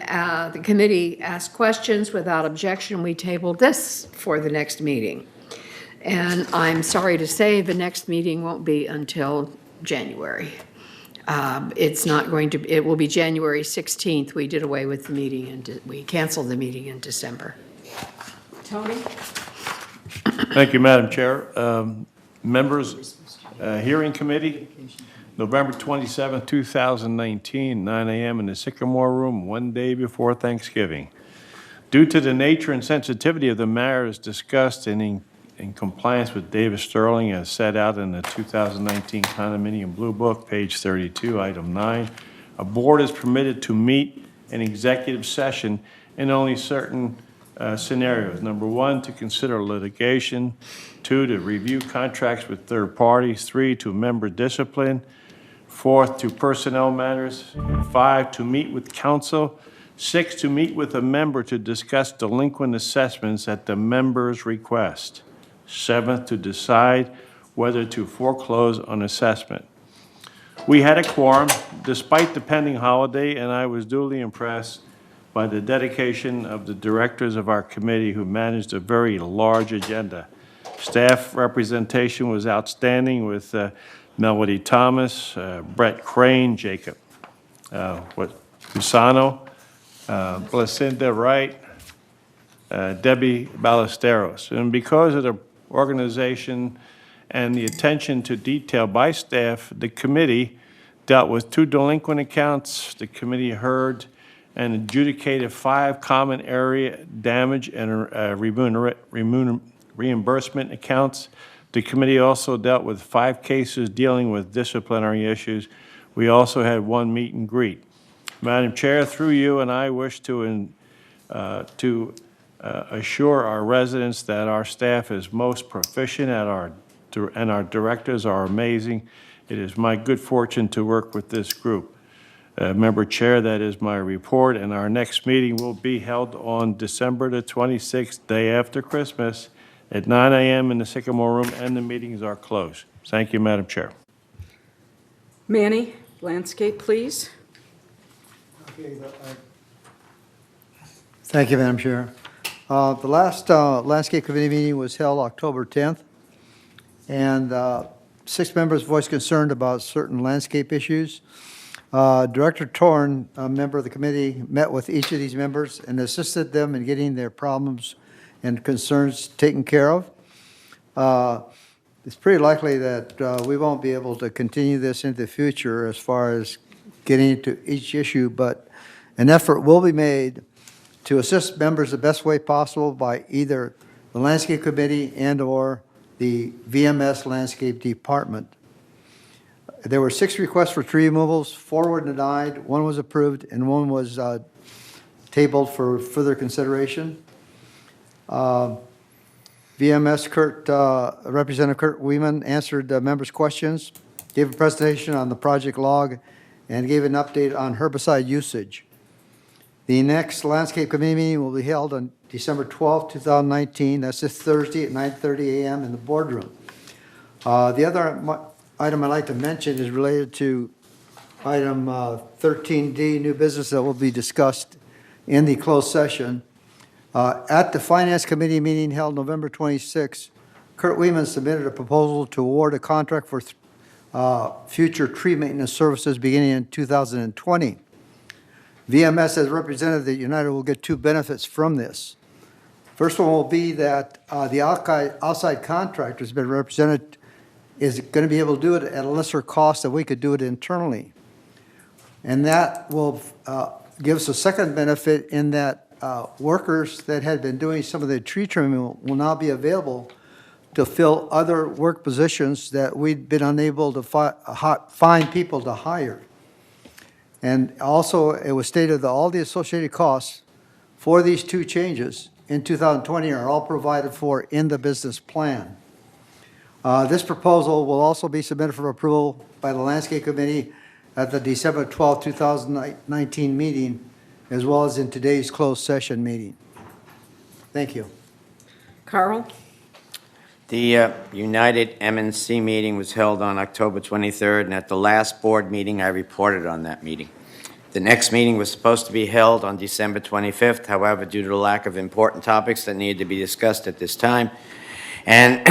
Speaker 3: the committee asked questions. Without objection, we tabled this for the next meeting. And I'm sorry to say the next meeting won't be until January. It's not going to, it will be January 16th. We did away with the meeting and we canceled the meeting in December.
Speaker 1: Tony?
Speaker 22: Thank you, Madam Chair. Members, Hearing Committee, November 27, 2019, 9 a.m. in the Sycamore Room, one day before Thanksgiving. Due to the nature and sensitivity of the matters discussed and in compliance with Davis Sterling as set out in the 2019 Condominium Blue Book, page 32, item 9, a board is permitted to meet in executive session in only certain scenarios. Number 1, to consider litigation. 2, to review contracts with third parties. 3, to member discipline. 4th, to personnel matters. 5, to meet with counsel. 6, to meet with a member to discuss delinquent assessments at the member's request. 7th, to decide whether to foreclose on assessment. We had a quorum despite the pending holiday, and I was duly impressed by the dedication of the directors of our committee who managed a very large agenda. Staff representation was outstanding with Melody Thomas, Brett Crane, Jacob Cusano, Blacinda Wright, Debbie Ballesteros. And because of the organization and the attention to detail by staff, the committee dealt with 2 delinquent accounts. The committee heard and adjudicated 5 common area damage and reimbursement accounts. The committee also dealt with 5 cases dealing with disciplinary issues. We also had 1 meet and greet. Madam Chair, through you, and I wish to assure our residents that our staff is most proficient and our directors are amazing. It is my good fortune to work with this group. Member Chair, that is my report, and our next meeting will be held on December the 26th, day after Christmas, at 9 a.m. in the Sycamore Room, and the meetings are closed. Thank you, Madam Chair.
Speaker 1: Manny, landscape, please.
Speaker 13: Thank you, Madam Chair. The last Landscape Committee meeting was held October 10th, and 6 members voiced concern about certain landscape issues. Director Torn, a member of the committee, met with each of these members and assisted them in getting their problems and concerns taken care of. It's pretty likely that we won't be able to continue this into the future as far as getting into each issue, but an effort will be made to assist members the best way possible by either the Landscape Committee and/or the VMS Landscape Department. There were 6 requests for tree removals, 4 were denied, 1 was approved, and 1 was tabled for further consideration. VMS Representative Kurt Weeman answered members' questions, gave a presentation on the project log, and gave an update on herbicide usage. The next Landscape Committee meeting will be held on December 12, 2019. That's this Thursday at 9:30 a.m. in the boardroom. The other item I'd like to mention is related to item 13D, new business that will be discussed in the closed session. At the Finance Committee meeting held November 26, Kurt Weeman submitted a proposal to award a contract for future tree maintenance services beginning in 2020. VMS has represented that United will get two benefits from this. First one will be that the outside contractor has been represented is going to be able to do it at a lesser cost than we could do it internally. And that will give us a second benefit in that workers that had been doing some of the tree trimming will now be available to fill other work positions that we'd been unable to find people to hire. And also, it was stated that all the associated costs for these two changes in 2020 are all provided for in the business plan. This proposal will also be submitted for approval by the Landscape Committee at the December 12, 2019 meeting, as well as in today's closed session meeting. Thank you.
Speaker 1: Carl?
Speaker 16: The United M&C meeting was held on October 23rd, and at the last board meeting, I reported on that meeting. The next meeting was supposed to be held on December 25th. However, due to the lack of important topics that needed to be discussed at this time, and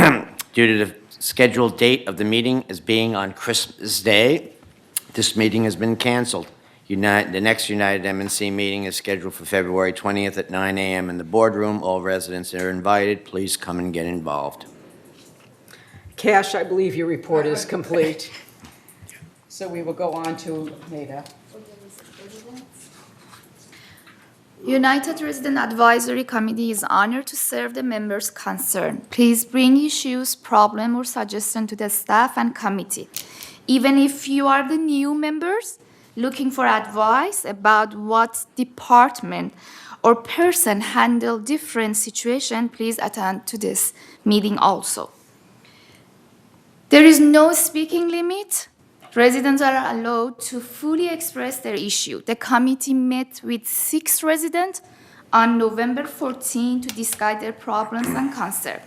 Speaker 16: due to the scheduled date of the meeting as being on Christmas Day, this meeting has been canceled. The next United M&C meeting is scheduled for February 20th at 9 a.m. in the boardroom. All residents are invited. Please come and get involved.
Speaker 1: Cash, I believe your report is complete. So we will go on to Maida.
Speaker 17: United Resident Advisory Committee is honored to serve the members concerned. Please bring issues, problem, or suggestion to the staff and committee. Even if you are the new members looking for advice about what department or person handle different situation, please attend to this meeting also. There is no speaking limit. Residents are allowed to fully express their issue. The committee met with 6 residents on November 14 to discuss their problems and concerns.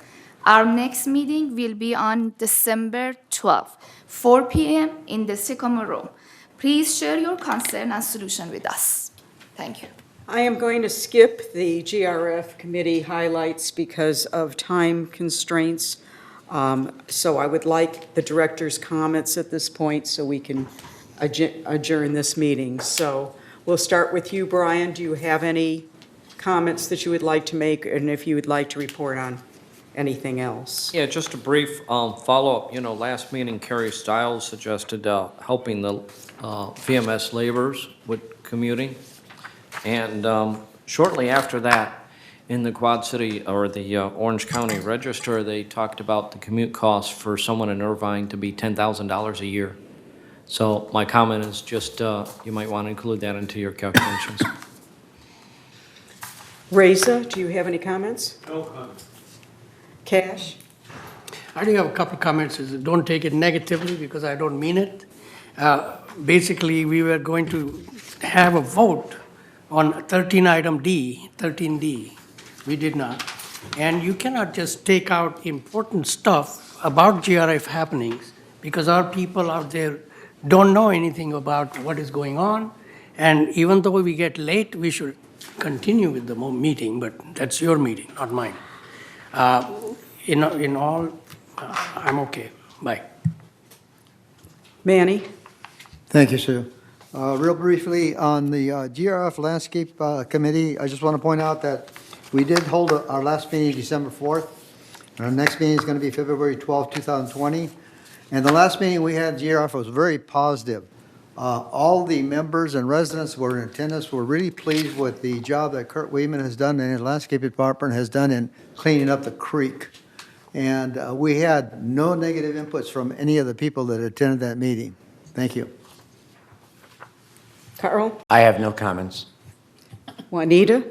Speaker 17: Our next meeting will be on December 12, 4 p.m. in the Sycamore Room. Please share your concern and solution with us. Thank you.
Speaker 1: I am going to skip the GRF committee highlights because of time constraints. So I would like the director's comments at this point so we can adjourn this meeting. So we'll start with you, Brian. Do you have any comments that you would like to make, and if you would like to report on anything else?
Speaker 15: Yeah, just a brief follow-up. Last meeting, Carrie Stiles suggested helping the VMS laborers with commuting. And shortly after that, in the Quad City, or the Orange County Register, they talked about the commute costs for someone in Irvine to be $10,000 a year. So my comment is just, you might want to include that into your calculations.
Speaker 1: Reza, do you have any comments?
Speaker 5: No comments.
Speaker 1: Cash?
Speaker 5: I do have a couple of comments. Don't take it negatively because I don't mean it. Basically, we were going to have a vote on 13 item D, 13D. We did not. And you cannot just take out important stuff about GRF happenings because our people out there don't know anything about what is going on. And even though we get late, we should continue with the meeting, but that's your meeting, not mine. In all, I'm okay. Bye.
Speaker 1: Manny?
Speaker 13: Thank you, Sue. Real briefly, on the GRF Landscape Committee, I just want to point out that we did hold our last meeting December 4th. Our next meeting is going to be February 12th, 2020. And the last meeting we had, GRF, was very positive. All the members and residents who were in attendance were really pleased with the job that Kurt Weeman has done and the landscape department has done in cleaning up the creek. And we had no negative inputs from any of the people that attended that meeting. Thank you.
Speaker 1: Carl?
Speaker 16: I have no comments.
Speaker 1: Juanita?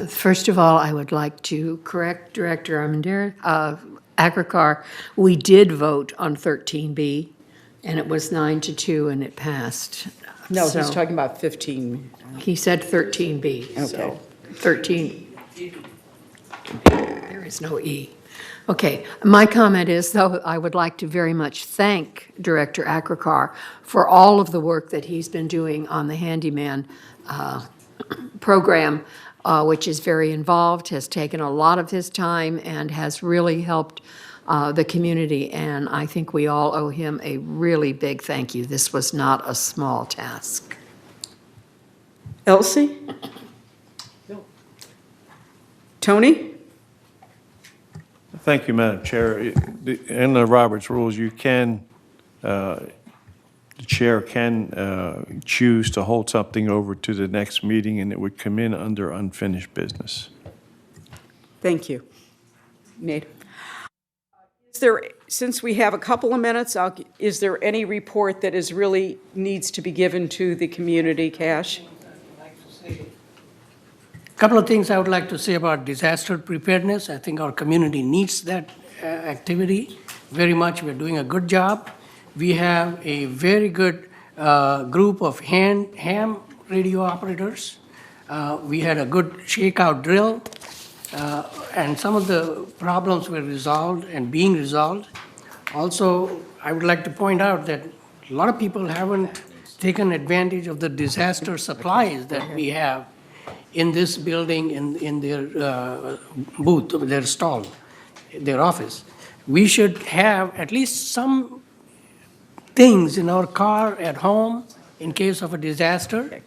Speaker 3: First of all, I would like to correct Director Armendariz, Akrakar. We did vote on 13B, and it was 9-2, and it passed.
Speaker 1: No,
Speaker 3: So-
Speaker 1: he's talking about 15.
Speaker 3: He said 13B,
Speaker 1: Okay.
Speaker 3: so 13. There is no E. Okay, my comment is, though, I would like to very much thank Director Akrakar for all of the work that he's been doing on the handyman program. which is very involved, has taken a lot of his time, and has really helped the community. And I think we all owe him a really big thank you. This was not a small task.
Speaker 1: Elsie? Tony?
Speaker 22: Thank you, Madam Chair. In the Roberts Rules, you can, the chair can choose to hold something over to the next meeting, and it would come in under unfinished business.
Speaker 1: Thank you. Nate? Is there, since we have a couple of minutes, is there any report that is really needs to be given to the community, Cash?
Speaker 5: Couple of things I would like to say about disaster preparedness. I think our community needs that activity very much. We're doing a good job. We have a very good group of ham radio operators. We had a good shakeout drill, and some of the problems were resolved and being resolved. Also, I would like to point out that a lot of people haven't taken advantage of the disaster supplies that we have in this building, in their booth, their stall, their office. We should have at least some things in our car at home in case of a disaster.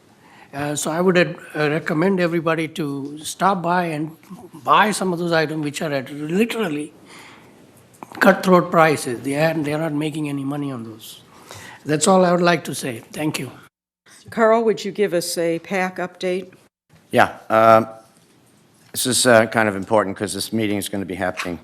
Speaker 5: So I would recommend everybody to stop by and buy some of those items which are at literally cutthroat prices. They're not making any money on those. That's all I would like to say. Thank you.
Speaker 1: Carl, would you give us a PAC update?
Speaker 16: Yeah, this is kind of important because this meeting is going to be happening.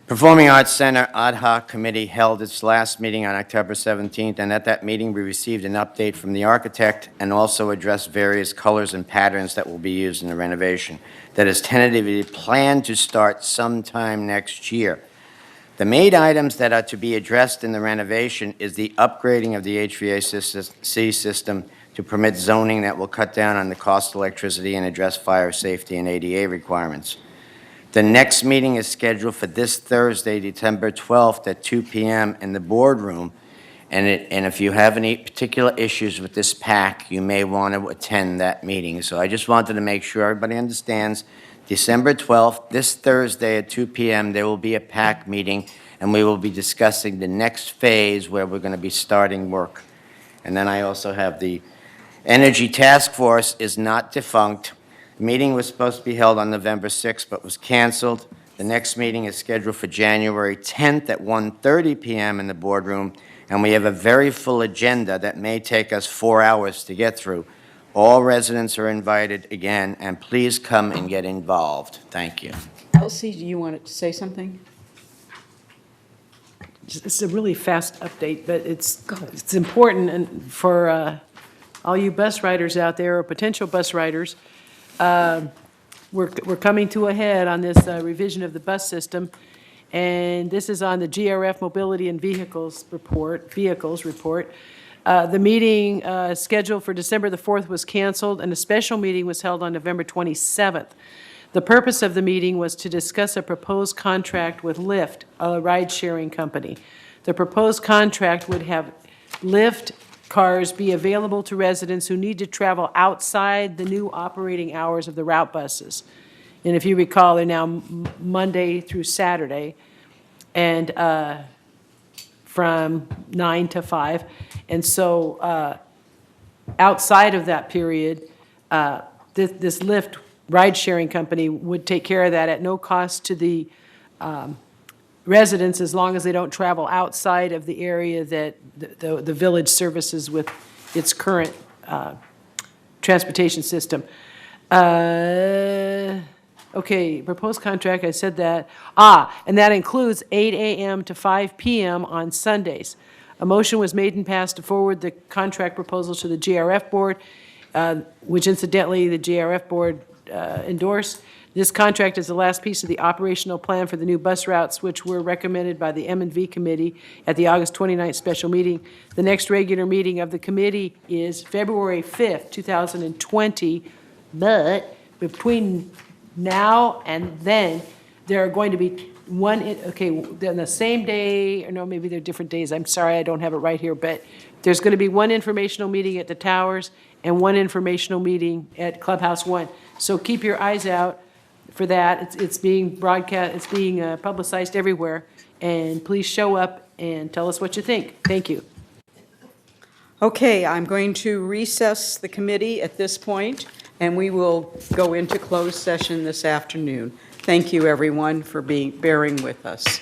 Speaker 16: Performing Arts Center Ad Hoc Committee held its last meeting on October 17th, and at that meeting we received an update from the architect and also addressed various colors and patterns that will be used in the renovation that is tentatively planned to start sometime next year. The main items that are to be addressed in the renovation is the upgrading of the HVAC system to permit zoning that will cut down on the cost of electricity and address fire safety and ADA requirements. The next meeting is scheduled for this Thursday, December 12th at 2 p.m. in the boardroom. And if you have any particular issues with this PAC, you may want to attend that meeting. So I just wanted to make sure everybody understands, December 12th, this Thursday at 2 p.m., there will be a PAC meeting, and we will be discussing the next phase where we're going to be starting work. And then I also have the Energy Task Force is not defunct. The meeting was supposed to be held on November 6th, but was canceled. The next meeting is scheduled for January 10th at 1:30 p.m. in the boardroom, and we have a very full agenda that may take us 4 hours to get through. All residents are invited again, and please come and get involved. Thank you.
Speaker 1: Elsie, do you want to say something?
Speaker 2: It's a really fast update, but it's important and for all you bus riders out there or potential bus riders. We're coming to a head on this revision of the bus system, and this is on the GRF Mobility and Vehicles report. The meeting scheduled for December the 4th was canceled, and a special meeting was held on November 27th. The purpose of the meeting was to discuss a proposed contract with Lyft, a ride-sharing company. The proposed contract would have Lyft cars be available to residents who need to travel outside the new operating hours of the route buses. And if you recall, they're now Monday through Saturday, and from 9 to 5. And so outside of that period, this Lyft ride-sharing company would take care of that at no cost to the residents as long as they don't travel outside of the area that the village services with its current transportation system. Okay, proposed contract, I said that. And that includes 8 a.m. to 5 p.m. on Sundays. A motion was made and passed to forward the contract proposal to the GRF board, which incidentally the GRF board endorsed. This contract is the last piece of the operational plan for the new bus routes, which were recommended by the M&V committee at the August 29th special meeting. The next regular meeting of the committee is February 5th, 2020, but between now and then, there are going to be then the same day, or no, maybe they're different days. I'm sorry, I don't have it right here, but there's going to be one informational meeting at the Towers and one informational meeting at Clubhouse 1. So keep your eyes out for that. It's being broadcast, it's being publicized everywhere. And please show up and tell us what you think. Thank you.
Speaker 1: Okay, I'm going to recess the committee at this point, and we will go into closed session this afternoon. Thank you, everyone, for bearing with us.